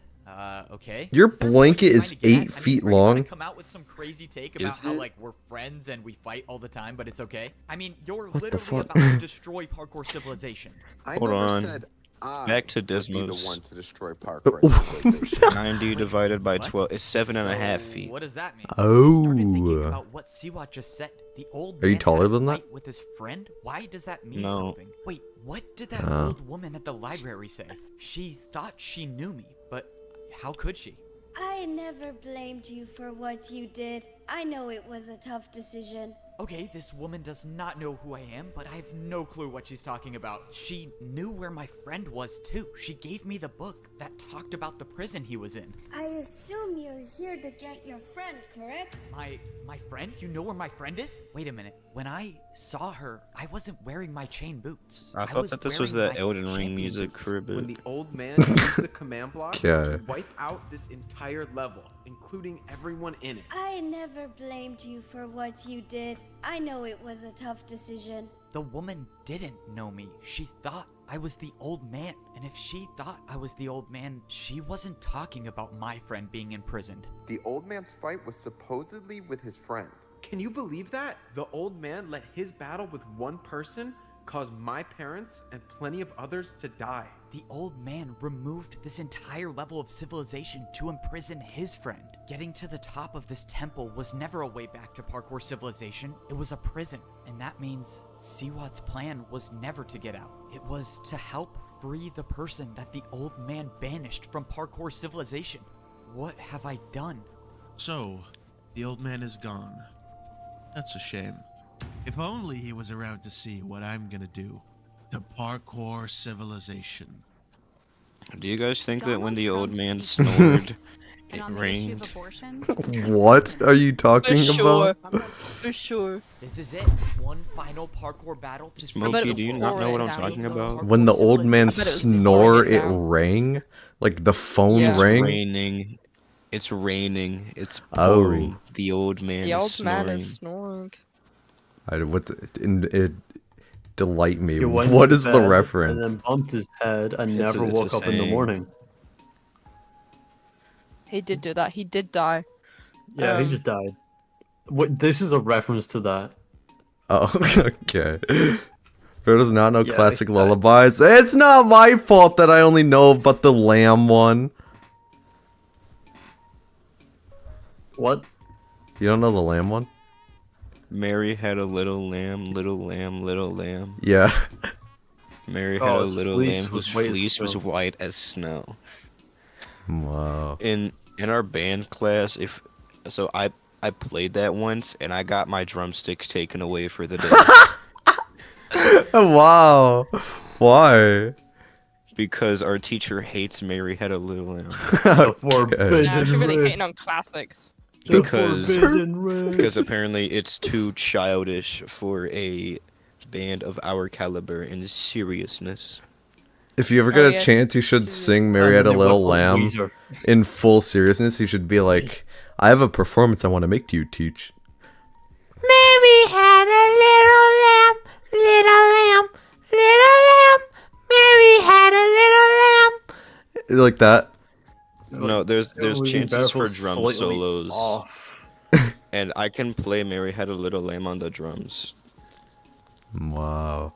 Okay. Your Is that what blanket you're is trying to get 8 at? I mean, feet are you gonna long. come out with some crazy take about Is how it? like we're friends and we fight all the time, but it's okay. I mean, you're What the literally fuck? about to destroy Parkour Civilization. I Hold never on. said I Back to would be the Desmos. one to destroy Parkour Civilization. 90 divided by 12 is 7.5 So, feet. What does that mean? Oh. Started thinking about what Siwat just said. The old Are you man taller had a than that? fight with his friend? Why does that mean No. something? Wait, what did that Oh. old woman at the library say? She thought she knew me, but how could she? I never blamed you for what you did. I know it was a tough decision. Okay, this woman does not know who I am, but I have no clue what she's talking about. She knew where my friend was too. She gave me the book that talked about the prison he was in. I assume you're here to get your friend, correct? My friend? You know where my friend is? Wait a minute. When I saw her, I wasn't wearing my chain boots. I thought that this was the wearing my Elden Ring champion music boots. for a bit. When the old man used the command block Okay. to wipe out this entire level, including everyone in it. I never blamed you for what you did. I know it was a tough decision. The woman didn't know me. She thought I was the old man. And if she thought I was the old man, she wasn't talking about my friend being imprisoned. The old man's fight was supposedly with his friend. Can you believe that? The old man let his battle with one person cause my parents and plenty of others to die. The old man removed this entire level of civilization to imprison his friend. Getting to the top of this temple was never a way back to Parkour Civilization. It was a prison. And that means Siwat's plan was never to get out. It was to help free the person that the old man banished from Parkour Civilization. What have I done? So, the old man is gone. That's a shame. If only he was around to see what I'm gonna do to Parkour Civilization. Do you guys think that when the old man snored, And it on the issue rained? of abortion, What are you talking sure. about? For sure. This is it. One final parkour battle to Smokey, do you not know what I'm talking about? When the old man I bet it was snore, pouring it down. rang? Like the phone Yeah. It's rang? raining. It's raining. It's Oh. pouring. The old man The is old man snoring. is snoring. It delight me. He went What to is the bed And reference? then bumped his head and It's never a woke up in the saying. morning. He did do that. He did die. Yeah, he just died. What? This is a reference to that. Oh, okay. Bro does not know Yeah, classic he died. lullabies. It's not my fault that I only know about the lamb one. What? You don't know the lamb one? Mary had a little lamb, little lamb, little lamb. Yeah. Mary had Oh, a his little fleece lamb was whose white as fleece was snow. white as snow. Wow. In our band class, I played that once and I got my drumsticks taken away for the day. Wow. Why? Because our teacher hates Mary Had a Little Lamb. Yeah, she really hating on classics. Because apparently it's too childish for a band of our caliber and seriousness. If you ever get a chance, you should sing Mary Had a Little Lamb in full seriousness. You should be like, I have a performance I want to make to you, teach. Mary had a little lamb, little lamb, little lamb. Mary had a little lamb. Like that. No, there's would be chances better for if it was drum slightly solos. off. And I can play Mary Had a Little Lamb on the drums. Wow.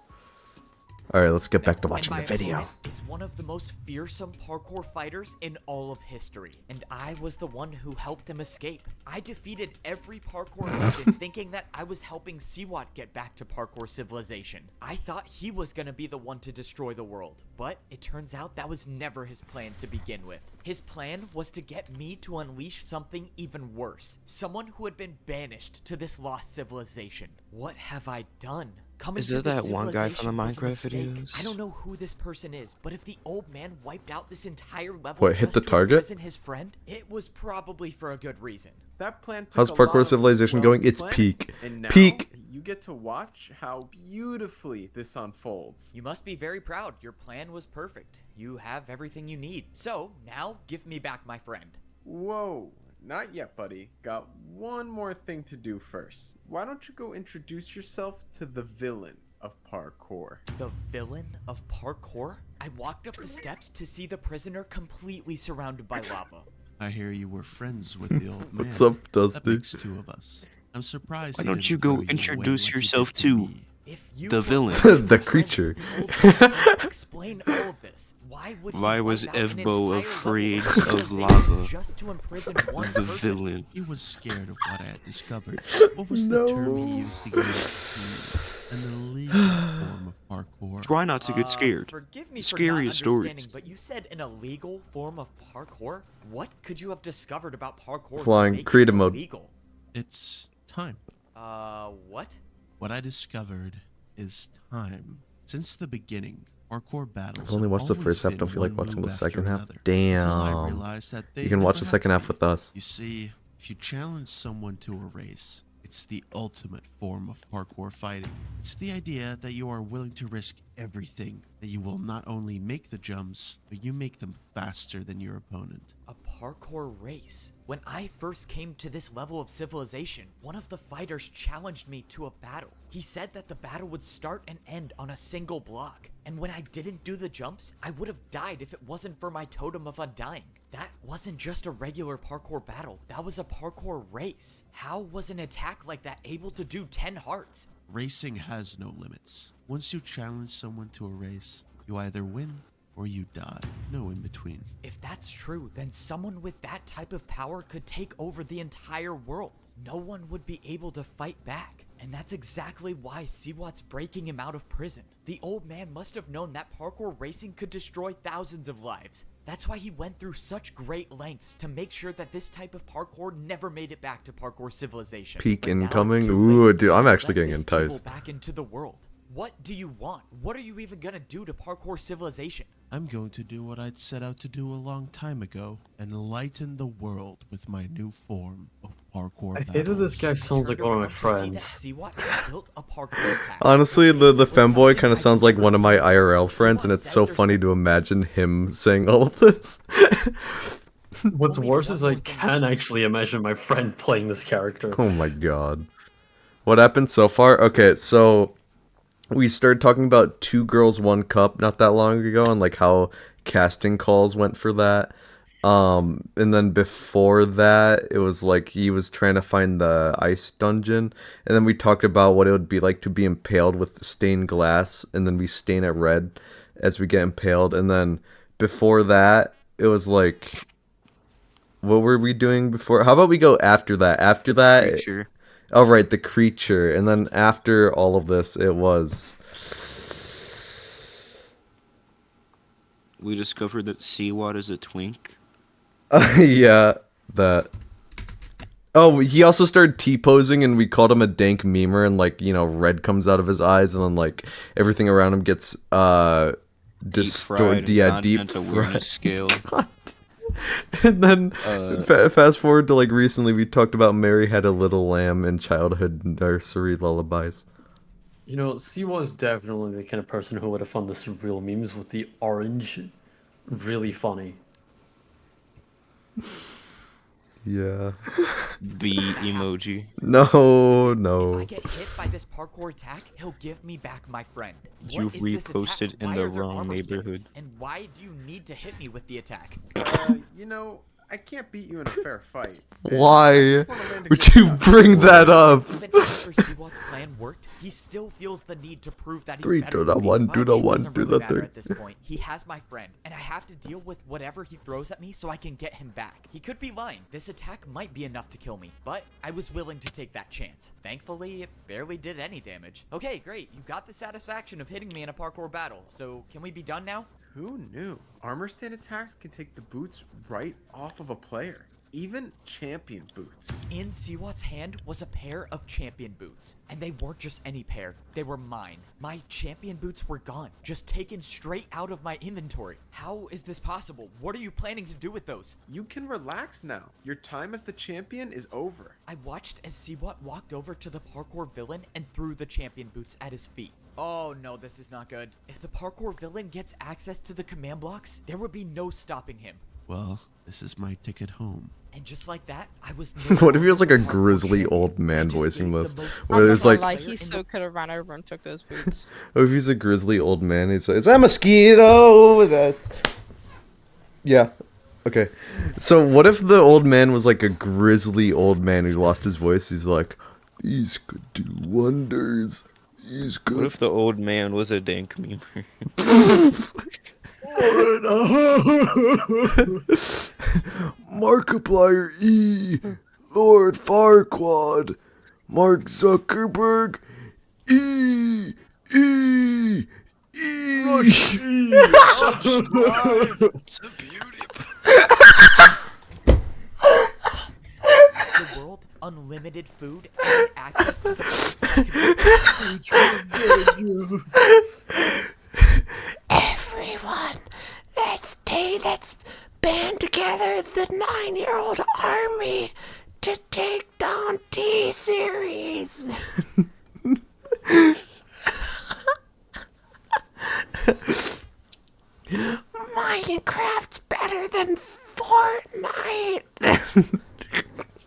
All right, let's get back to watching the And my video. opponent is one of the most fearsome parkour fighters in all of history, and I was the one who helped him escape. I defeated every parkour legend thinking that I was helping Siwat get back to Parkour Civilization. I thought he was gonna be the one to destroy the world, but it turns out that was never his plan to begin with. His plan was to get me to unleash something even worse, someone who had been banished to this lost civilization. What have I done? Is it that one guy from the Minecraft videos? I don't know who this person is, but if the old man wiped out this entire level What, hit just the to target? imprison his friend, it was probably for a good reason. That plan took How's a Parkour lot of Civilization going? It's planning, peak. and now Peak. You get to watch how beautifully this unfolds. You must be very proud. Your plan was perfect. You have everything you need. So, now give me back my friend. Whoa, not yet, buddy. Got one more thing to do first. Why don't you go introduce yourself to the villain of parkour? The villain of parkour? I walked up the steps to see the prisoner completely surrounded by lava. I hear you were friends with the old man. What's up, Dusty? That makes two of us. I'm surprised. Why he don't didn't you throw go away introduce like he yourself did to me. the villain? The creature. Explain all of this. Why would Why he was wipe out an Evbo entire afraid level of civilization lava? just to imprison one The person? villain. He was scared of what I had discovered. What was the term he used to get an illegal form of parkour? Try not to get scared. Forgive me for Scariest not understanding, stories. but you said an illegal form of parkour? What could you have discovered about parkour to Flying make it creative mode. illegal? It's time. What? What I discovered is time. Since the beginning, parkour battles. I've only watched the have first half. always Don't feel like been one watching the move second after half. another, until I Damn. realized that they You can watch never the second have half to with us. You see, if you challenge someone to a race, it's the ultimate form of parkour fighting. It's the idea that you are willing to risk everything, that you will not only make the jumps, but you make them faster than your opponent. A parkour race? When I first came to this level of civilization, one of the fighters challenged me to a battle. He said that the battle would start and end on a single block, and when I didn't do the jumps, I would have died if it wasn't for my totem of undying. That wasn't just a regular parkour battle, that was a parkour race. How was an attack like that able to do 10 hearts? Racing has no limits. Once you challenge someone to a race, you either win or you die. No in between. If that's true, then someone with that type of power could take over the entire world. No one would be able to fight back. And that's exactly why Siwat's breaking him out of prison. The old man must have known that parkour racing could destroy thousands of lives. That's why he went through such great lengths to make sure that this type of parkour never made it back to Parkour Civilization. Peak But now it's incoming. too Ooh, late. dude, I'm Let actually getting this evil enticed. back into the world. What do you want? What are you even gonna do to Parkour Civilization? I'm going to do what I'd set out to do a long time ago, enlighten the world with my new form of parkour I hate that this guy sounds like one of my friends. Siwat had built a parkour attack. Honestly, the femboy kind of sounds like one of my IRL friends, and it's so funny to imagine him saying all of this. What's worse is I can actually imagine my friend playing this character. Oh my god. What happened so far? Okay, so we started talking about 2 Girls 1 Cup not that long ago, and like how casting calls went for that. And then before that, it was like he was trying to find the ice dungeon, and then we talked about what it would be like to be impaled with stained glass, and then we stain it red as we get impaled. And then before that, it was like, what were we doing before? How about we go after that? After that, Creature. oh right, the creature. And then after all of this, it was We discovered that Siwat is a twink. yeah, that. Oh, he also started T-posing, and we called him a dank memer, and like, you know, red comes out of his eyes, and then like everything around him gets distorted. Yeah, deep content awareness scale. God. And then fast forward to like recently, we talked about Mary Had a Little Lamb and childhood nursery lullabies. You know, Siwa is definitely the kind of person who would have found the surreal memes with the orange really funny. Yeah. B emoji. No. If I get hit by this parkour attack, he'll give me back my friend. You What is this reposted attack? in Why the are there wrong armor stains? neighborhood. And why do you need to hit me with the attack? You know, I can't beat you in a fair fight. Why would you bring that up? Even after Seawat's plan worked, he still feels the need to prove that he's 3, better 2, than me. 1, But 2, it 1, doesn't 2, really matter 3. at this point. He has my friend, and I have to deal with whatever he throws at me so I can get him back. He could be lying. This attack might be enough to kill me, but I was willing to take that chance. Thankfully, it barely did any damage. Okay, great. You got the satisfaction of hitting me in a parkour battle, so can we be done now? Who knew? Armor stand attacks can take the boots right off of a player. Even champion boots. In Seawat's hand was a pair of champion boots, and they weren't just any pair, they were mine. My champion boots were gone, just taken straight out of my inventory. How is this possible? What are you planning to do with those? You can relax now. Your time as the champion is over. I watched as Seawat walked over to the parkour villain and threw the champion boots at his feet. Oh no, this is not good. If the parkour villain gets access to the command blocks, there would be no stopping him. Well, this is my ticket home. And just like that, I was What if he was like a grizzly old man voicing this? Where there's like, he so could have ran over and took those boots. what if he's a grizzly old man? He's like, is that a mosquito? That. Yeah. Okay. So what if the old man was like a grizzly old man who lost his voice? He's like, these could do wonders. He's good. What if the old man was a dank meme? Markiplier E, Lord Farquaad, Mark Zuckerberg E, E, E. It's a beauty. The world, unlimited food, and access to Everyone, let's band together the 9-year-old army to take down T-Series. Minecraft's better than Fortnite.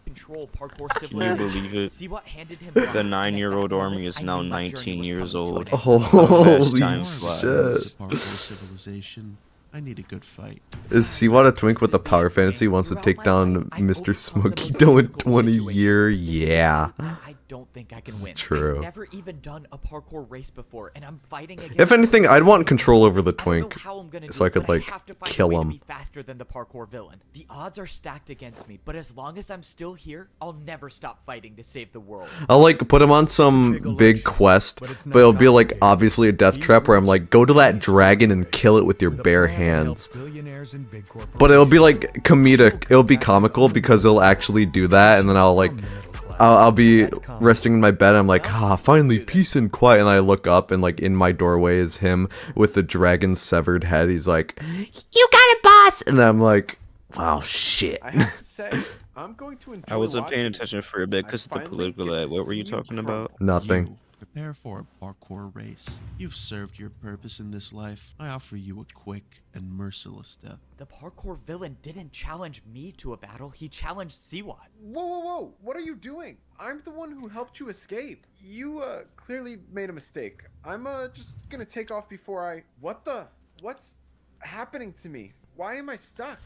control Parkour Can you Civilization. believe it? See what handed him The blocks, and at 9-year-old that army moment, is I now knew my journey 19 was years coming to an old. end. Holy Time shit. flies. Parkour Civilization. I need a good fight. Is Seawat a twink with the power fantasy wants to take down Mr. Smokey Dough in 20 year? Yeah. I don't think I can win. True. I've never even done a parkour race before, and I'm fighting against. If anything, I'd want control over the I don't know twink, how I'm gonna so do I it, could but like have to find a kill way to him. be faster than the parkour villain. The odds are stacked against me, but as long as I'm still here, I'll never stop fighting to save the world. I'll like put him on some big quest, but it'll be like obviously a death trap where I'm like, go to that dragon and kill it with your bare hands. But it'll be like comedic, it'll be comical because it'll actually do that, and then I'll be resting in my bed and I'm like, ah, finally peace and quiet, and I look up and like in my doorway is him with the dragon's severed head. He's like, you got it, boss, and then I'm like, wow, shit. I have to say, I'm going to enjoy I wasn't paying watching attention this. for a bit I because of the finally political get ad. to What were see you you talking from about? Nothing. You prepare for a parkour race. You've served your purpose in this life. I offer you a quick and merciless death. The parkour villain didn't challenge me to a battle, he challenged Siwat. Whoa, whoa, whoa! What are you doing? I'm the one who helped you escape. You clearly made a mistake. I'm just gonna take off before I. What's happening to me? Why am I stuck?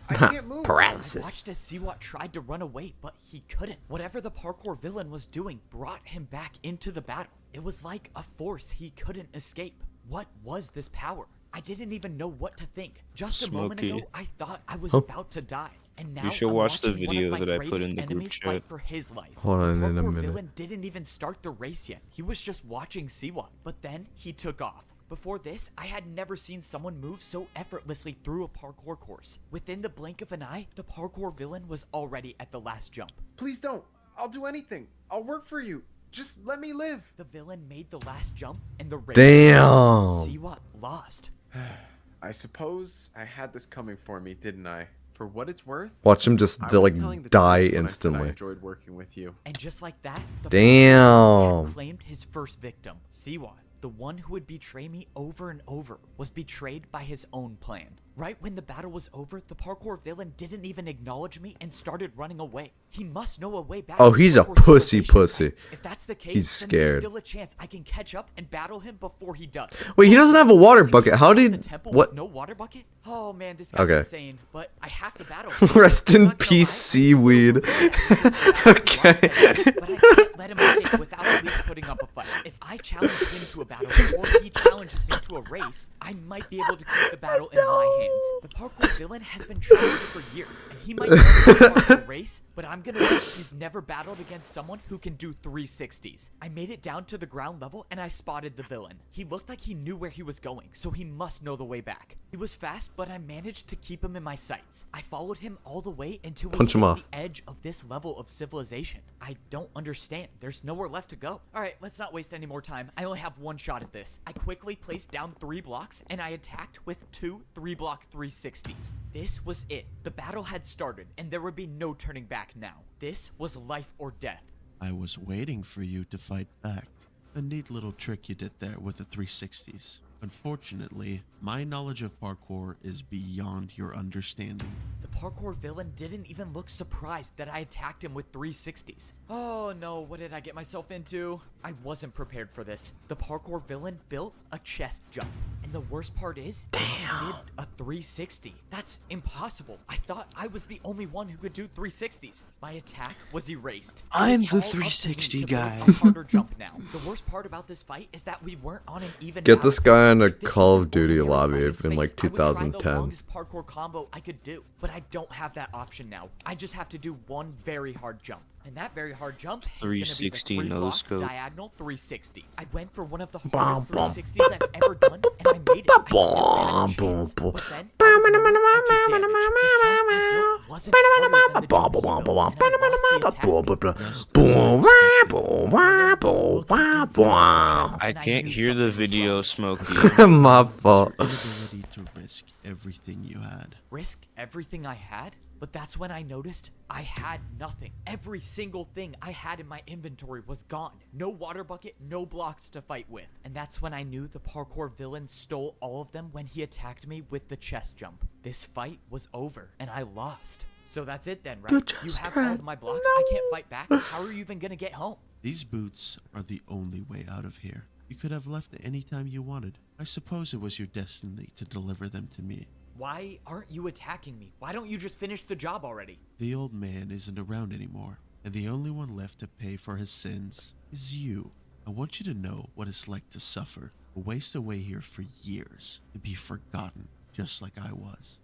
I can't move. I watched as Siwat tried to run away, but he couldn't. Whatever the parkour villain was doing brought him back into the battle. It was like a force he couldn't escape. What was this power? I didn't even know what to think. Just a moment ago, I thought I was about to die. And now You should I'm watch the watching one of video my that I put greatest in the group enemies chat. fight for his life. Hold on The in a parkour minute. villain didn't even start the race yet. He was just watching Siwat, but then he took off. Before this, I had never seen someone move so effortlessly through a parkour course. Within the blink of an eye, the parkour villain was already at the last jump. Please don't. I'll do anything. I'll work for you. Just let me live. The villain made the last jump, and the race. Damn. Siwat lost. I suppose I had this coming for me, didn't I? For what it's worth. Watch him just I was like telling the die truth when I said I instantly. enjoyed working with you. And just like that, the Damn. man claimed his first victim, Siwat. The one who would betray me over and over was betrayed by his own plan. Right when the battle was over, the parkour villain didn't even acknowledge me and started running away. He must know a way back. Oh, to he's a Parkour pussy Civilization. pussy. If that's the case, He's then there's scared. still a chance I can catch up and battle him before he does. Wait, he doesn't have a water bucket. How did... What? No water bucket? Oh man, this guy's Okay. insane. But I have to battle. Rest in peace, seaweed. Okay. But I can't let him escape without at least putting up a fight. If I challenge him to a battle or he challenges me to a race, I might be able to keep the battle in my hands. The parkour villain has been trying it for years, and he might never start a race, but I'm gonna bet he's never battled against someone who can do 360s. I made it down to the ground level and I spotted the villain. He looked like he knew where he was going, so he must know the way back. He was fast, but I managed to keep him in my sights. I followed him all the way until we Punch him hit off. the edge of this level of civilization. I don't understand. There's nowhere left to go. Alright, let's not waste any more time. I only have one shot at this. I quickly placed down 3 blocks and I attacked with 2 3-block 360s. This was it. The battle had started and there would be no turning back now. This was life or death. I was waiting for you to fight back. A neat little trick you did there with the 360s. Unfortunately, my knowledge of parkour is beyond your understanding. The parkour villain didn't even look surprised that I attacked him with 360s. Oh no, what did I get myself into? I wasn't prepared for this. The parkour villain built a chest jump. And the worst part is, he did a 360. That's impossible. I thought I was the only one who could do 360s. My attack was erased. I'm It is the all up to me 360 to build guy. a harder jump now. The worst part about this fight is that we weren't on an even Get this battle. guy in a If this Call was of an Duty ordinary lobby fighting in space, like I would try the 2010. longest parkour combo I could do, but I don't have that option now. I just have to do one very hard jump. And that very hard jump is going to be the 360 3-block no-scope. diagonal 360. I went for one of the hardest 360s I've ever done, and I made it. I still had a chance, but then wasn't harder than I can't hear the video, Smokey. My fault. Ability to risk everything you had. Risk everything I had? But that's when I noticed I had nothing. Every single thing I had in my inventory was gone. No water bucket, no blocks to fight with. And that's when I knew the parkour villain stole all of them when he attacked me with the chest jump. This fight was over, and I lost. So that's it then, right? You have all of my blocks, I can't fight back. How are you even gonna get home? These boots are the only way out of here. You could have left any time you wanted. I suppose it was your destiny to deliver them to me. Why aren't you attacking me? Why don't you just finish the job already? The old man isn't around anymore, and the only one left to pay for his sins is you. I want you to know what it's like to suffer, to waste away here for years, to be forgotten, just like I was.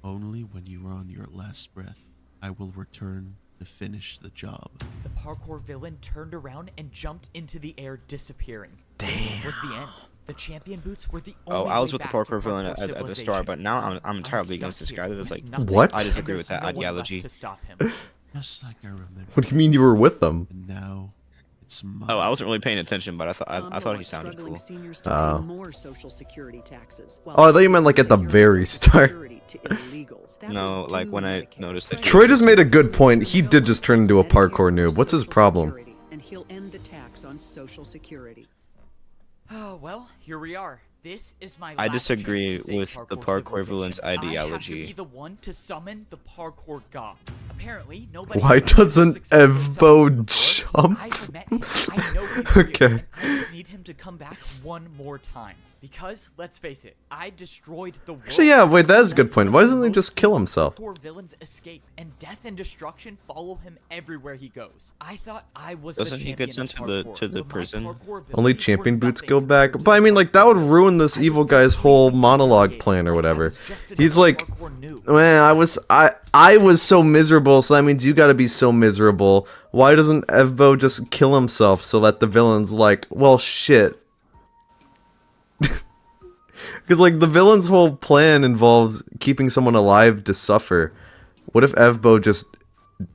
Only when you are on your last breath, I will return to finish the job. The parkour villain turned around and jumped into the air, disappearing. This was the end. The champion boots were the only I was way with the back to parkour villain at the civilization. start, but now I'm I'm entirely stuck against this here guy. That was with like, nothing, What? I and disagree there's with that no one left ideology. to stop him. Just like I remember. What do you mean you were with them? And now, it's mine. Oh, I wasn't really paying attention, but I thought he sounded cool. Seniors to Oh. pay more social security taxes. Oh, I thought you meant like at the very start. To illegals. That No, would like do when I Medicare. noticed that. Troy just made a good point. He did just turn into a parkour noob. What's his problem? Security, and he'll end the tax on social security. Oh, well, here we are. This is my I last disagree chance to save with the parkour civilization. villain's I have to ideology. be the one to summon the parkour god. Apparently, nobody Why else doesn't successfully Evo summoned him before. jump? I've met him. I know he's real, Okay. and I just need him to come back one more time. Because, let's face it, I destroyed the world. Actually, yeah, wait, that is a good point. Why doesn't he just kill himself? Parkour villains escape, and death and destruction follow him everywhere he goes. I thought I was Doesn't the he get champion sent of to the parkour, but my prison? parkour Only abilities champion were boots nothing go back. compared But I to mean, like, that would ruin this I evil was guy's whole completely monologue humiliated. plan or I whatever. was just He's another like, parkour noob. man, I was so miserable, so that means you gotta be so miserable. Why doesn't Evbo just kill himself so that the villain's like, well, shit. Because, like, the villain's whole plan involves keeping someone alive to suffer. What if Evbo just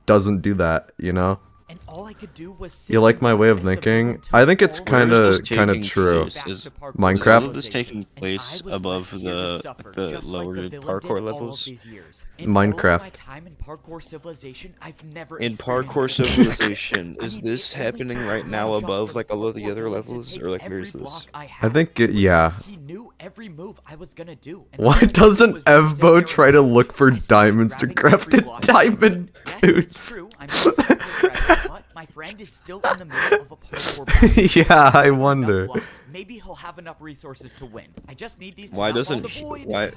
doesn't do that, you know? And all I could do was sit You like and my way watch of as the thinking? villain I think it's took kind all of of Where kind is of this true. taking place? Is Minecraft? all of this taking place And I was above left here to suffer, the just like lower the villain parkour did all of levels? these years. In all of Minecraft. my time in Parkour Civilization, I've never In experienced Parkour anything like Civilization, I is mean, this it only happening took right one now jump above for like all of the parkour other villain to levels, take or like where every is this? block I I had. think, It was yeah. like he knew every move I was gonna do. And Why doesn't Evbo try to look for diamonds to craft a diamond boots? True, I'm not but my friend is still in the middle of a parkour battle. Yeah, I wonder. Maybe he'll have enough resources to win. I just need these to Why knock doesn't all the he- void. why-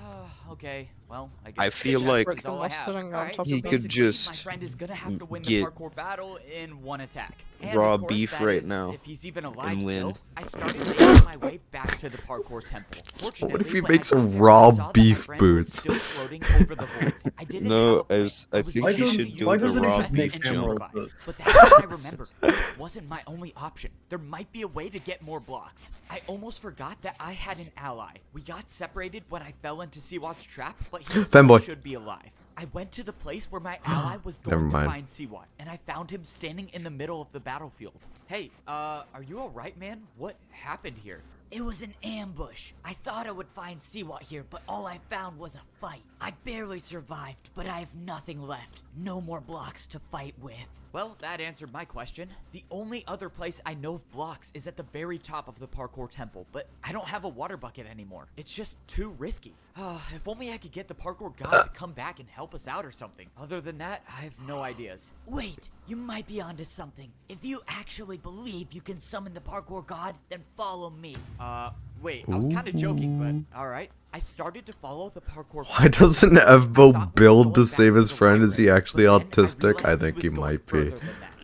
Okay, well, I guess I feel like that's all I have. Alright, he so could basically, just my friend is gonna have to win the get parkour battle in one attack. And raw of course, beef that right is now if he's even alive and win. still. I started making my way back to the parkour temple. Fortunately, What if he when I makes got there, I raw saw that my beef friend was boots? still floating over the void. I didn't have a No, plan. I think he should do why the doesn't he raw just make beef emerald jump. boots? But that's when I remembered this wasn't my only option. There might be a way to get more blocks. I almost forgot that I had an ally. We got separated when I fell into Seawat's trap, but he still Fanboy. should be alive. I went to the place where my ally was Never going to mind. find Seawat, and I found him standing in the middle of the battlefield. Hey, are you alright, man? What happened here? It was an ambush. I thought I would find Seawat here, but all I found was a fight. I barely survived, but I have nothing left. No more blocks to fight with. Well, that answered my question. The only other place I know of blocks is at the very top of the parkour temple, but I don't have a water bucket anymore. It's just too risky. If only I could get the parkour god to come back and help us out or something. Other than that, I have no ideas. Wait, you might be onto something. If you actually believe you can summon the parkour god, then follow me. Wait, I was kind of joking, but alright. I started to follow the parkour. Why doesn't Evbo build to save his friend? Is he actually autistic? I think he might be.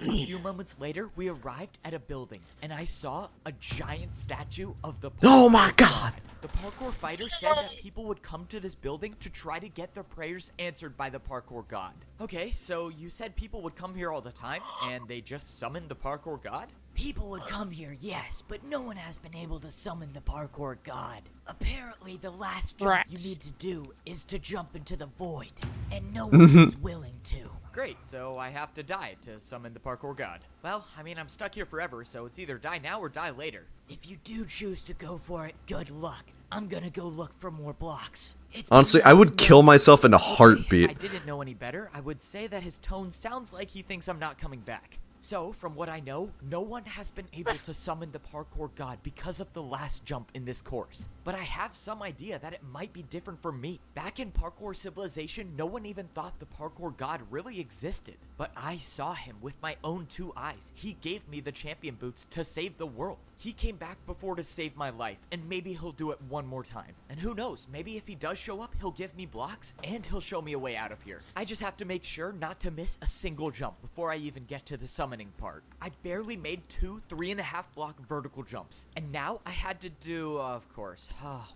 A few moments later, we arrived at a building, and I saw a giant statue of the Oh my god! The parkour fighter said that people would come to this building to try to get their prayers answered by the parkour god. Okay, so you said people would come here all the time, and they just summoned the parkour god? People would come here, yes, but no one has been able to summon the parkour god. Apparently, the last jump you need to do is to jump into the void, and no one is willing to. Great, so I have to die to summon the parkour god. Well, I mean, I'm stuck here forever, so it's either die now or die later. If you do choose to go for it, good luck. I'm gonna go look for more blocks. Honestly, I would kill myself in a heartbeat. If I didn't know any better, I would say that his tone sounds like he thinks I'm not coming back. So, from what I know, no one has been able to summon the parkour god because of the last jump in this course. But I have some idea that it might be different for me. Back in Parkour Civilization, no one even thought the parkour god really existed. But I saw him with my own 2 eyes. He gave me the champion boots to save the world. He came back before to save my life, and maybe he'll do it one more time. And who knows, maybe if he does show up, he'll give me blocks, and he'll show me a way out of here. I just have to make sure not to miss a single jump before I even get to the summoning part. I barely made 2 3.5 block vertical jumps, and now I had to do, of course,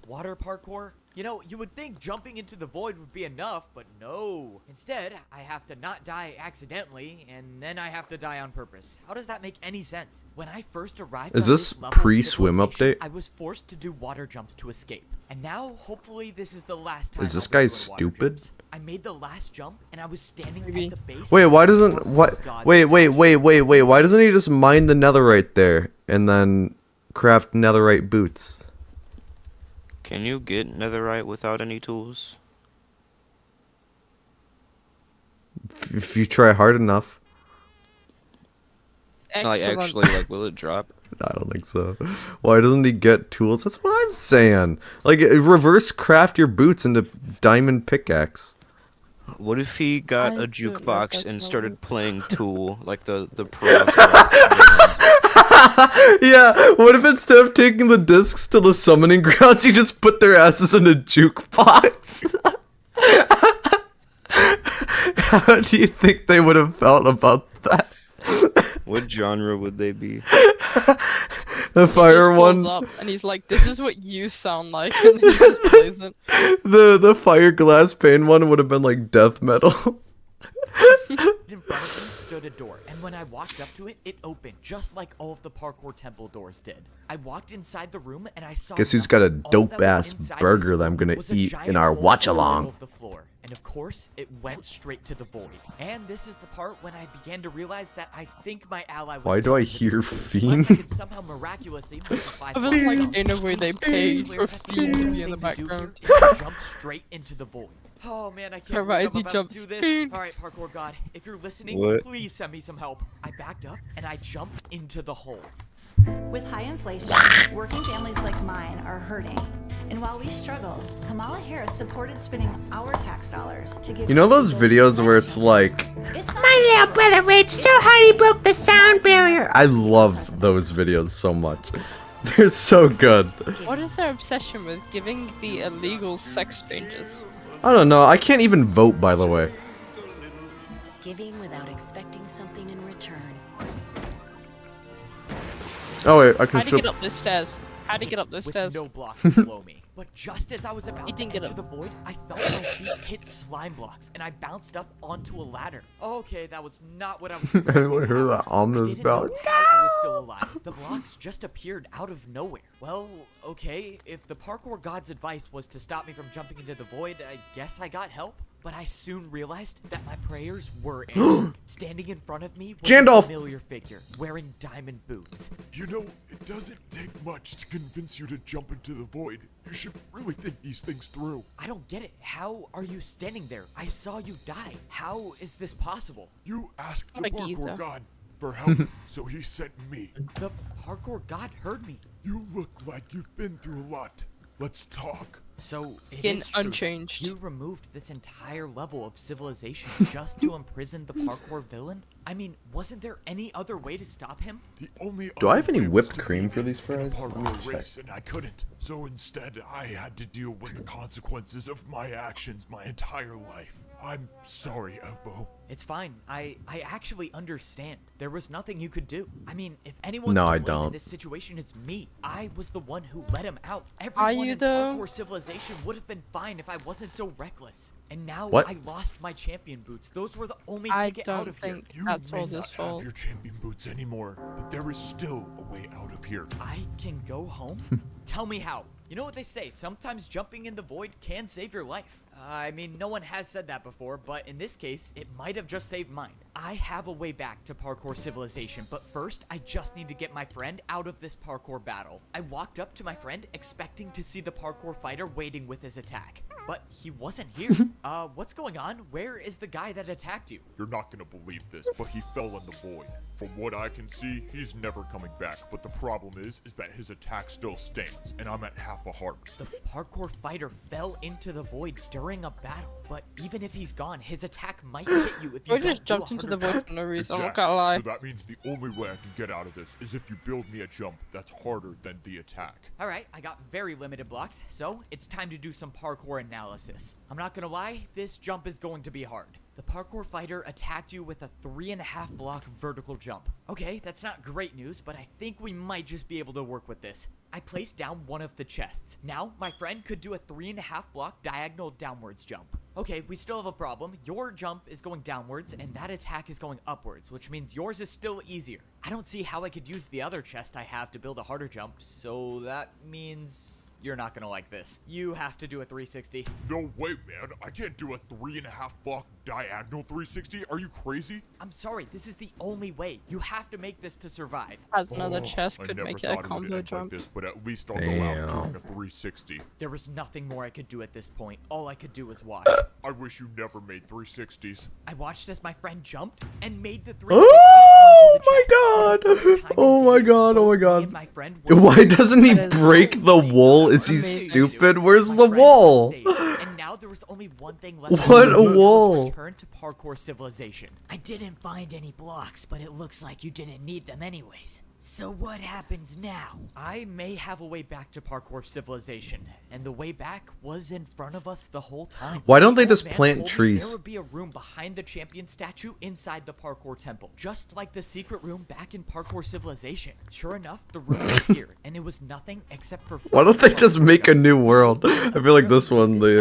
water parkour. You know, you would think jumping into the void would be enough, but no. Instead, I have to not die accidentally, and then I have to die on purpose. How does that make any sense? When I first arrived Is on this level of pre-swim civilization, update? I was forced to do water jumps to escape. And now, hopefully, this is the last time Is this I'll be guy doing water stupid? jumps. I made the last jump, and I was standing at the base. Wait, why doesn't of the what? god- Wait, why doesn't he just mine the netherite there and then craft netherite boots? Can you get netherite without any tools? If you try hard enough. Like, actually, like, will it drop? I don't think so. Why doesn't he get tools? That's what I'm saying. Like, reverse craft your boots into diamond pickaxe. What if he got I a don't know if jukebox that's and how started playing Tool, like the pro? Yeah, what if instead of taking the discs to the summoning grounds, you just put their asses in a jukebox? How do you think they would have felt about that? What genre would they be? The fire one. Up and he's like, "This is what you sound like," and he just plays it. The fire glass pane one would have been like death metal. In front of me stood a door, and when I walked up to it, it opened, just like all of the parkour temple doors did. I walked inside the room, and I saw. Guess who's got a nothing. All dope that was ass inside burger this that I'm room gonna was a eat giant in our hole in the middle Watchalong. of the floor. And of course, it went straight to the void. And this is the part when I began to realize that I think my ally was. Why do I dead. hear Fiend? Unless I could somehow miraculously make the 5 I was like, in a way they paid for Fiend to be in the background. Jump straight into the void. Oh man, I can't Provided believe he I'm about to jumps do this. Fiend. Alright, parkour god, if you're listening, What? please send me some help. I backed up and I jumped into the hole. With high inflation, working families like mine are hurting. And while we struggled, Kamala Harris supported spending our tax dollars to give You know those videos where it's like, My little brother raged so hard he broke the sound barrier. I love those videos so much. They're so good. What is their obsession with giving the illegal sex changes? I don't know. I can't even vote, by the way. Giving without expecting something in return. Oh wait, I can. How'd he get up the stairs? How'd he get up those stairs? With no blocks below me. But just as I was about He to didn't get enter up. the void, I felt my feet hit slime blocks, and I bounced up onto a ladder. Okay, that was not what I was Anyone hear that ominous bell? I was still alive. The blocks just appeared out of nowhere. Well, okay, if the parkour god's advice was to stop me from jumping into the void, I guess I got help. But I soon realized that my prayers were answered. Standing in front of me was Gandalf. a familiar figure, wearing diamond boots. You know, it doesn't take much to convince you to jump into the void. You should really think these things through. I don't get it. How are you standing there? I saw you die. How is this possible? You asked the What a parkour geezer. god for help, so he sent me. The parkour god heard me. You look like you've been through a lot. Let's talk. So, Skin it is true. unchanged. You removed this entire level of civilization just to imprison the parkour villain? I mean, wasn't there any other way to stop him? The only Do I have other any way whipped was to cream be for these in a fries? Let me parkour check. race, and I couldn't. So instead, I had to deal with the consequences of my actions my entire life. I'm sorry, Elbow. It's fine. I actually understand. There was nothing you could do. I mean, if anyone's No, to I blame don't. in this situation, it's me. I was the one who let him out. Are Everyone you, in though? Parkour Civilization would have been fine if I wasn't so reckless. And now What? I lost my champion boots. Those were the only I ticket out don't of here. think You that's may all not his fault. have your champion boots anymore, but there is still a way out of here. I can go home? Tell me how. You know what they say, sometimes jumping in the void can save your life. I mean, no one has said that before, but in this case, it might have just saved mine. I have a way back to Parkour Civilization, but first, I just need to get my friend out of this parkour battle. I walked up to my friend, expecting to see the parkour fighter waiting with his attack. But he wasn't here. What's going on? Where is the guy that attacked you? You're not gonna believe this, but he fell in the void. From what I can see, he's never coming back, but the problem is that his attack still stands, and I'm at half a heart. The parkour fighter fell into the void during a battle, but even if he's gone, his attack might hit you if you I just don't do jumped a into the harder void for no reason, I'm not Exactly. gonna lie. So that means the only way I can get out of this is if you build me a jump that's harder than the attack. Alright, I got very limited blocks, so it's time to do some parkour analysis. I'm not gonna lie, this jump is going to be hard. The parkour fighter attacked you with a 3.5 block vertical jump. Okay, that's not great news, but I think we might just be able to work with this. I placed down one of the chests. Now, my friend could do a 3.5 block diagonal downwards jump. Okay, we still have a problem. Your jump is going downwards, and that attack is going upwards, which means yours is still easier. I don't see how I could use the other chest I have to build a harder jump, so that means you're not gonna like this. You have to do a 360. No way, man. I can't do a 3.5 block diagonal 360. Are you crazy? I'm sorry, this is the only way. You have to make this to survive. As another chest I could never make it a thought it would combo end like jump. this, but at least I'll go out doing a 360. There was nothing more I could do at this point. All I could do was watch. I wish you never made 360s. I watched as my friend jumped and made the 360 Oh my god! Oh my god! Oh my god! Why doesn't he break the wall? Is he stupid? Where's the wall? And now there was only one thing left. What a wall! Return to Parkour Civilization. I didn't find any blocks, but it looks like you didn't need them anyways. So what happens now? I may have a way back to Parkour Civilization, and the way back was in front of us the whole time. Why don't they The just old man plant told me trees? There would be a room behind the champion statue inside the Parkour Temple, just like the secret room back in Parkour Civilization. Sure enough, the room was here, and it was nothing except for. Why don't they just make a new world? I feel like this one they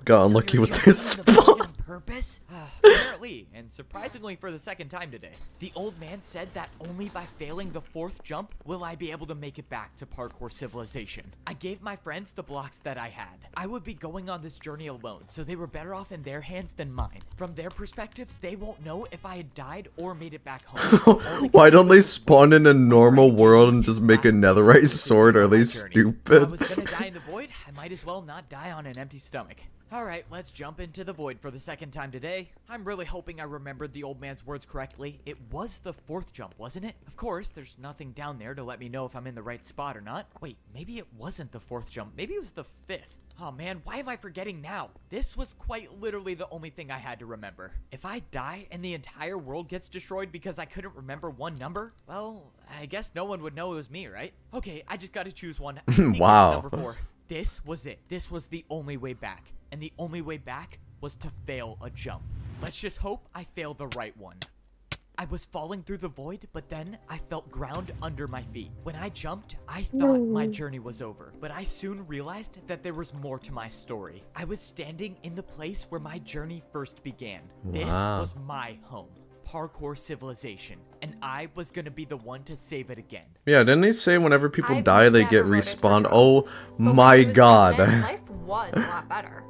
got unlucky with their spawn. Purpose? Apparently, and surprisingly for the second time today. The old man said that only by failing the 4th jump will I be able to make it back to Parkour Civilization. I gave my friends the blocks that I had. I would be going on this journey alone, so they were better off in their hands than mine. From their perspectives, they won't know if I had died or made it back home. Why don't they spawn in a normal world and just make a netherite sword? Are they If I stupid? was gonna die in the void, I might as well not die on an empty stomach. Alright, let's jump into the void for the second time today. I'm really hoping I remembered the old man's words correctly. It was the 4th jump, wasn't it? Of course, there's nothing down there to let me know if I'm in the right spot or not. Wait, maybe it wasn't the 4th jump. Maybe it was the 5th. Oh man, why am I forgetting now? This was quite literally the only thing I had to remember. If I die and the entire world gets destroyed because I couldn't remember one number, well, I guess no one would know it was me, right? Okay, I just gotta choose one. I think it's Wow. number 4. This was it. This was the only way back. And the only way back was to fail a jump. Let's just hope I fail the right one. I was falling through the void, but then I felt ground under my feet. When I jumped, I thought my journey was over, but I soon realized that there was more to my story. I was standing in the place where my journey first began. This was my home. Parkour Civilization, and I was gonna be the one to save it again. Yeah, didn't they say whenever people die, they get respawned? Oh my god. Life was a lot better.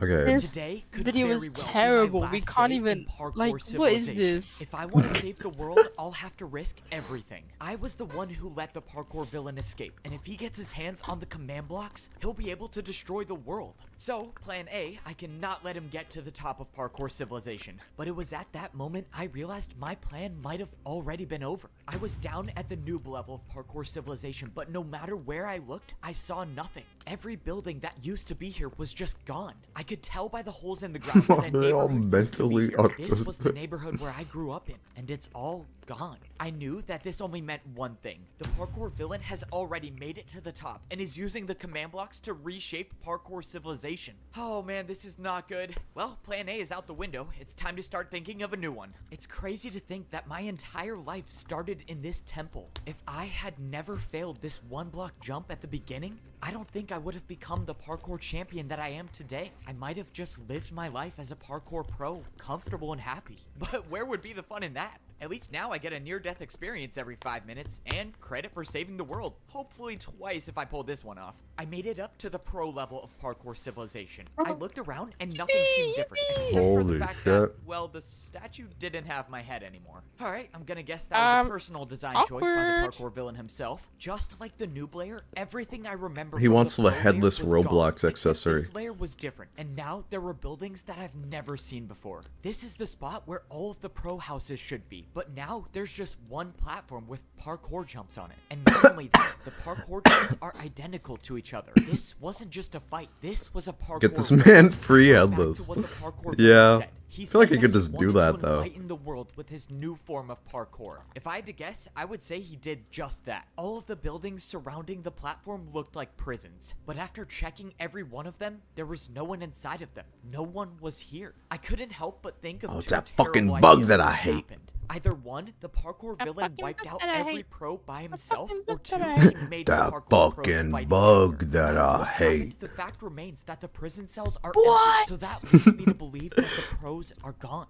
Okay. This video was terrible. We can't even, like, what is this? If I want to save the world, I'll have to risk everything. I was the one who let the parkour villain escape, and if he gets his hands on the command blocks, he'll be able to destroy the world. So, plan A, I cannot let him get to the top of Parkour Civilization. But it was at that moment I realized my plan might have already been over. I was down at the noob level of Parkour Civilization, but no matter where I looked, I saw nothing. Every building that used to be here was just gone. I could tell by the holes in the ground that a They all neighborhood used to be mentally here. This was the neighborhood where I grew up in, and it's all gone. I knew that this only meant one thing. The parkour villain has already made it to the top and is using the command blocks to reshape Parkour Civilization. Oh man, this is not good. Well, plan A is out the window. It's time to start thinking of a new one. It's crazy to think that my entire life started in this temple. If I had never failed this one block jump at the beginning, I don't think I would have become the parkour champion that I am today. I might have just lived my life as a parkour pro, comfortable and happy. But where would be the fun in that? At least now I get a near-death experience every 5 minutes, and credit for saving the world. Hopefully twice if I pull this one off. I made it up to the pro level of Parkour Civilization. I looked around and nothing seemed different, except for the fact that, well, the statue didn't have my head anymore. Alright, I'm gonna guess that was a personal design choice by the parkour villain himself. Just like the noob layer, everything I remember He from wants the the pro headless layer was Roblox gone. accessory. This layer was different, and now there were buildings that I've never seen before. This is the spot where all of the pro houses should be, but now there's just one platform with parkour jumps on it. And not only that, the parkour jumps are identical to each other. This wasn't just a fight, this was a parkour Get this race. man free Back to headless. what the parkour Yeah. said. He I feel like said he could that just do wanted that to though. enlighten the world with his new form of parkour. If I had to guess, I would say he did just that. All of the buildings surrounding the platform looked like prisons, but after checking every one of them, there was no one inside of them. No one was here. I couldn't help but think of Oh, it's two that fucking terrible bug ideas that I hate. happened. Either one, the parkour villain wiped out every pro by himself, or two, I he hate. made the That parkour pros fucking fight bug each other. that I What hate. happened? The fact remains that the prison cells are What? empty, so that leads me to believe that the pros are gone.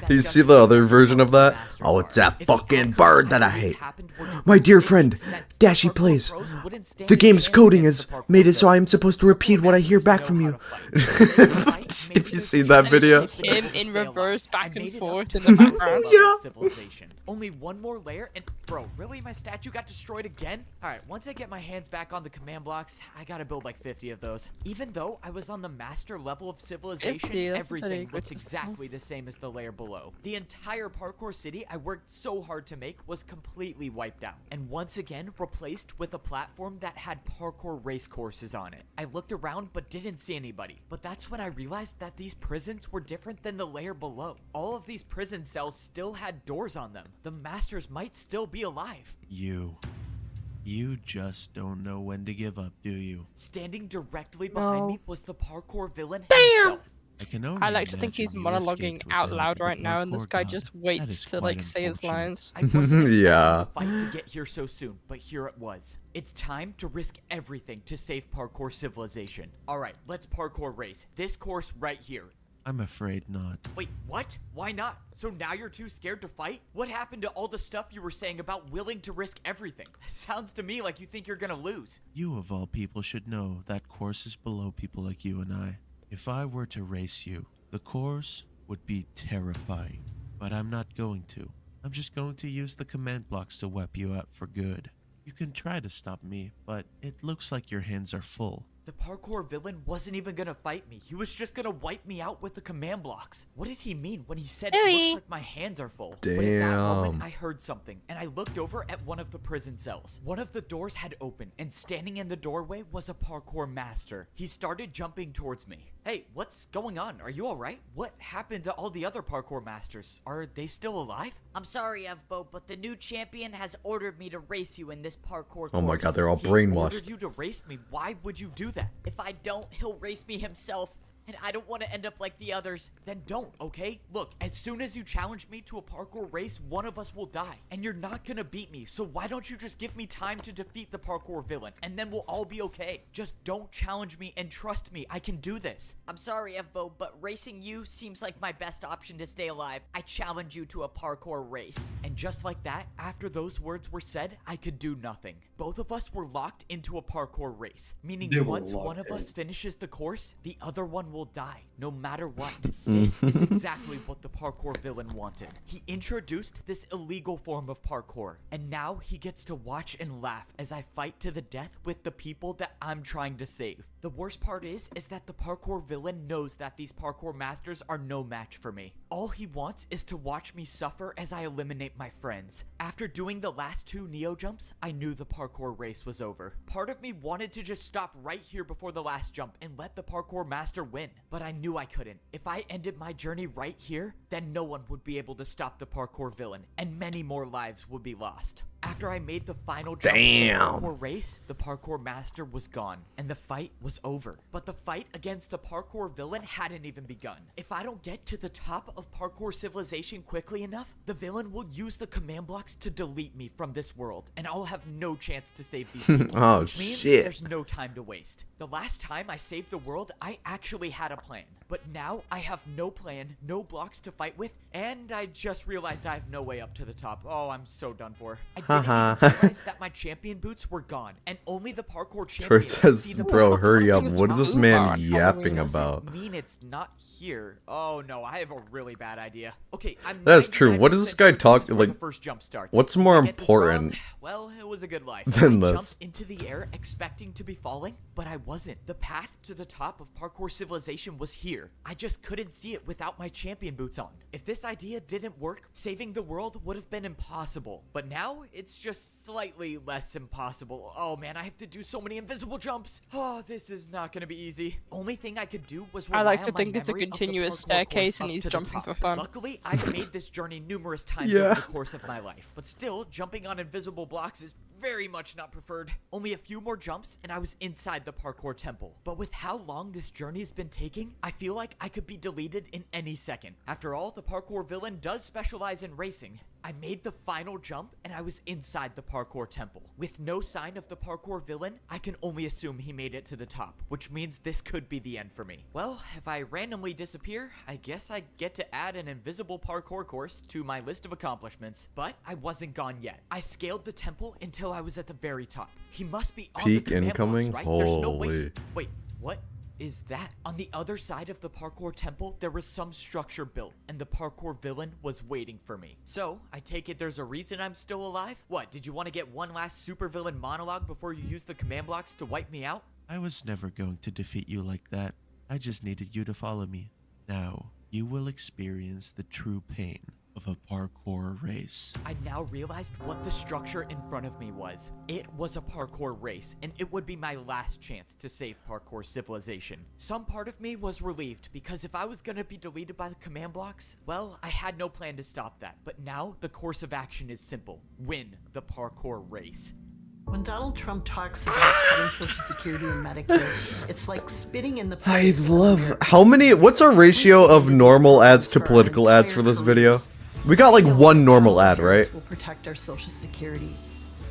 You see the other version of that? Oh, it's that fucking bird that I hate. My dear friend, Dashy Plays. The game's coding has made it so I'm supposed to repeat what I hear back from you. If you see that video. Him in reverse, back and forth in the background. Civilization. Only one more layer and bro, really my statue got destroyed again? Alright, once I get my hands back on the command blocks, I gotta build like 50 of those. Even though I was on the master level of civilization, 50, that's everything pretty looked good. exactly the same as the layer below. The entire parkour city I worked so hard to make was completely wiped out, and once again replaced with a platform that had parkour race courses on it. I looked around but didn't see anybody, but that's when I realized that these prisons were different than the layer below. All of these prison cells still had doors on them. The masters might still be alive. You just don't know when to give up, do you? Standing directly behind me was the parkour villain Damn! himself. I can only I like to think he's imagine you monologuing escaped with out the loud help of right the now, and this parkour guy god. just That waits is to quite like say his unfortunate. lines. I wasn't expecting Yeah. the fight to get here so soon, but here it was. It's time to risk everything to save Parkour Civilization. Alright, let's parkour race. This course right here. I'm afraid not. Wait, what? Why not? So now you're too scared to fight? What happened to all the stuff you were saying about willing to risk everything? Sounds to me like you think you're gonna lose. You of all people should know that course is below people like you and I. If I were to race you, the course would be terrifying. But I'm not going to. I'm just going to use the command blocks to wipe you out for good. You can try to stop me, but it looks like your hands are full. The parkour villain wasn't even gonna fight me. He was just gonna wipe me out with the command blocks. What did he mean when he said it looks like my hands are full? But in that moment, I heard something, and I looked over at one of the prison cells. One of the doors had opened, and standing in the doorway was a parkour master. He started jumping towards me. Hey, what's going on? Are you alright? What happened to all the other parkour masters? Are they still alive? I'm sorry, Evbo, but the new champion has ordered me to race you in this parkour Oh my course. god, they're all He brainwashed. ordered you to race me. Why would you do that? If I don't, he'll race me himself. And I don't want to end up like the others. Then don't, okay? Look, as soon as you challenge me to a parkour race, one of us will die. And you're not gonna beat me, so why don't you just give me time to defeat the parkour villain, and then we'll all be okay. Just don't challenge me, and trust me, I can do this. I'm sorry, Evbo, but racing you seems like my best option to stay alive. I challenge you to a parkour race. And just like that, after those words were said, I could do nothing. Both of us were locked into a parkour race, meaning They were once one locked of us in. finishes the course, the other one will die, no matter what. This is exactly what the parkour villain wanted. He introduced this illegal form of parkour, and now he gets to watch and laugh as I fight to the death with the people that I'm trying to save. The worst part is that the parkour villain knows that these parkour masters are no match for me. All he wants is to watch me suffer as I eliminate my friends. After doing the last 2 Neo jumps, I knew the parkour race was over. Part of me wanted to just stop right here before the last jump and let the parkour master win, but I knew I couldn't. If I ended my journey right here, then no one would be able to stop the parkour villain, and many more lives would be lost. After I made the final jump in the parkour race, the parkour master was gone, and the fight was over. But the fight against the parkour villain hadn't even begun. If I don't get to the top of Parkour Civilization quickly enough, the villain will use the command blocks to delete me from this world, and I'll have no chance to save these people, Oh, which means shit. there's no time to waste. The last time I saved the world, I actually had a plan, but now I have no plan, no blocks to fight with, and I just realized I have no way up to the top. Oh, I'm so done for. I didn't even realize that my champion boots were gone, and only the parkour champion Troy could says, see the bro, parkour hurry up. costumes What is on. this man Halloween. yapping Doesn't about? mean it's not here. Oh no, I have a really bad idea. Okay, I'm That's true. What does this guy 99% talk this is where like? the first jump starts. What's If more I get this wrong, important well, it was a good life. than I this? jumped into the air expecting to be falling, but I wasn't. The path to the top of Parkour Civilization was here. I just couldn't see it without my champion boots on. If this idea didn't work, saving the world would have been impossible. But now, it's just slightly less impossible. Oh man, I have to do so many invisible jumps. Oh, this is not gonna be easy. Only thing I could do was I rely like to on my think it's a memory of the continuous parkour staircase course and up he's to the jumping top. for fun. Luckily, I've made this journey numerous times Yeah. over the course of my life. But still, jumping on invisible blocks is very much not preferred. Only a few more jumps and I was inside the parkour temple. But with how long this journey's been taking, I feel like I could be deleted in any second. After all, the parkour villain does specialize in racing. I made the final jump and I was inside the parkour temple. With no sign of the parkour villain, I can only assume he made it to the top, which means this could be the end for me. Well, if I randomly disappear, I guess I get to add an invisible parkour course to my list of accomplishments. But I wasn't gone yet. I scaled the temple until I was at the very top. He must be on Peak the command incoming? blocks, right? There's no way. Holy. Wait, what is that? On the other side of the parkour temple, there was some structure built, and the parkour villain was waiting for me. So, I take it there's a reason I'm still alive? What, did you want to get one last supervillain monologue before you use the command blocks to wipe me out? I was never going to defeat you like that. I just needed you to follow me. Now, you will experience the true pain of a parkour race. I now realized what the structure in front of me was. It was a parkour race, and it would be my last chance to save Parkour Civilization. Some part of me was relieved, because if I was gonna be deleted by the command blocks, well, I had no plan to stop that. But now, the course of action is simple. Win the parkour race. When Donald Trump talks about cutting Social Security and Medicare, it's like spitting in the I face of love America's how many. What's our ratio of normal ads to political ads for this video? We got like one normal ad, right? will protect our Social Security.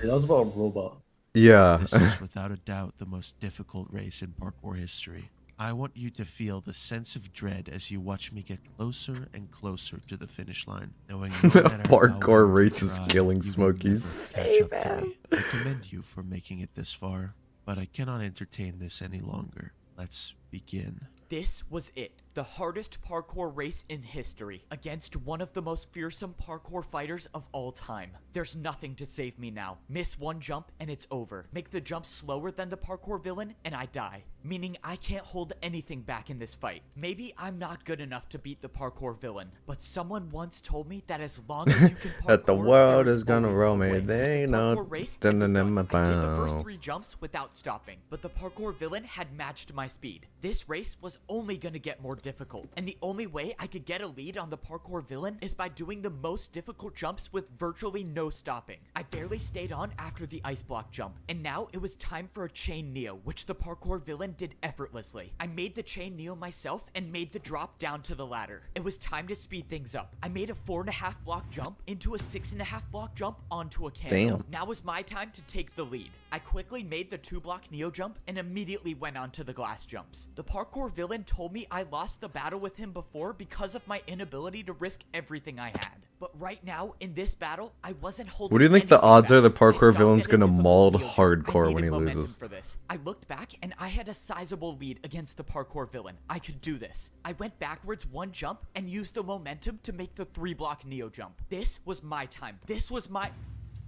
That was about a robot. Yeah. This is without a doubt the most difficult race in parkour history. I want you to feel the sense of dread as you watch me get closer and closer to the finish line, knowing no matter how Parkour hard you race is try, killing you will Smokies. never catch up to me. I commend you for making it this far, but I cannot entertain this any longer. Let's begin. This was it. The hardest parkour race in history, against one of the most fearsome parkour fighters of all time. There's nothing to save me now. Miss one jump and it's over. Make the jump slower than the parkour villain and I die. Meaning I can't hold anything back in this fight. Maybe I'm not good enough to beat the parkour villain, but someone once told me that as long as you can parkour, That the world there is gonna always roll a me. way. They The know. parkour race Dun, had dun, begun. dun, I did the first bow. 3 jumps without stopping, but the parkour villain had matched my speed. This race was only gonna get more difficult, and the only way I could get a lead on the parkour villain is by doing the most difficult jumps with virtually no stopping. I barely stayed on after the ice block jump, and now it was time for a chain neo, which the parkour villain did effortlessly. I made the chain neo myself and made the drop down to the ladder. It was time to speed things up. I made a 4.5 block jump into a 6.5 block jump onto a candle. Damn. Now was my time to take the lead. I quickly made the 2 block neo jump and immediately went onto the glass jumps. The parkour villain told me I lost the battle with him before because of my inability to risk everything I had. But right now, in this battle, I wasn't holding What do you think the anything odds back. are the I parkour stopped villain's at a gonna difficult maul neo jump. hardcore I when he needed momentum loses? for this. I looked back and I had a sizable lead against the parkour villain. I could do this. I went backwards 1 jump and used the momentum to make the 3 block neo jump. This was my time. This was my...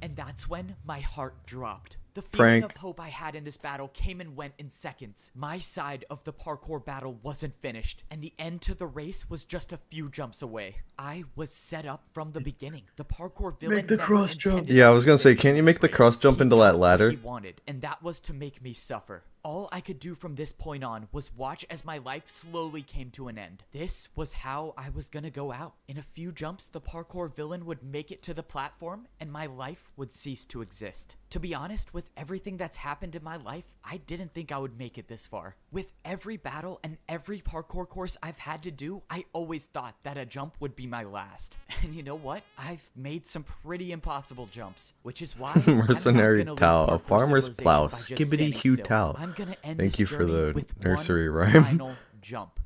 And that's when my heart dropped. The feeling Prank. of hope I had in this battle came and went in seconds. My side of the parkour battle wasn't finished, and the end to the race was just a few jumps away. I was set up from the beginning. The parkour villain the never cross jump. intended Yeah, I me was to gonna say, win can't you this make the race. cross jump into that ladder? He wanted, and that was to make me suffer. All I could do from this point on was watch as my life slowly came to an end. This was how I was gonna go out. In a few jumps, the parkour villain would make it to the platform, and my life would cease to exist. To be honest, with everything that's happened in my life, I didn't think I would make it this far. With every battle and every parkour course I've had to do, I always thought that a jump would be my last. And you know what? I've made some pretty impossible jumps, which is why Mercenary I'm not gonna leave Tao, a Parkour farmer's Civilization plow, by just skibbity standing hue still. Tao. I'm gonna end Thank this you for journey the with nursery one rhyme. final jump.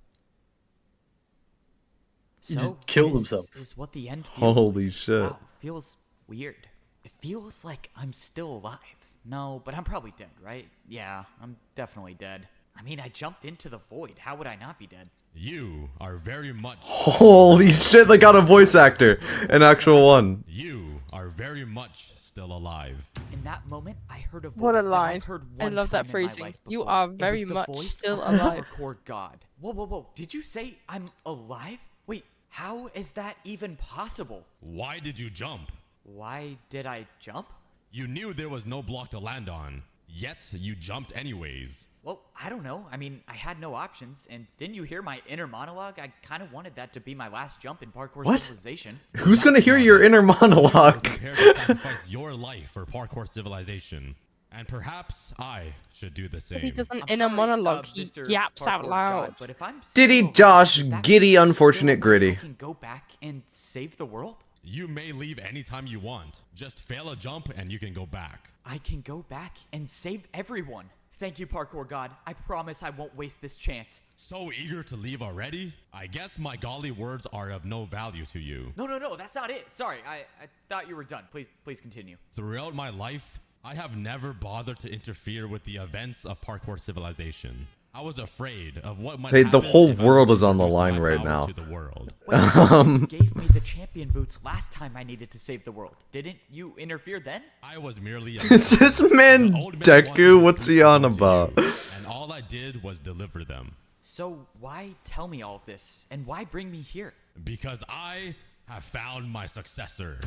He So just killed this himself. is what the end feels Holy like. shit. Wow, feels weird. It feels like I'm still alive. No, but I'm probably dead, right? Yeah, I'm definitely dead. I mean, I jumped into the void. How would I not be dead? You are very much. Holy shit, they got a voice actor. An actual one. You are very much still alive. In that moment, I heard a voice What a that line. I've heard I one love that time in my phrasing. life You before. are It was very the much voice still of the alive. Parkour God. Whoa, whoa, whoa. Did you say I'm alive? Wait, how is that even possible? Why did you jump? Why did I jump? You knew there was no block to land on, yet you jumped anyways. Well, I don't know. I mean, I had no options, and didn't you hear my inner monologue? I kind of wanted that to be my last jump in Parkour What? Civilization. Who's gonna hear your inner monologue? Prepare to sacrifice your life for Parkour Civilization. And perhaps I should do the same. He does an I'm inner sorry, monologue. He Mr. yaps out Parkour loud. God, but if I'm Diddy still Josh, alive, does that giddy, mean still unfortunate alive, gritty. I can go back and save the world? You may leave anytime you want. Just fail a jump and you can go back. I can go back and save everyone. Thank you, Parkour God. I promise I won't waste this chance. So eager to leave already? I guess my golly words are of no value to you. No, that's not it. Sorry, I thought you were done. Please continue. Throughout my life, I have never bothered to interfere with the events of Parkour Civilization. I was afraid of what might Hey, the happen whole if I world is on the introduced line my right power now. to the world. Wait, you gave me the champion boots last time I needed to save the world. Didn't you interfere then? I was merely a Is this man The old man Deku? wanted What's to he on come to about? you, and all I did was deliver them. So why tell me all of this? And why bring me here? Because I have found my successor.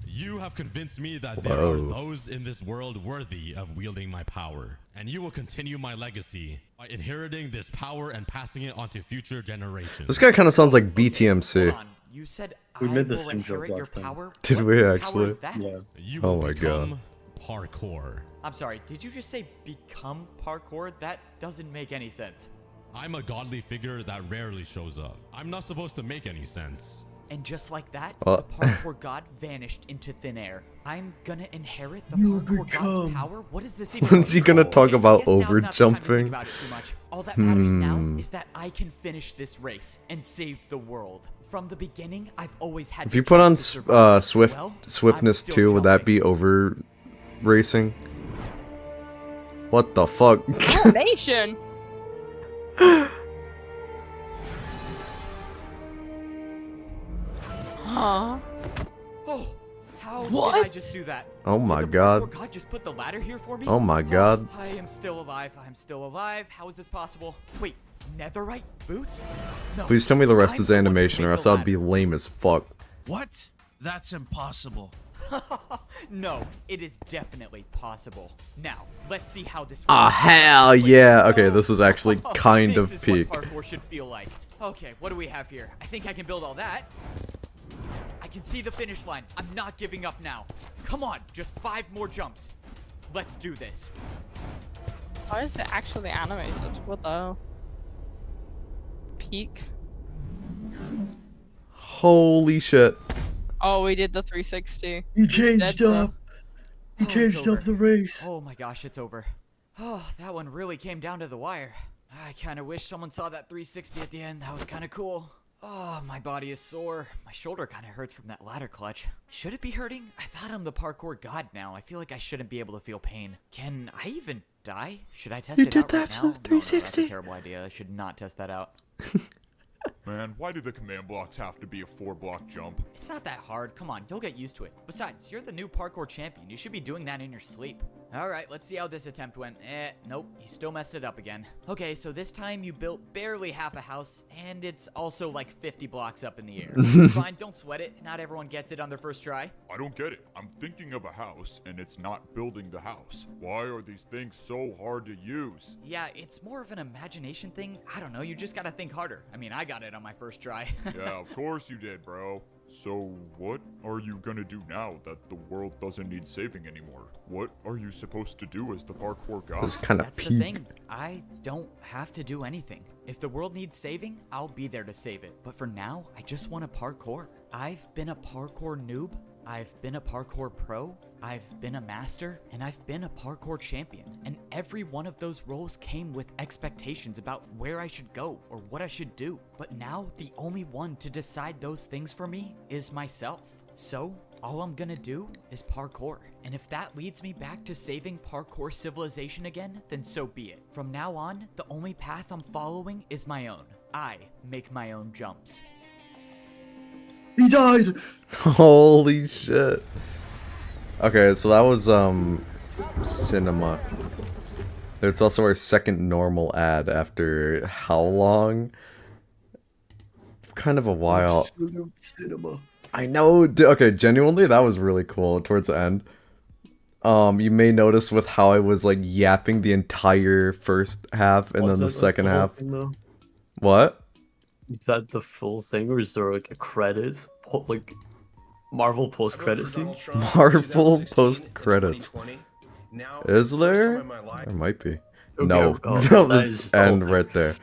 You have convinced me that there Whoa. are those in this world worthy of wielding my power. And you will continue my legacy by inheriting this power and passing it on to future generations. This guy kind of sounds like BTMC. Hold on. You said We I made the will same joke inherit your last time. power? Did What we power actually? is that? Yeah. You Oh will my become God. parkour. I'm sorry, did you just say become parkour? That doesn't make any sense. I'm a godly figure that rarely shows up. I'm not supposed to make any sense. And just like that, Well- the parkour god vanished into thin air. I'm gonna inherit the parkour god's power? What is this even? When's he gonna talk Okay, I about guess now's not the time to think overjumping? about it too much. All that matters now is that I can finish this race and save the world. From the beginning, I've always had If the you put on chance to survive. swiftness I'm still 2, would that jumping. be over racing? What the fuck? Nation. Aw. Oh, how did I What? just do that? Oh my Did the god. parkour god just put the ladder here for me? Oh my god. I am still alive. I'm still alive. How is this possible? Wait, netherite boots? No. Please tell me the rest I'm is the one who animation, or made else the I'll be lame as fuck. What? That's impossible. No, it is definitely possible. Now, let's see how this Ah, works. hell yeah. Okay, this is actually kind of This is peak. what parkour should feel like. Okay, what do we have here? I think I can build all that. I can see the finish line. I'm not giving up now. Come on, just 5 more jumps. Let's do this. Why is it actually animated? What the hell? Peak. Holy shit. Oh, we did the 360. You Who's changed dead now? up. You Oh, changed it's up over. the race. Oh my gosh, it's over. Oh, that one really came down to the wire. I kind of wish someone saw that 360 at the end. That was kind of cool. Oh, my body is sore. My shoulder kind of hurts from that ladder clutch. Should it be hurting? I thought I'm the parkour god now. I feel like I shouldn't be able to feel pain. Can I even die? Should I test You it did out that right to now? the No, that's 360? a terrible idea. I should not test that out. Man, why do the command blocks have to be a 4-block jump? It's not that hard. Come on, you'll get used to it. Besides, you're the new parkour champion. You should be doing that in your sleep. Alright, let's see how this attempt went. Nope, you still messed it up again. Okay, so this time you built barely half a house, and it's also like 50 blocks up in the air. Fine, don't sweat it. Not everyone gets it on their first try. I don't get it. I'm thinking of a house, and it's not building the house. Why are these things so hard to use? Yeah, it's more of an imagination thing. I don't know, you just gotta think harder. I mean, I got it on my first try. Yeah, of course you did, bro. So, what are you gonna do now that the world doesn't need saving anymore? What are you supposed to do as the parkour god? This kind of That's the peak. thing. I don't have to do anything. If the world needs saving, I'll be there to save it. But for now, I just want to parkour. I've been a parkour noob. I've been a parkour pro. I've been a master. And I've been a parkour champion. And every one of those roles came with expectations about where I should go or what I should do. But now, the only one to decide those things for me is myself. So, all I'm gonna do is parkour. And if that leads me back to saving Parkour Civilization again, then so be it. From now on, the only path I'm following is my own. I make my own jumps. He died. Holy shit. Okay, so that was cinema. It's also our second normal ad after how long? Kind of a while. Absolute cinema. I know. Okay, genuinely, that was really cool towards the end. You may notice with how I was like yapping the entire first half and then the second half. What? Is that the full thing, or is there like a credits? Like Marvel post credit scene? Marvel post credits. Is there? There might be. No, oh, no, that is let's just end all- right there.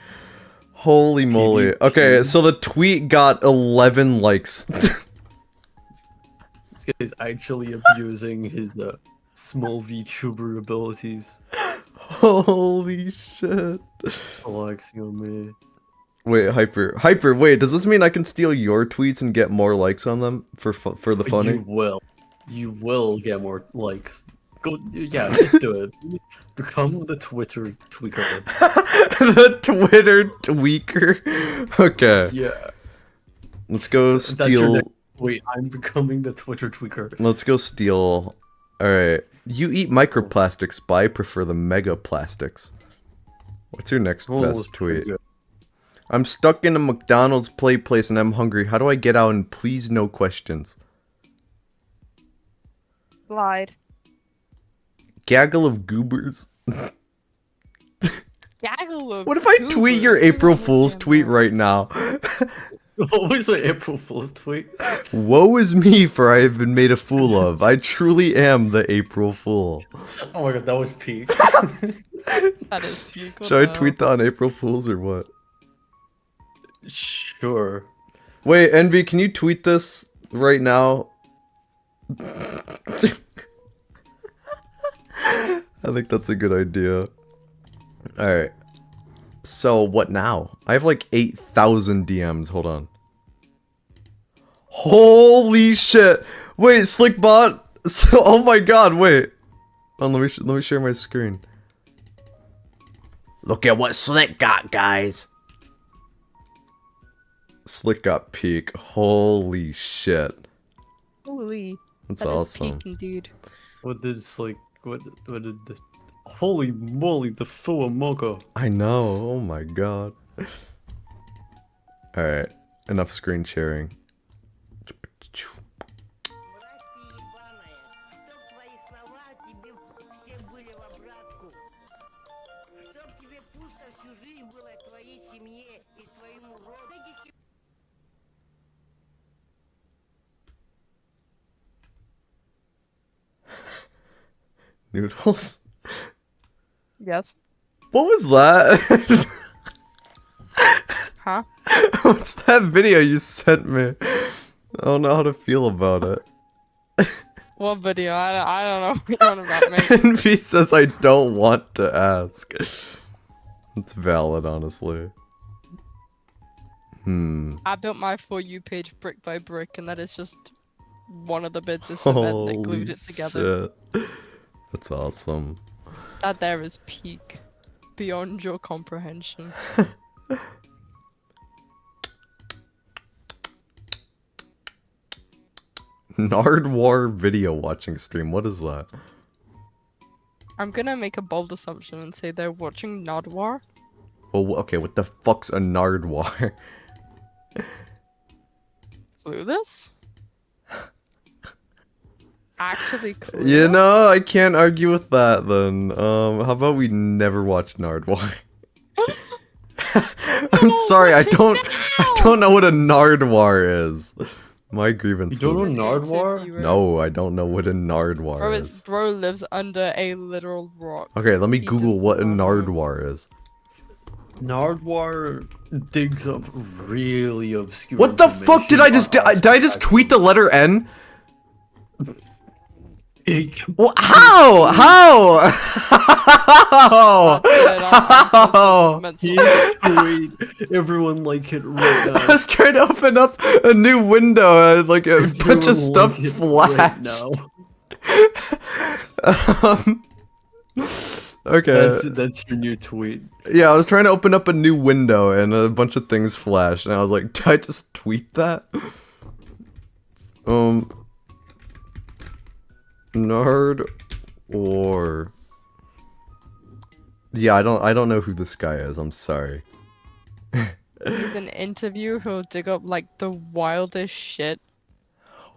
Holy moly. Okay, so the tweet got 11 likes. This guy's actually abusing his small VTuber abilities. Holy shit. Flexing on me. Wait, Hyper, wait, does this mean I can steal your tweets and get more likes on them for the funny? You will get more likes. Go, yeah, just do it. Become the Twitter tweaker. The Twitter tweaker? Okay. Yeah. Let's go That's your steal... next- Wait, I'm becoming the Twitter tweaker. Let's go steal... Alright. You eat microplastics, but I prefer the mega plastics. What's your next Oh, that's best pretty tweet? good. I'm stuck in a McDonald's play place and I'm hungry. How do I get out and please no questions? Lied. Gaggle of goobers. Gaggle of What if I tweet your goobers? April Fool's tweet right now? What was my April Fool's tweet? Woe is me, for I have been made a fool of. I truly am the April Fool. Oh my god, that was peak. That is peak. What Should the I tweet that on April Fool's or what? Sure. Wait, Envy, can you tweet this right now? I think that's a good idea. Alright. So, what now? I have like 8,000 DMs. Hold on. Holy shit! Wait, Slickbot! So, oh my god, wait. Let me share my screen. Look at what Slick got, guys. Slick got peak. Holy shit. Holy. That's That is awesome. peak indeed. What did what did the holy moly the Fuamoka? I know. Oh my god. Alright. Enough screen sharing. Noodles? Yes. What was that? Huh? What's that video you sent me? I don't know how to feel about it. What video? I don't know what you're on about, mate. Envy says I don't want to ask. It's valid, honestly. I built my For You page brick by brick, and that is just one of the bits of cement that glued it together. Shit. That's awesome. That there is peak. Beyond your comprehension. Nardwar video watching stream. What is that? I'm gonna make a bold assumption and say they're watching Nardwar. Well, okay, what the fuck's a Nardwar? Clue this? Actually clue. You know, I can't argue with that then. How about we never watch Nardwar? I'm sorry, I don't know what a Nardwar is. My grievance. You don't was- know Nardwar? No, I don't know what a Nardwar Bro, is. bro lives under a literal rock. Okay, let me Google what a Nardwar is. Nardwar digs up really obscure. What the fuck did I just did I just tweet the letter N? Well, how? How? Everyone like it right now. I was trying to open up a new window and like a bunch of stuff like it flashed. right now. Okay. That's your new tweet. Yeah, I was trying to open up a new window and a bunch of things flashed and I was like, did I just tweet that? Nard or yeah, I don't know who this guy is. I'm sorry. He's an interviewer who'll dig up like the wildest shit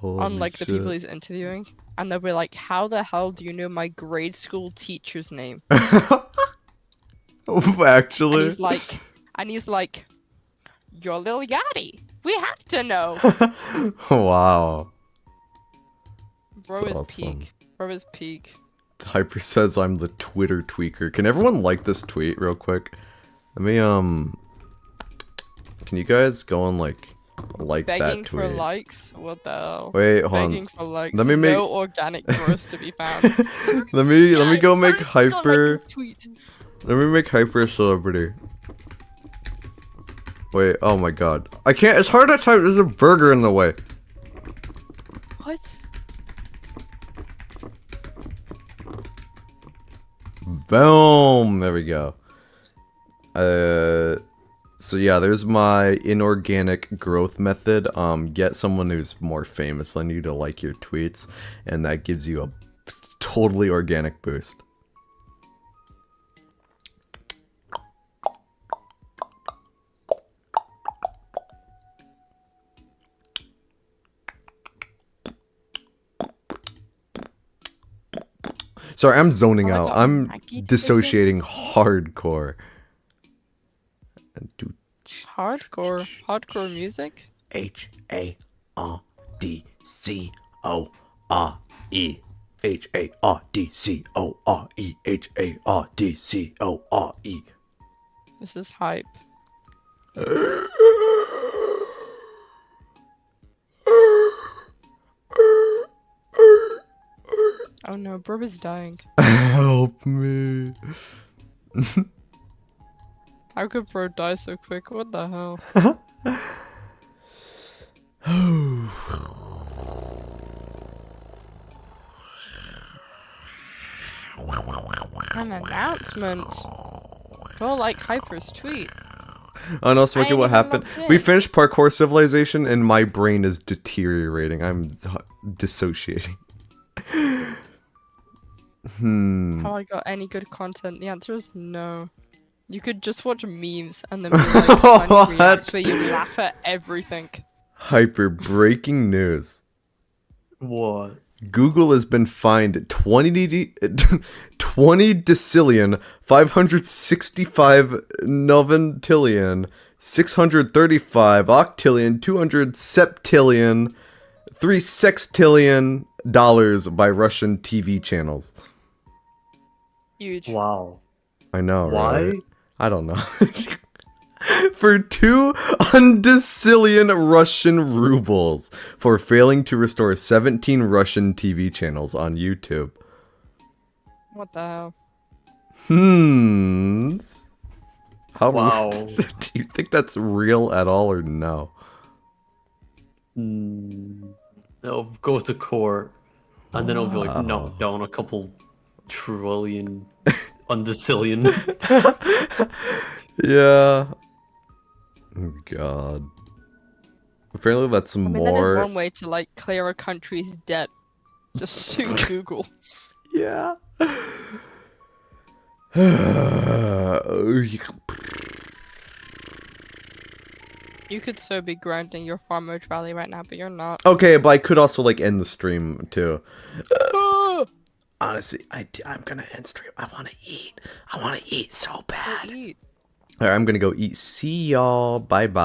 on like the people he's interviewing, and they'll be like, "How the hell do you know my grade school teacher's name?" Actually, and he's like, "You're Lil Yachty. We have to know." Wow. Bro That's is awesome. peak. Bro is peak. Hyper says I'm the Twitter tweaker. Can everyone like this tweet real quick? Let me can you guys go and like Begging that for tweet? likes? What the hell? Wait, hold on. Begging for likes. Let me make No organic growth to be found. let me go make Go like Hyper. this tweet. Let me make Hyper a celebrity. Wait, oh my god. I can't, it's hard to type, there's a burger in the way. What? Boom! There we go. So yeah, there's my inorganic growth method. Get someone who's more famous than you to like your tweets, and that gives you a totally organic boost. Sorry, I'm zoning out. I'm dissociating hardcore. Hardcore music? H-A-R-D-C-O-R-E. H-A-R-D-C-O-R-E. H-A-R-D-C-O-R-E. This is hype. Oh no, bro is dying. Help me. How could bro die so quick? What the hell? An announcement. Go like Hyper's tweet. Oh no, Smokey, ain't what even happened? logged We in. finished Parkour Civilization and my brain is deteriorating. I'm dissociating. Have I got any good content? The answer is no. You could just watch memes and then be like funny reacts where you laugh at everything. Hyper breaking news. What? Google has been fined 20 decillion 565 noventillion 635 octillion 200 septillion 3 sextillion dollars by Russian TV channels. Huge. Wow. I know, Why? right? I don't know. For 2 undecillion Russian rubles for failing to restore 17 Russian TV channels on YouTube. What the hell? How Wow. do you think that's real at all or no? They'll go to court, and then it'll be like knocked down a couple trillion, undecillion. Yeah. Oh god. Apparently that's I mean, more. that is one way to like clear a country's debt. Just sue Google. Yeah. You could so be grinding your farm mode rally right now, but you're not. Okay, but I could also like end the stream too. Honestly, I'm gonna end stream. I want to eat. I want to eat so bad. Eat. Alright, I'm gonna go eat. See y'all. Bye bye.